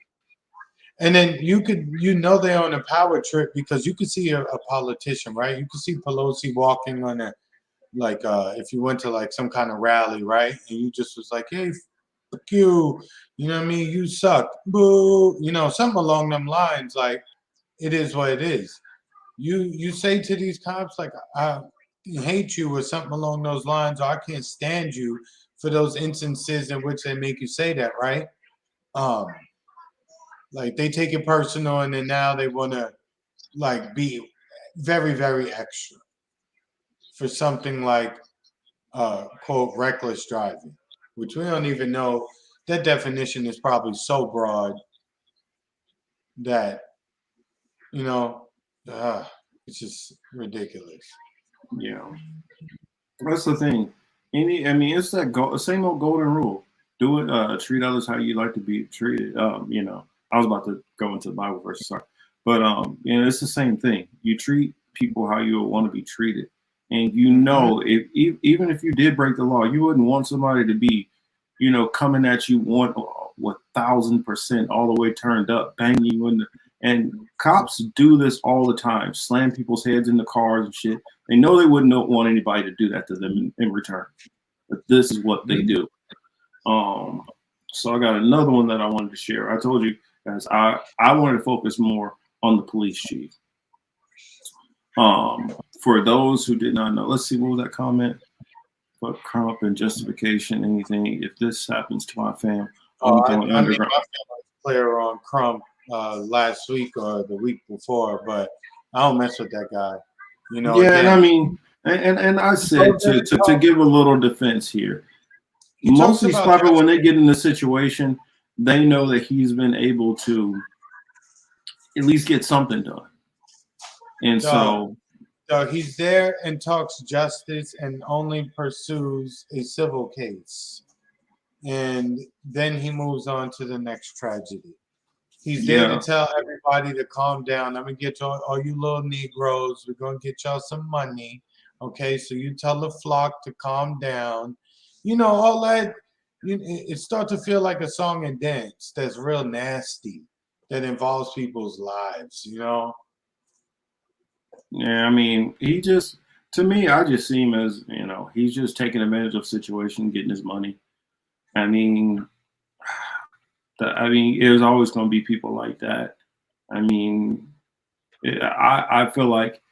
And then they're on a power trip, because you could see a politician, right? You could see Pelosi walking on if you went to like some kind of rally, right? And you just was like, hey, fuck you, you know what I mean? You suck, boo, something along them lines. Like, it is what it is. You say to these cops, like, I hate you, or something along those lines, or I can't stand you, for those instances in which they make you say that, right? Like, they take it personal, and then now they want to like be very, very extra for something like quote reckless driving, which we don't even know. That definition is probably so broad that it's just ridiculous. Yeah, that's the thing. It's that same old golden rule. Do it. Treat others how you like to be treated. I was about to go into the Bible verse, sorry, but it's the same thing. You treat people how you would want to be treated, and if even if you did break the law, you wouldn't want somebody to be, coming at you 1,000% all the way turned up, banging you in the. And cops do this all the time, slam people's heads in the cars and shit. They know they wouldn't want anybody to do that to them in return, but this is what they do. So I got another one that I wanted to share. I told you guys I wanted to focus more on the police chief. For those who did not know, let's see, what was that comment? But Crump and justification, anything. If this happens to my fam, I'm going underground. My player on Crump last week or the week before, but I don't mess with that guy. Yeah, again, and I said to give a little defense here. Most of these people, when they get in the situation, they know that he's been able to at least get something done. And so he's there and talks justice and only pursues a civil case. And then he moves on to the next tragedy. He's there to tell everybody to calm down. I'm going to get all you little Negroes. We're going to get y'all some money. Okay, so you tell the flock to calm down. All that, it starts to feel like a song and dance that's real nasty, that involves people's lives, you know? Yeah, I mean, to me, I just see him as, he's just taking advantage of the situation, getting his money. I mean, there's always going to be people like that. I mean, I feel like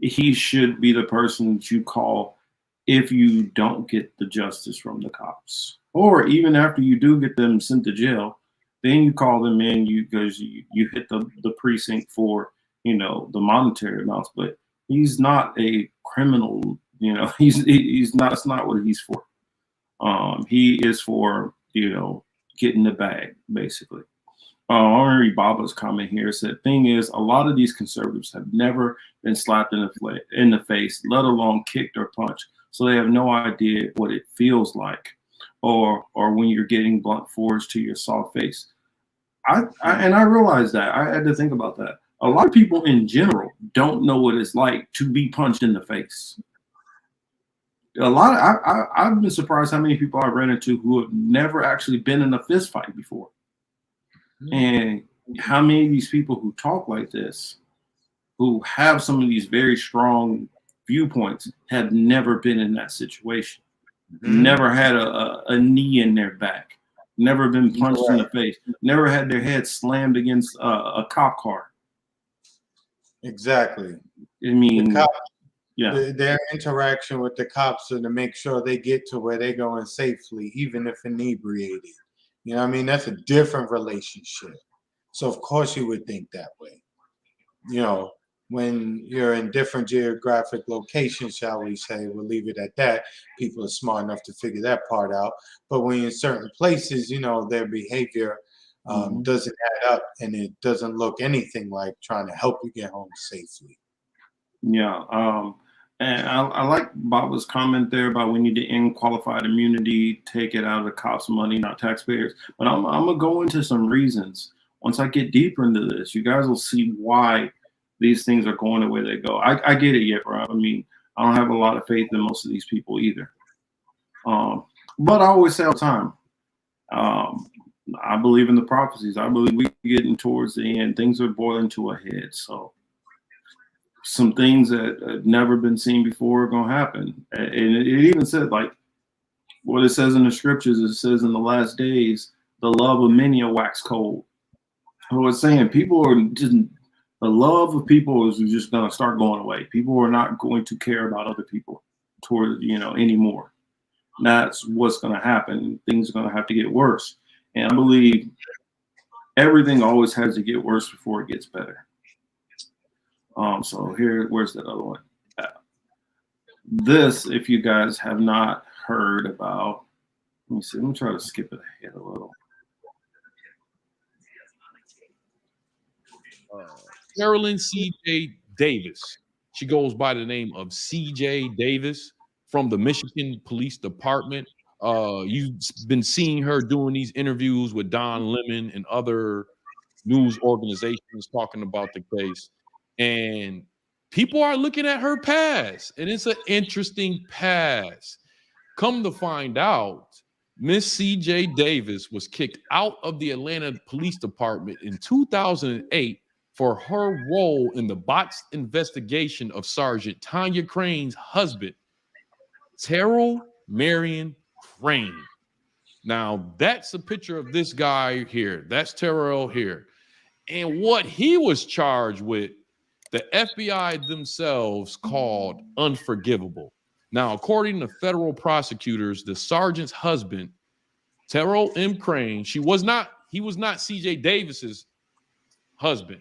he should be the person that you call if you don't get the justice from the cops, or even after you do get them sent to jail, then you call them in because you hit the precinct for the monetary amounts. But he's not a criminal. He's not. That's not what he's for. He is for getting the bag, basically. I want to read Baba's comment here. It said, thing is, a lot of these conservatives have never been slapped in the face, let alone kicked or punched. So they have no idea what it feels like, or when you're getting blunt force to your soft face. I realized that. I had to think about that. A lot of people in general don't know what it's like to be punched in the face. I've been surprised how many people I've ran into who have never actually been in a fist fight before. And how many of these people who talk like this, who have some of these very strong viewpoints, have never been in that situation, never had a knee in their back, never been punched in the face, never had their head slammed against a cop car. Exactly. I mean, their interaction with the cops are to make sure they get to where they're going safely, even if inebriated. You know what I mean? That's a different relationship. So of course you would think that way. When you're in different geographic locations, shall we say, we'll leave it at that. People are smart enough to figure that part out. But when you're in certain places, their behavior doesn't add up, and it doesn't look anything like trying to help you get home safely. Yeah. And I like Baba's comment there about we need to end qualified immunity, take it out of the cops' money, not taxpayers. But I'm going to go into some reasons. Once I get deeper into this, you guys will see why these things are going the way they go. I get it, yeah, bro. I mean, I don't have a lot of faith in most of these people either. But I always say all the time, I believe in the prophecies. I believe we're getting towards the end. Things are boiling to a head. So some things that have never been seen before are going to happen. And it even said, like, what it says in the scriptures, it says in the last days, the love of many will wax cold. So it's saying people are just, the love of people is just going to start going away. People are not going to care about other people anymore. That's what's going to happen. Things are going to have to get worse. And I believe everything always has to get worse before it gets better. So where's that other one? This, if you guys have not heard about, let me see, let me try to skip it ahead a little. Carolyn C.J. Davis. She goes by the name of C.J. Davis from the Michigan Police Department. You've been seeing her doing these interviews with Don Lemon and other news organizations talking about the case. And people are looking at her past, and it's an interesting past. Come to find out, Miss C.J. Davis was kicked out of the Atlanta Police Department in 2008 for her role in the botched investigation of Sergeant Tanya Crane's husband, Terrell Marion Crane. Now, that's a picture of this guy here. That's Terrell here. And what he was charged with, the FBI themselves called unforgivable. Now, according to federal prosecutors, the sergeant's husband, Terrell M. Crane, he was not C.J. Davis's husband.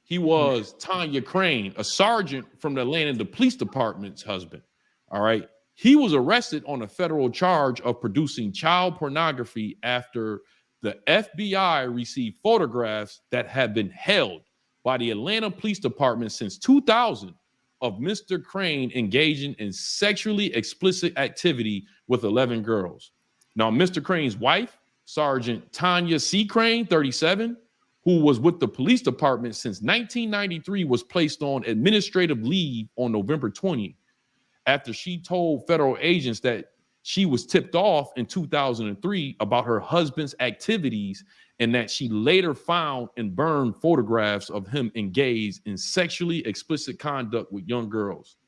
He was Tanya Crane, a sergeant from the Atlanta Police Department's husband. All right. He was arrested on a federal charge of producing child pornography after the FBI received photographs that had been held by the Atlanta Police Department since 2000 of Mr. Crane engaging in sexually explicit activity with 11 girls. Now, Mr. Crane's wife, Sergeant Tanya C. Crane, 37, who was with the police department since 1993, was placed on administrative leave on November 20th after she told federal agents that she was tipped off in 2003 about her husband's activities, and that she later found and burned photographs of him engaged in sexually explicit conduct with young girls.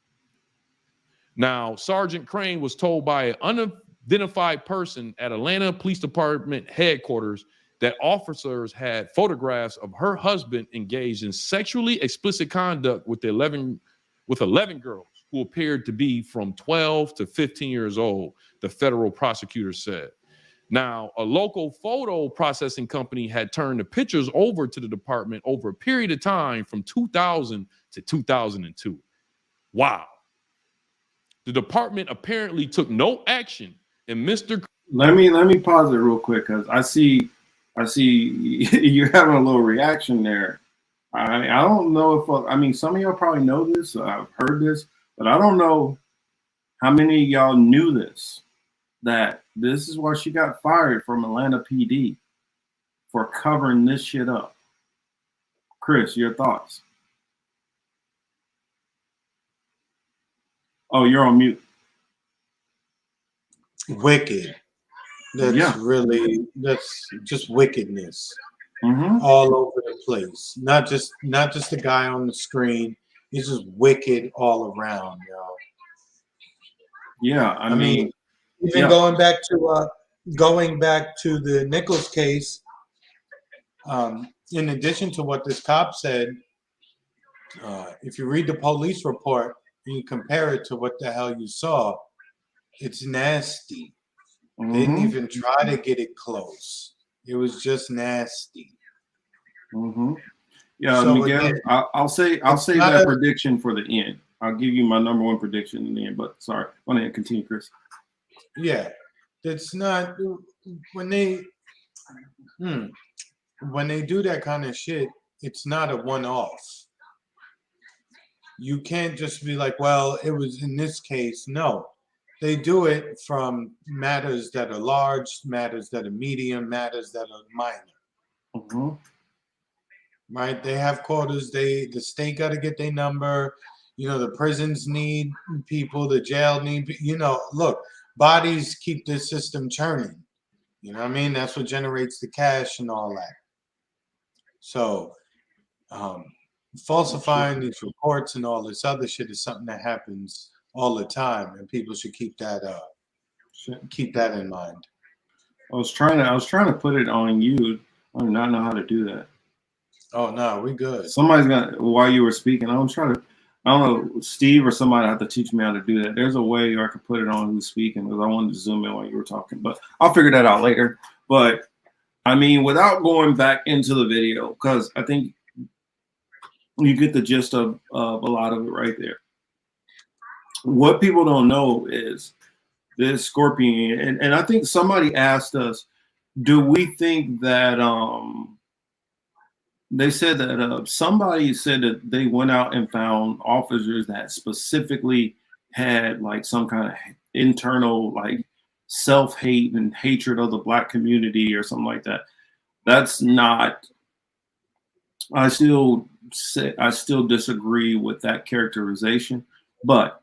Now, Sergeant Crane was told by an unidentified person at Atlanta Police Department headquarters that officers had photographs of her husband engaged in sexually explicit conduct with 11 girls who appeared to be from 12 to 15 years old, the federal prosecutor said. Now, a local photo processing company had turned the pictures over to the department over a period of time from 2000 to 2002. Wow. The department apparently took no action, and Mr. Let me pause it real quick, because I see you're having a little reaction there. I don't know if, I mean, some of y'all probably know this, I've heard this, but I don't know how many of y'all knew this, that this is why she got fired from Atlanta PD, for covering this shit up. Chris, your thoughts? Oh, you're on mute. Wicked. That's that's just wickedness Mm-hmm. all over the place. Not just the guy on the screen. It's just wicked all around, y'all. Yeah, I mean, even going back to the Nichols case. In addition to what this cop said, if you read the police report and you compare it to what the hell you saw, it's nasty. Mm-hmm. They didn't even try to get it close. It was just nasty. Mm-hmm. Yeah, So Miguel, again, I'll say that prediction for the end. I'll give you my number one prediction in the end. But sorry, go ahead and continue, Chris. Yeah, it's not when they do that kind of shit. It's not a one-off. You can't just be like, well, it was in this case. No. They do it from matters that are large, matters that are medium, matters that are minor. Mm-hmm. Right? They have quotas. The state got to get their number. The prisons need people. The jail need. Look, bodies keep this system churning. You know what I mean? That's what generates the cash and all that. So, falsifying these reports and all this other shit is something that happens all the time, and people should keep that in mind. I was trying to put it on you. I do not know how to do that. Oh no, we good. Somebody's got, while you were speaking, I don't know, Steve or somebody have to teach me how to do that. There's a way I could put it on who's speaking, because I wanted to zoom in while you were talking, but I'll figure that out later. But I mean, without going back into the video, because I think you get the gist of a lot of it right there. What people don't know is this Scorpion, and I think somebody asked us, do we think that they said that somebody said that they went out and found officers that specifically had like some kind of internal like self-hate and hatred of the Black community or something like that. That's not, I still disagree with that characterization, but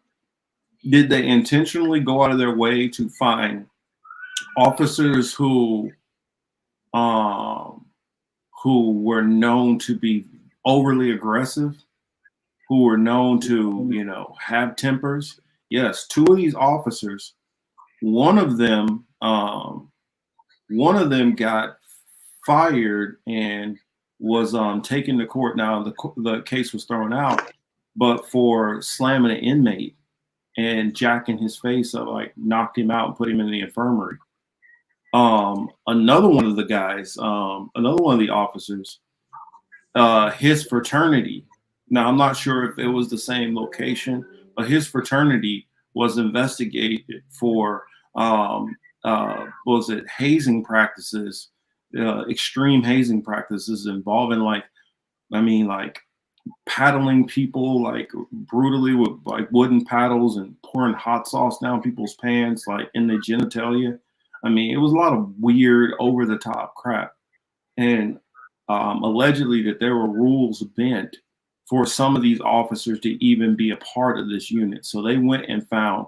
did they intentionally go out of their way to find officers who were known to be overly aggressive, who were known to, have tempers? Yes, two of these officers, one of them got fired and was taken to court. Now the case was thrown out, but for slamming an inmate and jacking his face up, like knocked him out and put him in the infirmary. Another one of the guys, another one of the officers, his fraternity. Now I'm not sure if it was the same location, but his fraternity was investigated for hazing practices, extreme hazing practices involving like paddling people like brutally with like wooden paddles and pouring hot sauce down people's pants, like in the genitalia. I mean, it was a lot of weird, over the top crap. And allegedly that there were rules bent for some of these officers to even be a part of this unit. So they went and found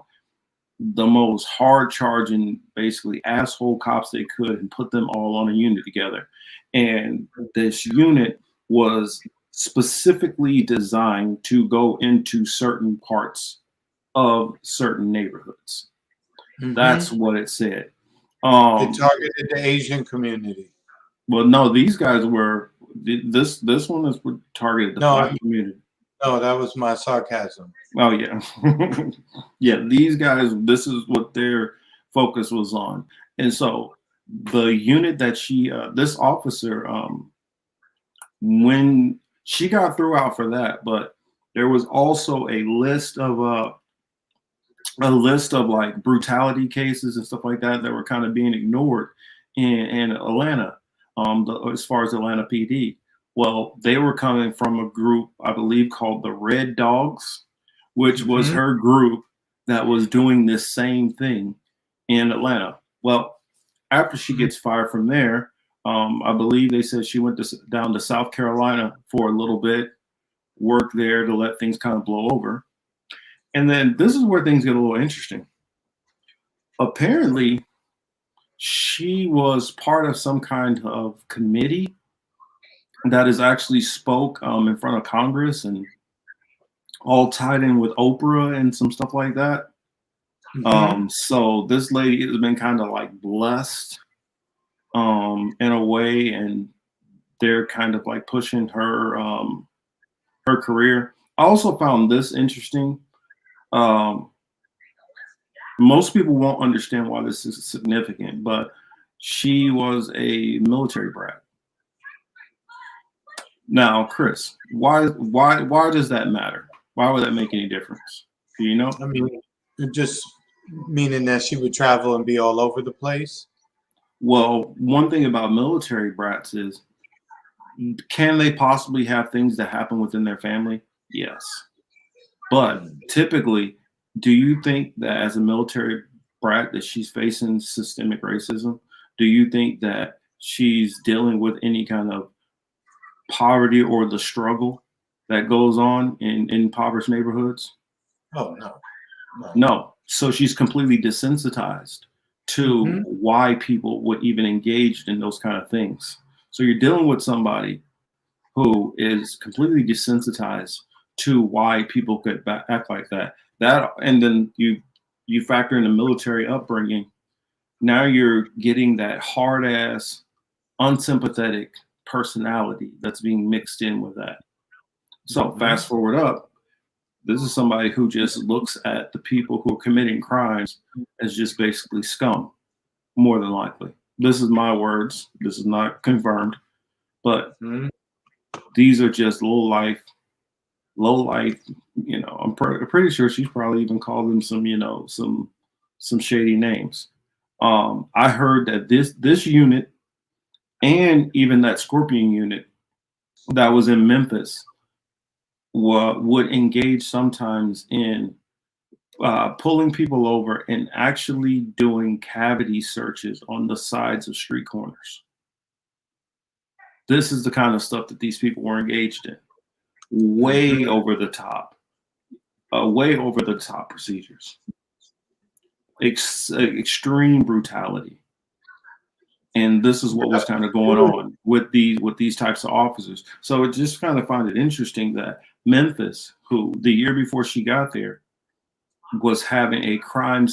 the most hard charging, basically asshole cops they could and put them all on a unit together. And this unit was specifically designed to go into certain parts of certain neighborhoods. That's what it said. It targeted the Asian community. Well, no, these guys were this one is targeted the black community. No, that was my sarcasm. Oh yeah. Yeah, these guys, this is what their focus was on. And so the unit that she this officer when she got thrown out for that, but there was also a list of like brutality cases and stuff like that that were kind of being ignored in Atlanta, as far as Atlanta PD. Well, they were coming from a group, I believe, called the Red Dogs, which was her group that was doing this same thing in Atlanta. Well, after she gets fired from there, I believe they said she went down to South Carolina for a little bit, worked there to let things kind of blow over. And then this is where things get a little interesting. Apparently, she was part of some kind of committee that is actually spoke in front of Congress and all tied in with Oprah and some stuff like that. So this lady has been kind of like blessed in a way, and they're kind of like pushing her her career. I also found this interesting. Most people won't understand why this is significant, but she was a military brat. Now, Chris, why does that matter? Why would that make any difference? Do you know? I mean, just meaning that she would travel and be all over the place. Well, one thing about military brats is, can they possibly have things that happen within their family? Yes. But typically, do you think that as a military brat that she's facing systemic racism? Do you think that she's dealing with any kind of poverty or the struggle that goes on in impoverished neighborhoods? Oh, no. No. So she's completely desensitized to why people would even engage in those kind of things. So you're dealing with somebody who is completely desensitized to why people could act like that. And then you factor in the military upbringing. Now you're getting that hard ass, unsympathetic personality that's being mixed in with that. So fast forward up, this is somebody who just looks at the people who are committing crimes as just basically scum, more than likely. This is my words. This is not confirmed, but these are just low life, you know, I'm pretty sure she's probably even called them some, you know, some shady names. I heard that this unit and even that Scorpion unit that was in Memphis would engage sometimes in pulling people over and actually doing cavity searches on the sides of street corners. This is the kind of stuff that these people were engaged in. Way over the top procedures, extreme brutality. And this is what was kind of going on with these types of officers. So it just kind of find it interesting that Memphis, who the year before she got there was having a crime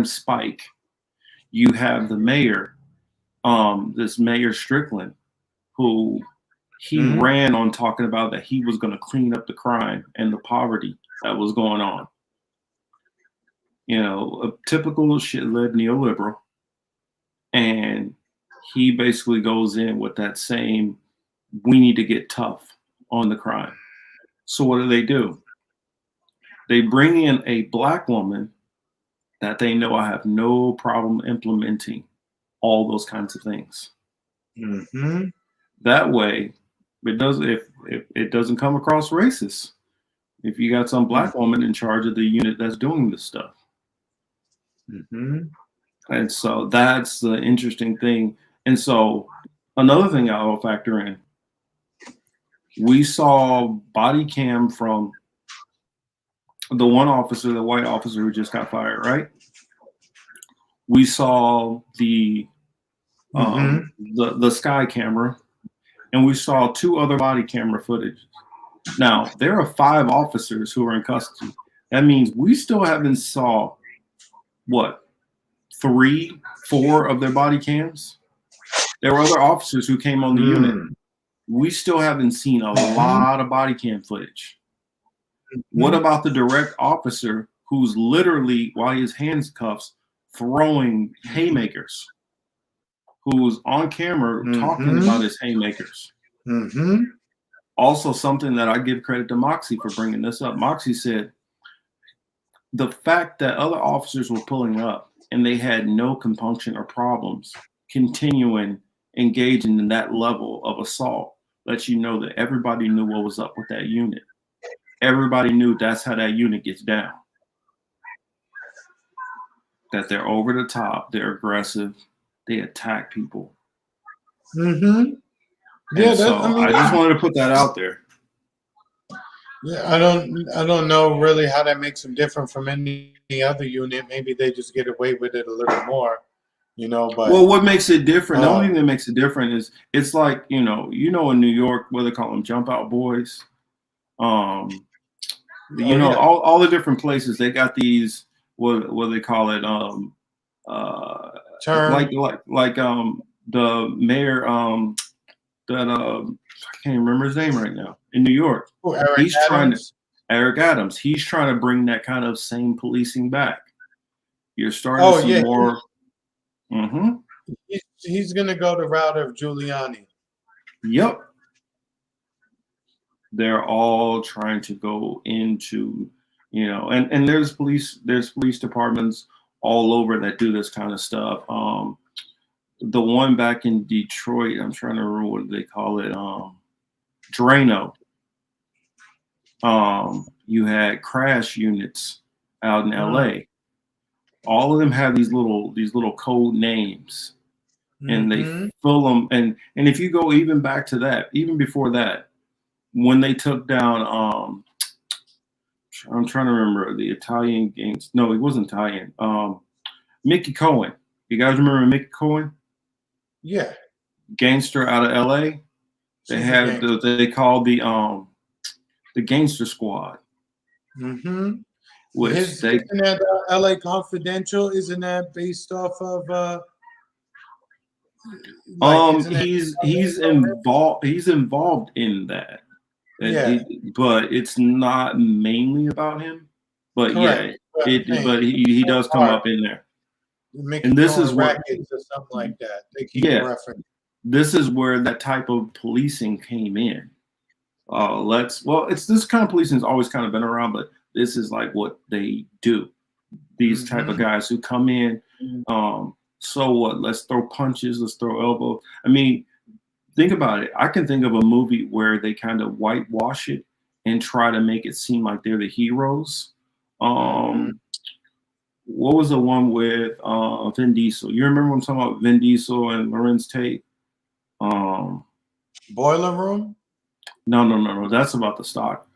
spike. You have the mayor, this Mayor Strickland, who he ran on talking about that he was going to clean up the crime and the poverty that was going on. You know, a typical shit-led neoliberal. And he basically goes in with that same, we need to get tough on the crime. So what do? They bring in a black woman that they know I have no problem implementing all those kinds of things. That way, if it doesn't come across racist, if you got some black woman in charge of the unit that's doing this stuff. And so that's the interesting thing. And so another thing I will factor in, we saw body cam from the one officer, the white officer who just got fired, right? We saw the sky camera, and we saw 2 other body camera footage. Now there are 5 officers who are in custody. That means we still haven't saw what 3, 4 of their body cams. There were other officers who came on the unit. We still haven't seen a lot of body cam footage. What about the direct officer who's literally, while his handcuffs, throwing haymakers? Who's on camera talking about his haymakers? Also, something that I give credit to Moxie for bringing this up. Moxie said the fact that other officers were pulling up and they had no compunction or problems continuing engaging in that level of assault lets you know that everybody knew what was up with that unit. Everybody knew that's how that unit gets down. That they're over the top, they're aggressive, they attack people. Yeah, so I just wanted to put that out there. Yeah, I don't know really how that makes them different from any other unit. Maybe they just get away with it a little more, you know. But well, what makes it different? The only thing that makes it different is it's like in New York, what they call them, jump out boys. All the different places they got these what they call it like the mayor that I can't remember his name right now in New York. Eric Adams. He's trying to bring that kind of same policing back. You're starting to see more. He's gonna go the route of Giuliani. Yep. They're all trying to go into, and there's police departments all over that do this kind of stuff. The one back in Detroit, I'm trying to remember what they call it, Drano. You had crash units out in LA. All of them have these little code names, and they fill them. And if you go even back to that, even before that, when they took down, I'm trying to remember the Italian gangs. No, it wasn't Italian. Mickey Cohen. You guys remember Mickey Cohen? Yeah. Gangster out of LA. They had they called the Gangster Squad. Isn't that LA Confidential? Isn't that based off of he's involved in that. But it's not mainly about him. But but he does come up in there. And this is where or something like that. They keep referencing. This is where that type of policing came in. It's this kind of policing has always kind of been around, but this is like what they do. These type of guys who come in, so what? Let's throw punches, let's throw elbows. I mean, think about it. I can think of a movie where they kind of whitewash it and try to make it seem like they're the heroes. What was the one with Vin Diesel? You remember when I'm talking about Vin Diesel and Lorenz Tate? Boiler Room? No. That's about the stock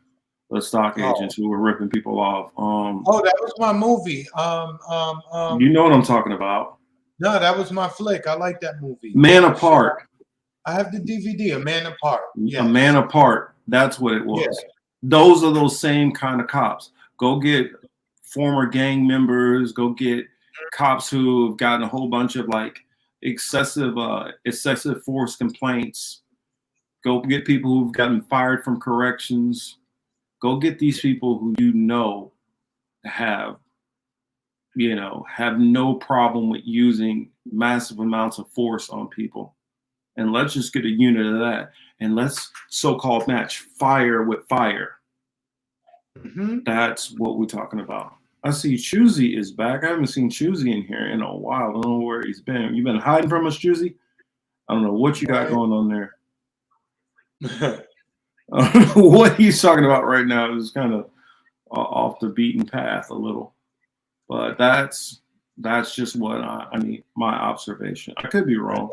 agents who were ripping people off. That was my movie. You know what I'm talking about. No, that was my flick. I like that movie. Man Apart. I have the DVD, A Man Apart. Yes. A Man Apart. That's what it was. Yes. Those are those same kind of cops. Go get former gang members. Go get cops who have gotten a whole bunch of like excessive force complaints. Go get people who've gotten fired from corrections. Go get these people who have no problem with using massive amounts of force on people. And let's just get a unit of that. And let's so-called match fire with fire. That's what we're talking about. I see Choosy is back. I haven't seen Choosy in here in a while. I don't know where he's been. You been hiding from us, Choosy? I don't know what you got going on there. What he's talking about right now is kind of off the beaten path a little. But that's just what I mean, my observation. I could be wrong.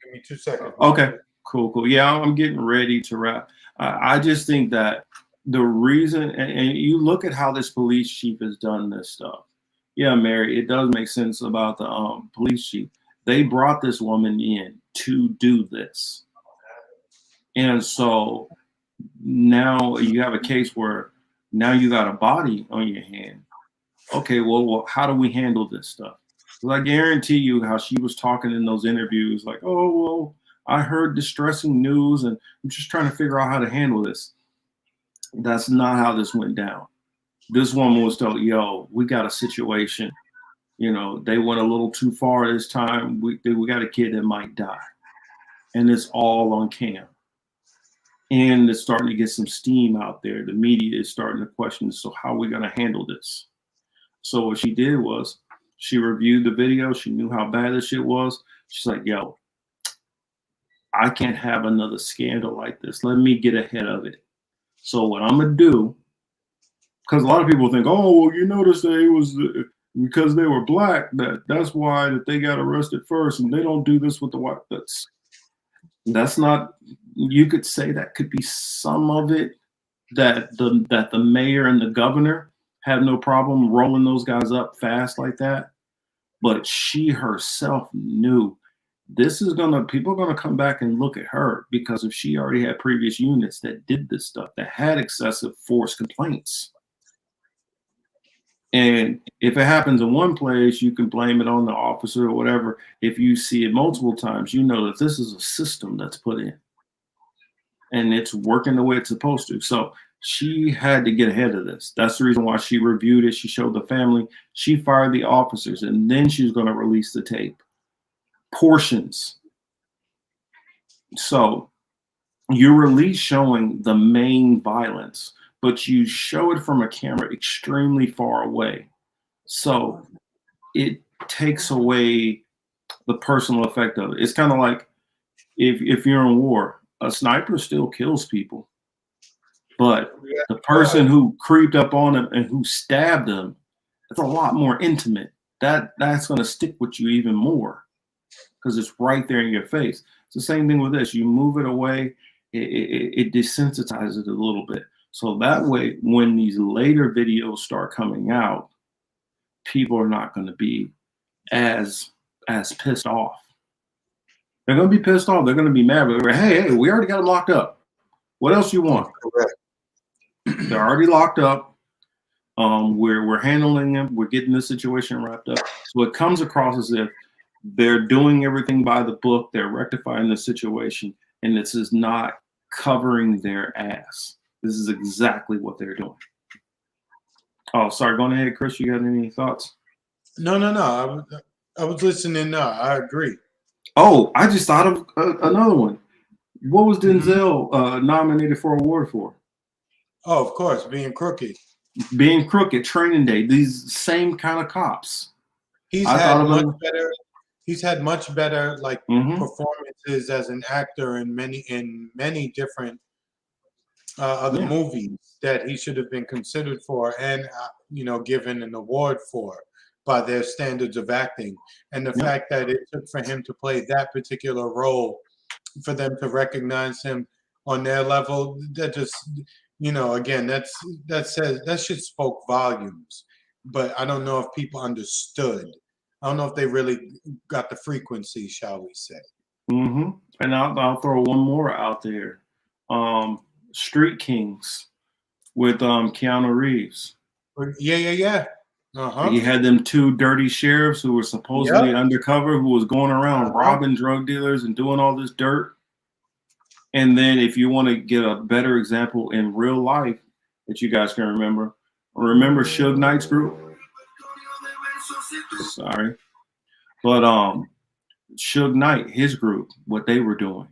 Give me 2 seconds. Okay, cool. Yeah, I'm getting ready to wrap. I just think that the reason, and you look at how this police chief has done this stuff. Yeah, Mary, it does make sense about the police chief. They brought this woman in to do this. And so now you have a case where now you got a body on your hand. Okay, well, how do we handle this stuff? Because I guarantee you how she was talking in those interviews, like, oh, well, I heard distressing news and I'm just trying to figure out how to handle this. That's not how this went down. This woman was told, yo, we got a situation. You know, they went a little too far this time. We got a kid that might die. And it's all on cam. And it's starting to get some steam out there. The media is starting to question, so how are we going to handle this? So what she did was she reviewed the video. She knew how bad this shit was. She's like, yo, I can't have another scandal like this. Let me get ahead of it. So what I'm going to do, because a lot of people think, oh, well, you notice they was, because they were black, that's why that they got arrested first, and they don't do this with the white. That's not, you could say that could be some of it, that the mayor and the governor have no problem rolling those guys up fast like that. But she herself knew this is people are gonna come back and look at her, because if she already had previous units that did this stuff, that had excessive force complaints. And if it happens in one place, you can blame it on the officer or whatever. If you see it multiple times, you know that this is a system that's put in and it's working the way it's supposed to. So she had to get ahead of this. That's the reason why she reviewed it. She showed the family, she fired the officers, and then she's going to release the tape. Portions. So you release showing the main violence, but you show it from a camera extremely far away. So it takes away the personal effect of it. It's kind of like if you're in war, a sniper still kills people. But the person who creeped up on him and who stabbed him, it's a lot more intimate. That's going to stick with you even more because it's right there in your face. It's the same thing with this. You move it away, it desensitizes it a little bit. So that way, when these later videos start coming out, people are not going to be as pissed off. They're going to be pissed off. They're going to be mad. But hey, we already got them locked up. What else you want? Correct. They're already locked up. We're handling them. We're getting this situation wrapped up. So it comes across as if they're doing everything by the book. They're rectifying the situation, and this is not covering their ass. This is exactly what they're doing. Oh, sorry. Go ahead, Chris. You got any thoughts? No. I was listening. No, I agree. Oh, I just thought of another one. What was Denzel nominated for an award for? Oh, of course, being crooked. Being Crooked, Training Day. These same kind of cops. He's had much better like performances as an actor in many different other movies that he should have been considered for and given an award for by their standards of acting. And the fact that it took for him to play that particular role, for them to recognize him on their level, that just again, that shit spoke volumes. But I don't know if people understood. I don't know if they really got the frequency, shall we say. And I'll throw one more out there. Street Kings with Keanu Reeves. Yeah. He had them two dirty sheriffs who were supposedly undercover, who was going around robbing drug dealers and doing all this dirt. And then if you want to get a better example in real life that you guys can remember Suge Knight's group? Sorry. But Suge Knight, his group, what they were doing,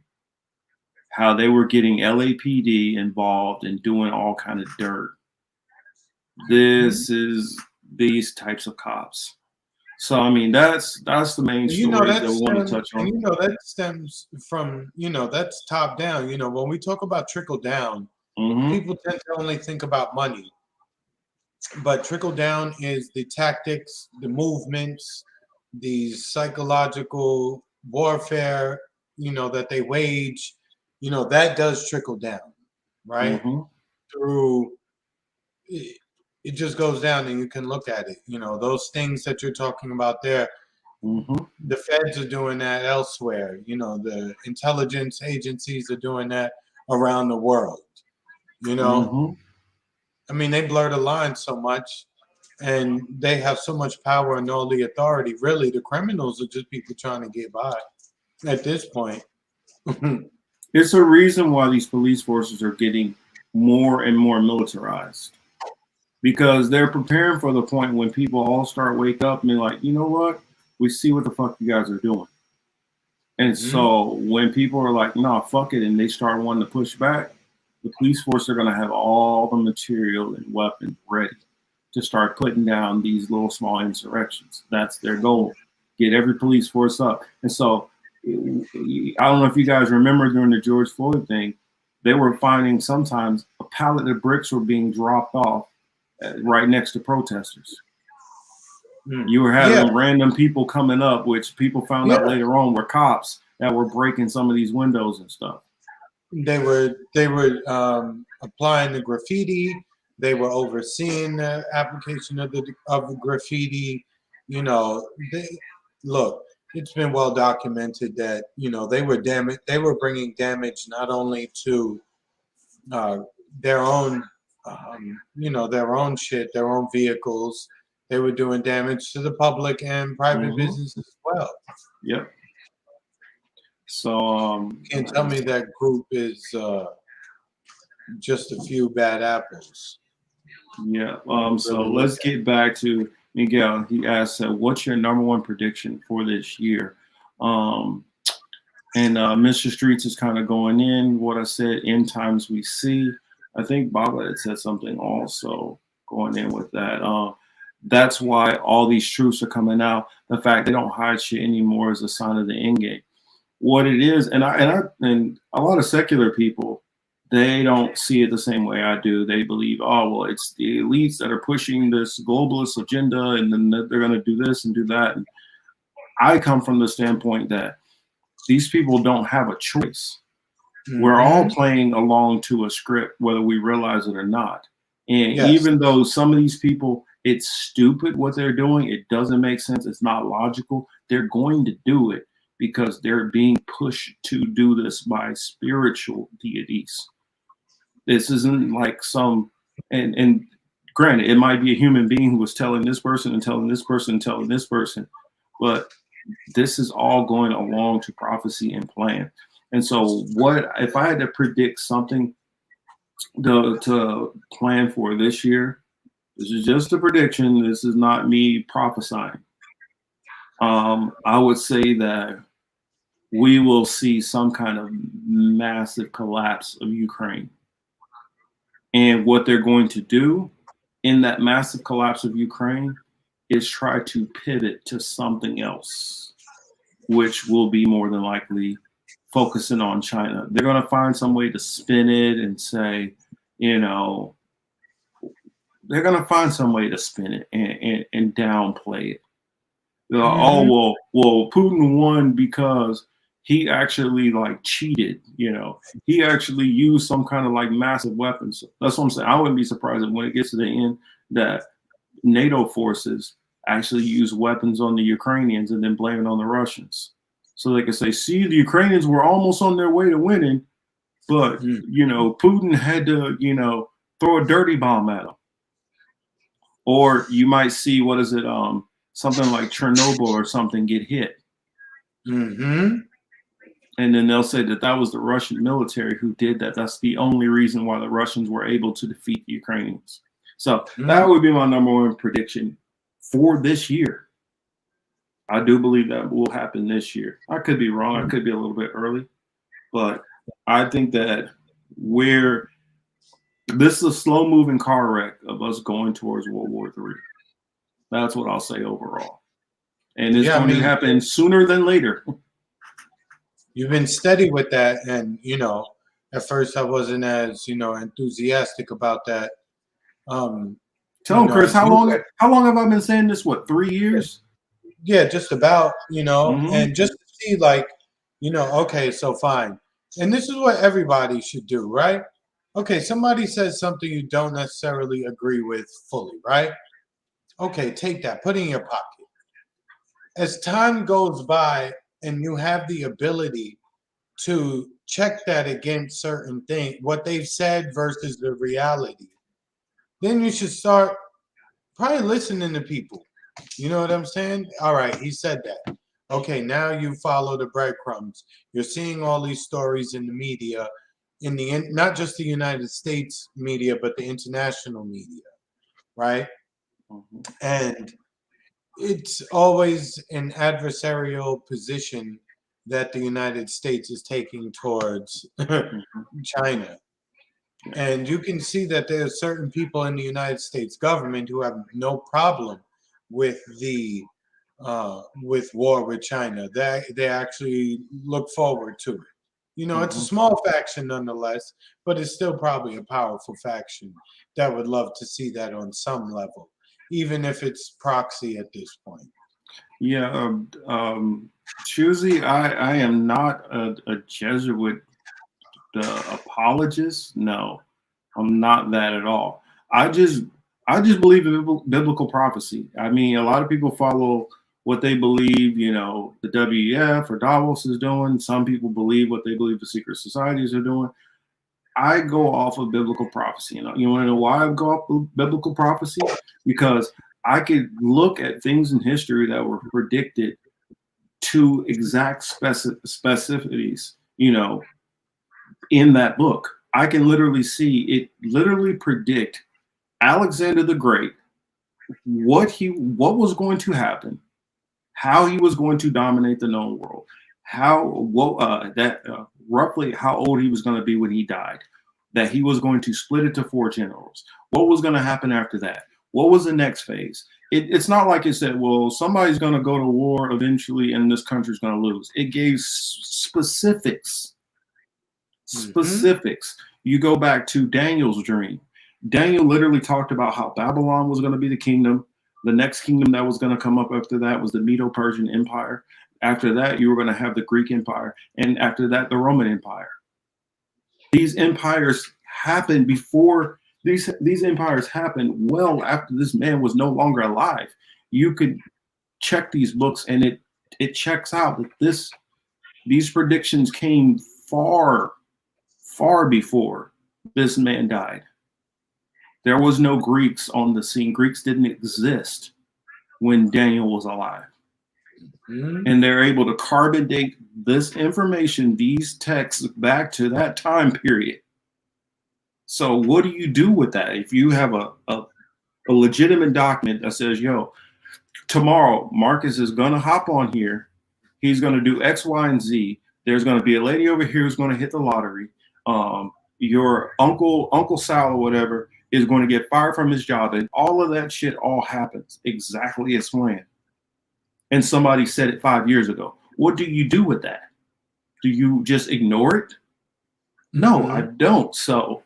how they were getting LAPD involved and doing all kind of dirt. This is these types of cops. So I mean, that's the main story that we want to touch on. And that stems from that's top down. When we talk about trickle down, people tend to only think about money, but trickle down is the tactics, the movements, the psychological warfare, that they wage. That does trickle down, right? through. It just goes down, and you can look at it. You know, those things that you're talking about there. The feds are doing that elsewhere. You know, the intelligence agencies are doing that around the world. You know, I mean, they blur the line so much, and they have so much power and all the authority. Really, the criminals are just people trying to get by at this point. It's a reason why these police forces are getting more and more militarized, because they're preparing for the point when people all start wake up and be like, you know what, we see what the fuck you guys are doing. And so when people are like, nah, fuck it, and they start wanting to push back, the police force are going to have all the material and weapons ready to start putting down these little small insurrections. That's their goal. Get every police force up. And so I don't know if you guys remember during the George Floyd thing, they were finding sometimes a pallet of bricks were being dropped off right next to protesters. You were having random people coming up, which people found out later on were cops that were breaking some of these windows and stuff. They were applying the graffiti. They were overseeing the application of the graffiti. You know, look, it's been well documented that, you know, they were bringing damage not only to their own, you know, their own shit, their own vehicles. They were doing damage to the public and private business as well. Yep. So can't tell me that group is just a few bad apples. Yeah. So let's get back to Miguel. He asked, "What's your number one prediction for this year?" And Mr. Streets is kind of going in what I said. End times we see. I think Baba had said something also going in with that. That's why all these truths are coming out. The fact they don't hide shit anymore is a sign of the end game. What it is, and a lot of secular people, they don't see it the same way I do. They believe, oh, well, it's the elites that are pushing this globalist agenda, and then they're going to do this and do that. And I come from the standpoint that these people don't have a choice. We're all playing along to a script, whether we realize it or not. And even though some of these people, it's stupid what they're doing, it doesn't make sense, it's not logical, they're going to do it because they're being pushed to do this by spiritual deities. This isn't like some, and granted, it might be a human being who was telling this person and telling this person and telling this person, but this is all going along to prophecy and plan. And so what, if I had to predict something to plan for this year, this is just a prediction, this is not me prophesying. I would say that we will see some kind of massive collapse of Ukraine. And what they're going to do in that massive collapse of Ukraine is try to pivot to something else, which will be more than likely focusing on China. They're going to find some way to spin it and say, you know, they're going to find some way to spin it and downplay it. Oh, well, Putin won because he actually like cheated, you know, he actually used some kind of like massive weapons. That's what I'm saying. I wouldn't be surprised if when it gets to the end that NATO forces actually use weapons on the Ukrainians and then blame it on the Russians. So they can say, see, the Ukrainians were almost on their way to winning, but, you know, Putin had to, you know, throw a dirty bomb at them. Or you might see, what is it, something like Chernobyl or something get hit. And then they'll say that that was the Russian military who did that. That's the only reason why the Russians were able to defeat the Ukrainians. So that would be my number one prediction for this year. I do believe that will happen this year. I could be wrong. I could be a little bit early. But I think that this is a slow-moving car wreck of us going towards World War III. That's what I'll say overall. And it's going to happen sooner than later. You've been steady with that, and you know, at first I wasn't as enthusiastic about that. Tell him, Chris, how long have I been saying this? What, 3 years? Yeah, just about, and just to see, like, okay, so fine, and this is what everybody should do, right? Okay, somebody says something you don't necessarily agree with fully, right? Okay, take that, put it in your pocket. As time goes by and you have the ability to check that against certain things, what they've said versus the reality, then you should start probably listening to people. You know what I'm saying? All right, he said that. Okay, now you follow the breadcrumbs. You're seeing all these stories in the media, not just the United States media, but the international media, right? And it's always an adversarial position that the United States is taking towards China. And you can see that there are certain people in the United States government who have no problem with the with war with China. They actually look forward to it. You know, it's a small faction nonetheless, but it's still probably a powerful faction that would love to see that on some level, even if it's proxy at this point. Yeah, Choosy, I am not a Jesuit apologist. No, I'm not that at all. I just believe in biblical prophecy. I mean, a lot of people follow what they believe, you know, the WEF or Davos is doing. Some people believe what they believe the secret societies are doing. I go off of biblical prophecy. You want to know why I go off of biblical prophecy? Because I could look at things in history that were predicted to exact specificities, you know, in that book. I can literally see it literally predict Alexander the Great, what was going to happen, how he was going to dominate the known world, roughly how old he was going to be when he died, that he was going to split it to 4 generals, what was going to happen after that, what was the next phase. It's not like it said, well, somebody's going to go to war eventually and this country's going to lose. It gave specifics. You go back to Daniel's dream. Daniel literally talked about how Babylon was going to be the kingdom. The next kingdom that was going to come up after that was the Medo-Persian Empire. After that, you were going to have the Greek Empire. And after that, the Roman Empire. These empires happened before, these empires happened well after this man was no longer alive. You could check these books and it checks out that these predictions came far before this man died. There was no Greeks on the scene. Greeks didn't exist when Daniel was alive. And they're able to carbon date this information, these texts, back to that time period. So what do you do with that? If you have a legitimate document that says, yo, tomorrow Marcus is going to hop on here. He's going to do X, Y, and Z. There's going to be a lady over here who's going to hit the lottery. Your Uncle Sal or whatever is going to get fired from his job, and all of that shit all happens exactly as planned. And somebody said it 5 years ago. What do you do with that? Do you just ignore it? No, I don't. So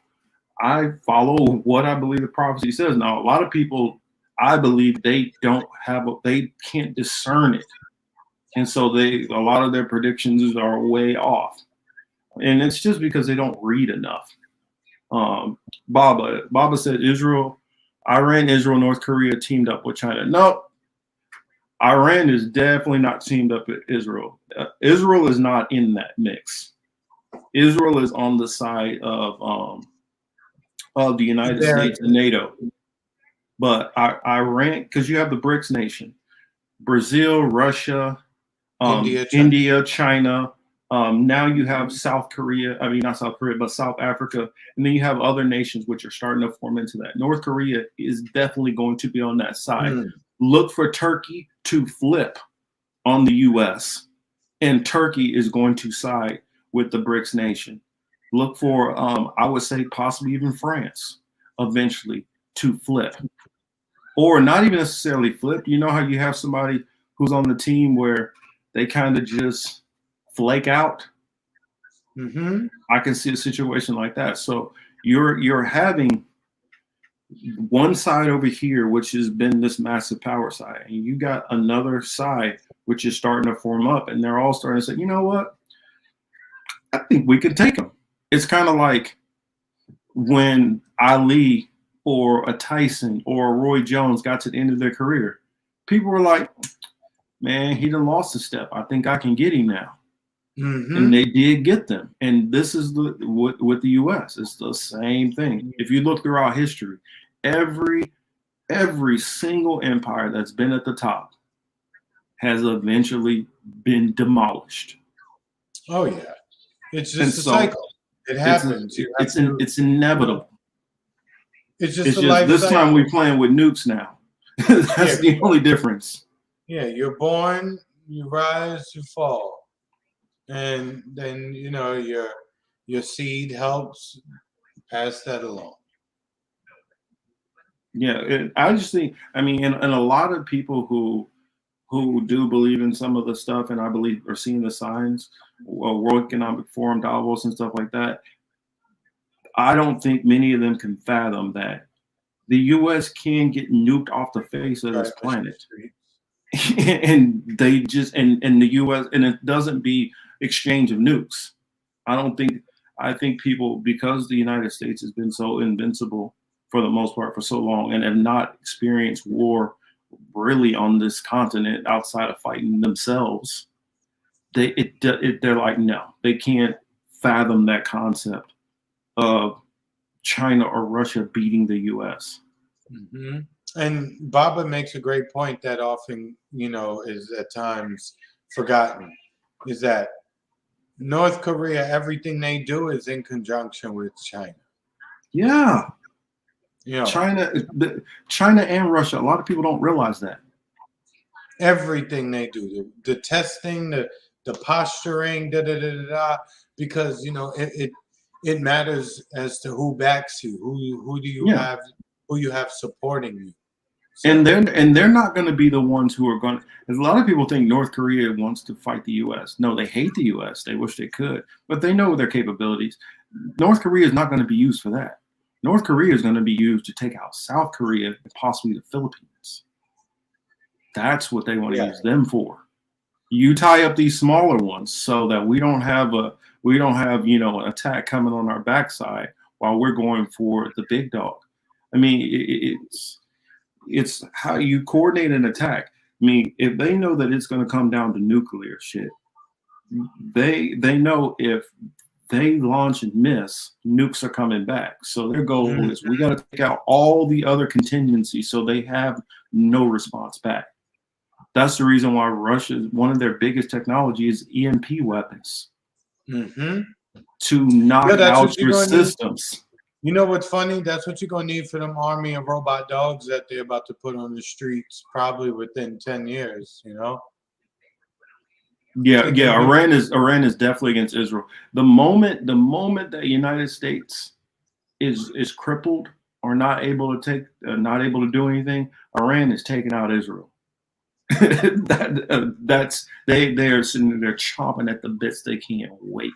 I follow what I believe the prophecy says. Now, a lot of people, I believe they can't discern it. And so a lot of their predictions are way off. And it's just because they don't read enough. Baba said Iran, Israel, North Korea teamed up with China. No, Iran is definitely not teamed up with Israel. Israel is not in that mix. Israel is on the side of the United States and NATO. But Iran, because you have the BRICS nation, Brazil, Russia, India, China. Now you have South Korea. I mean, not South Korea, but South Africa. And then you have other nations which are starting to form into that. North Korea is definitely going to be on that side. Look for Turkey to flip on the U.S. And Turkey is going to side with the BRICS nation. Look for, I would say, possibly even France eventually to flip. Or not even necessarily flip. You know how you have somebody who's on the team where they kind of just flake out? I can see a situation like that. So you're having one side over here, which has been this massive power side, and you got another side which is starting to form up, and they're all starting to say, you know what? I think we could take them. It's kind of like when Ali or a Tyson or a Roy Jones got to the end of their career, people were like, man, he done lost a step. I think I can get him now. And they did get them. And this is with the U.S. It's the same thing. If you look throughout history, every single empire that's been at the top has eventually been demolished. Oh yeah, it's just a cycle. It happens. It's inevitable. It's just this time we're playing with nukes now. That's the only difference. Yeah, you're born, you rise, you fall, and then your seed helps pass that along. Yeah, I just think, I mean, and a lot of people who do believe in some of the stuff, and I believe are seeing the signs, World Economic Forum, Davos, and stuff like that. I don't think many of them can fathom that the U.S. can get nuked off the face of this planet, and they just and the U.S. and it doesn't be exchange of nukes. I think people, because the United States has been so invincible for the most part for so long and have not experienced war really on this continent outside of fighting themselves, they're like, no, they can't fathom that concept of China or Russia beating the U.S. And Baba makes a great point that often, is at times forgotten, is that North Korea, everything they do is in conjunction with China. Yeah. China and Russia, a lot of people don't realize that. Everything they do, the testing, the posturing, because it matters as to who backs you, who do you have, who you have supporting you. So, and they're not going to be the ones who are going. A lot of people think North Korea wants to fight the U.S. No, they hate the U.S. They wish they could, but they know their capabilities. North Korea is not going to be used for that. North Korea is going to be used to take out South Korea and possibly the Philippines. That's what they want to use them for. You tie up these smaller ones so that we don't have an attack coming on our backside while we're going for the big dog. I mean, it's how you coordinate an attack. I mean, if they know that it's going to come down to nuclear shit, they know if they launch and miss, nukes are coming back. So their goal is we got to take out all the other contingencies so they have no response back. That's the reason why Russia, one of their biggest technology is EMP weapons to knock out your systems. You know what's funny? That's what you're going to need for them army of robot dogs that they're about to put on the streets probably within 10 years, Yeah. Iran is definitely against Israel. The moment that the United States is crippled or not able to do anything, Iran is taking out Israel. That's they're sitting there chomping at the bits. They can't wait.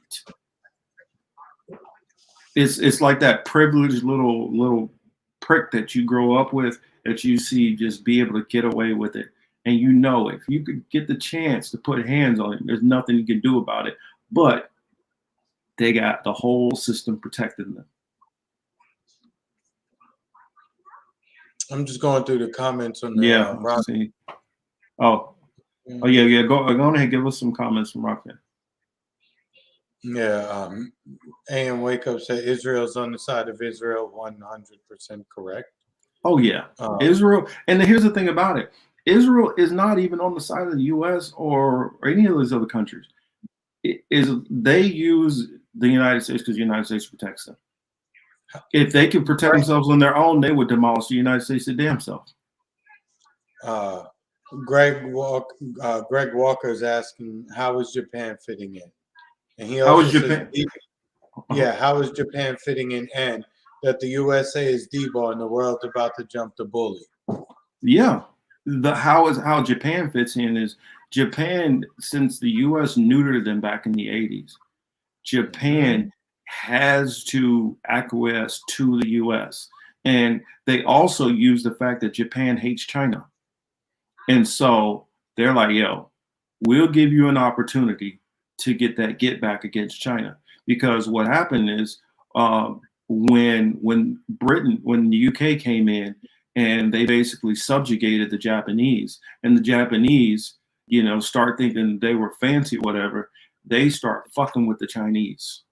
It's like that privileged little prick that you grow up with that you see just be able to get away with it. And if you could get the chance to put hands on it, there's nothing you can do about it. But they got the whole system protecting them. I'm just going through the comments on the yeah. Go ahead, give us some comments from Rockfin. Yeah, AM Wake Up said Israel's on the side of Israel, 100% correct. Oh yeah, Israel. And here's the thing about it: Israel is not even on the side of the U.S. or any of those other countries. They use the United States because the United States protects them. If they could protect themselves on their own, they would demolish the United States their damn self. Greg Walker is asking, how is Japan fitting in? And he How also is Japan? How is Japan fitting in? And that the USA is D-ball and the world's about to jump the bully. Yeah, how Japan fits in is Japan, since the U.S. neutered them back in the 80s, Japan has to acquiesce to the U.S. And they also use the fact that Japan hates China. And so they're like, yo, we'll give you an opportunity to get back against China. Because what happened is when the UK came in and they basically subjugated the Japanese, and the Japanese, you know, start thinking they were fancy, whatever, they start fucking with the Chinese.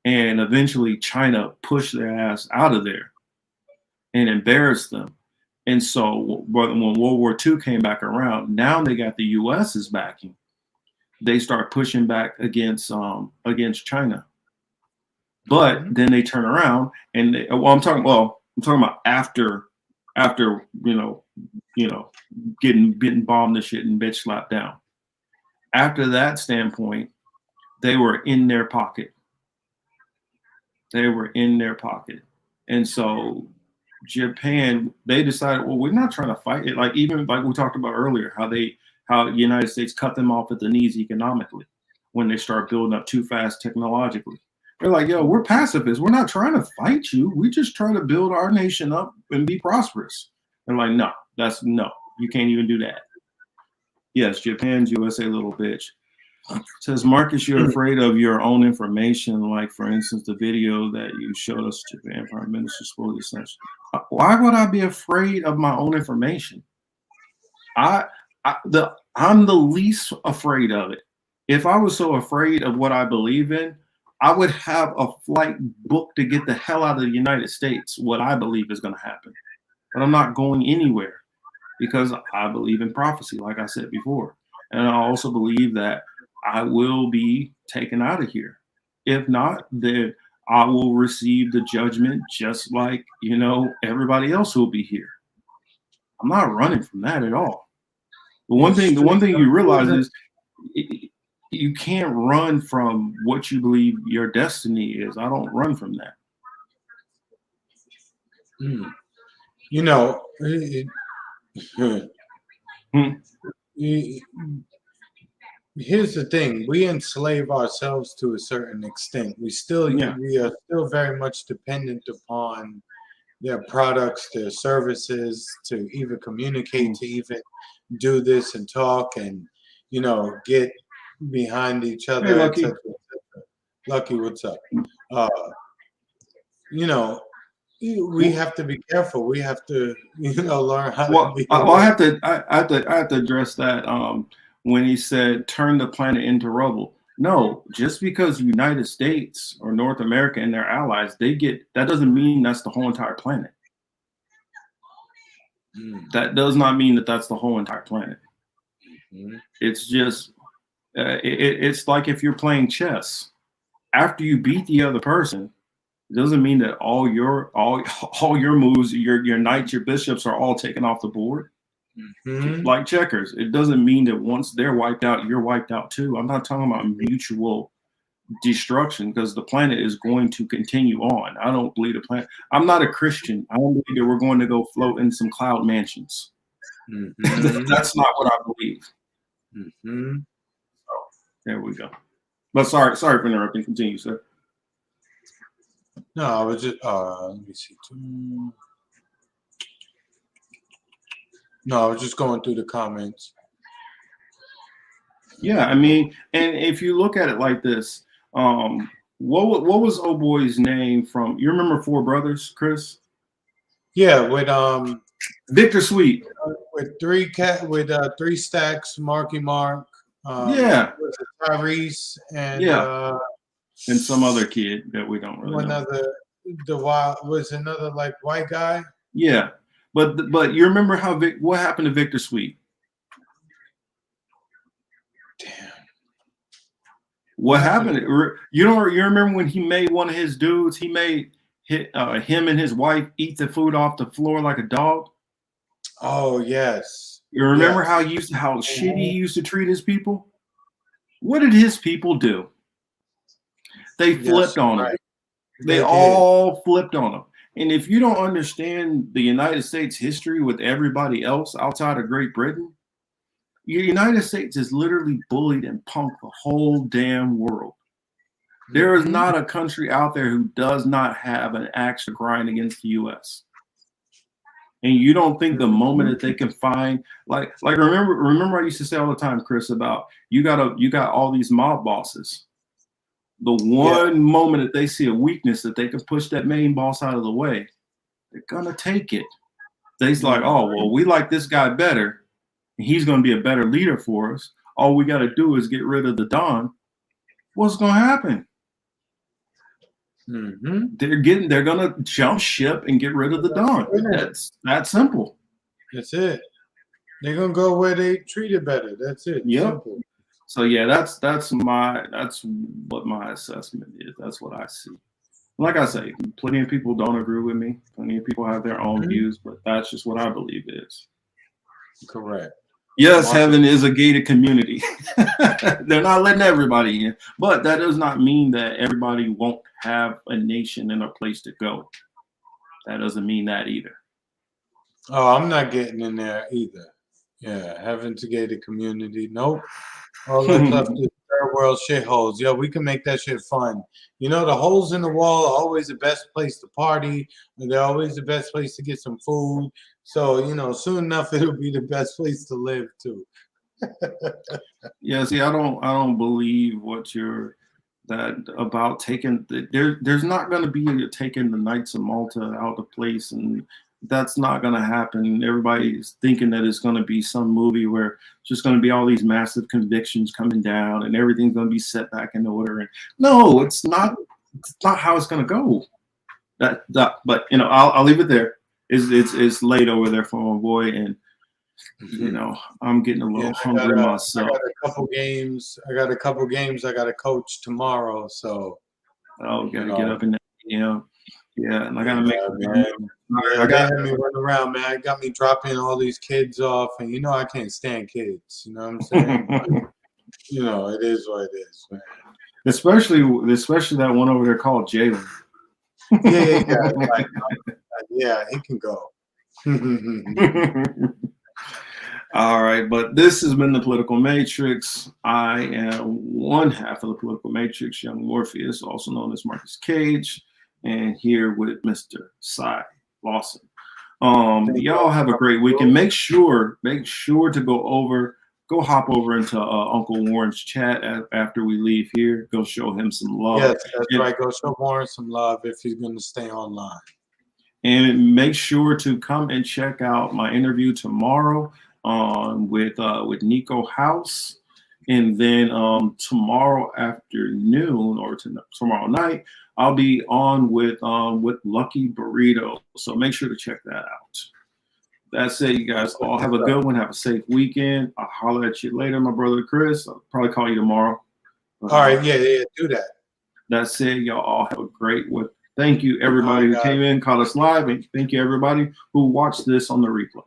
And eventually China pushed their ass out of there and embarrassed them. And so when World War II came back around, now they got the US's backing. They start pushing back against China. But then they turn around and I'm talking about after getting bombed and shit and bitch slapped down. After that standpoint, they were in their pocket. They were in their pocket. And so Japan, they decided, well, we're not trying to fight it. Like even like we talked about earlier, how the United States cut them off at the knees economically when they start building up too fast technologically. They're like, yo, we're pacifists. We're not trying to fight you. We just try to build our nation up and be prosperous. They're like, no, you can't even do that. Yes, Japan's USA little bitch. Says Marcus, you're afraid of your own information, like for instance the video that you showed us, Japan Prime Minister supposedly sent. Why would I be afraid of my own information? I'm the least afraid of it. If I was so afraid of what I believe in, I would have a flight booked to get the hell out of the United States, what I believe is going to happen. But I'm not going anywhere because I believe in prophecy, like I said before. And I also believe that I will be taken out of here. If not, then I will receive the judgment just like, you know, everybody else will be here. I'm not running from that at all. The one thing you realize is you can't run from what you believe your destiny is. I don't run from that. You know, here's the thing: we enslave ourselves to a certain extent. We are still very much dependent upon their products, their services to even communicate, to even do this and talk and, you know, get behind each other. Hey, Lucky. Et cetera. Lucky, what's up? You know, we have to be careful. We have to, you know, learn how to be. I have to address that. When he said turn the planet into rubble. No, just because the United States or North America and their allies, that doesn't mean that's the whole entire planet. That does not mean that that's the whole entire planet. It's just, it's like if you're playing chess. After you beat the other person, it doesn't mean that all your moves, your knights, your bishops are all taken off the board. Like checkers, it doesn't mean that once they're wiped out, you're wiped out too. I'm not talking about mutual destruction because the planet is going to continue on. I don't believe the planet. I'm not a Christian. I don't believe that we're going to go float in some cloud mansions. That's not what I believe. So, there we go. But sorry for interrupting. Continue, sir. No, I was just let me see. No, I was just going through the comments. Yeah, I mean, and if you look at it like this, what was old boy's name from? You remember Four Brothers, Chris? Yeah, with Victor Sweet, with three stacks, Marky Mark. Yeah, Tyrese and and some other kid that we don't really know. Another like white guy. Yeah. But you remember what happened to Victor Sweet? Damn. What happened? You remember when he made one of his dudes? He made him and his wife eat the food off the floor like a dog. Oh yes. You remember how shitty he used to treat his people? What did his people do? They flipped on him. They all flipped on him. And if you don't understand the United States history with everybody else outside of Great Britain, the United States is literally bullied and punked the whole damn world. There is not a country out there who does not have an axe to grind against the U.S. And you don't think the moment that they can find, like remember I used to say all the time, Chris, about you got all these mob bosses. the one moment that they see a weakness that they can push that main boss out of the way, they're gonna take it. They's like, oh well, we like this guy better, and he's gonna be a better leader for us. All we got to do is get rid of the Don. What's gonna happen? They're gonna jump ship and get rid of the Don. That's that simple. That's it. They're gonna go where they treated better. That's it. Yep. Simple. So yeah, that's what my assessment is. That's what I see. Like I say, plenty of people don't agree with me. Plenty of people have their own views, but that's just what I believe is. Correct. Yes, heaven is a gated community. They're not letting everybody in, but that does not mean that everybody won't have a nation and a place to go. That doesn't mean that either. Oh, I'm not getting in there either. Yeah, heaven's a gated community. Nope. All that's up to third world shitholes. Yo, we can make that shit fun. You know, the holes in the wall are always the best place to party. And they're always the best place to get some food. So, you know, soon enough, it'll be the best place to live too. Yeah, see, I don't believe what you're about taking. There's not going to be taking the Knights of Malta out of place, and that's not going to happen. Everybody's thinking that it's going to be some movie where it's just going to be all these massive convictions coming down and everything's going to be set back in order. And no, it's not. It's not how it's going to go. But you know, I'll leave it there. It's late over there for my boy, and you know, I'm getting a little hungry myself. I got a couple games. I got to coach tomorrow, so gotta get up in that. Yeah, and I gotta make. I got me run around, man. It got me dropping all these kids off, and you know I can't stand kids. You know what I'm saying? But, you know, it is what it is, man. Especially that one over there called Jalen. Yeah, he can go. All right, but this has been the Political Matrix. I am one half of the Political Matrix, Young Morpheus, also known as Marcus Cage, and here with Mr. Cy Lawson. Y'all have a great weekend. Make sure to go hop over into Uncle Warren's chat after we leave here. Go show him some love. Yes, that's right. Go show Warren some love if he's going to stay online. And make sure to come and check out my interview tomorrow with Nico House, and then tomorrow afternoon or tomorrow night I'll be on with Lucky Burrito. So make sure to check that out. That's it, you guys. All have a good one. Have a safe weekend. I'll holler at you later, my brother Chris. I'll probably call you tomorrow. All right, yeah, do that. That's it. Y'all all have a great one. Thank you, everybody who came in, caught us live, and thank you, everybody who watched this on the replay.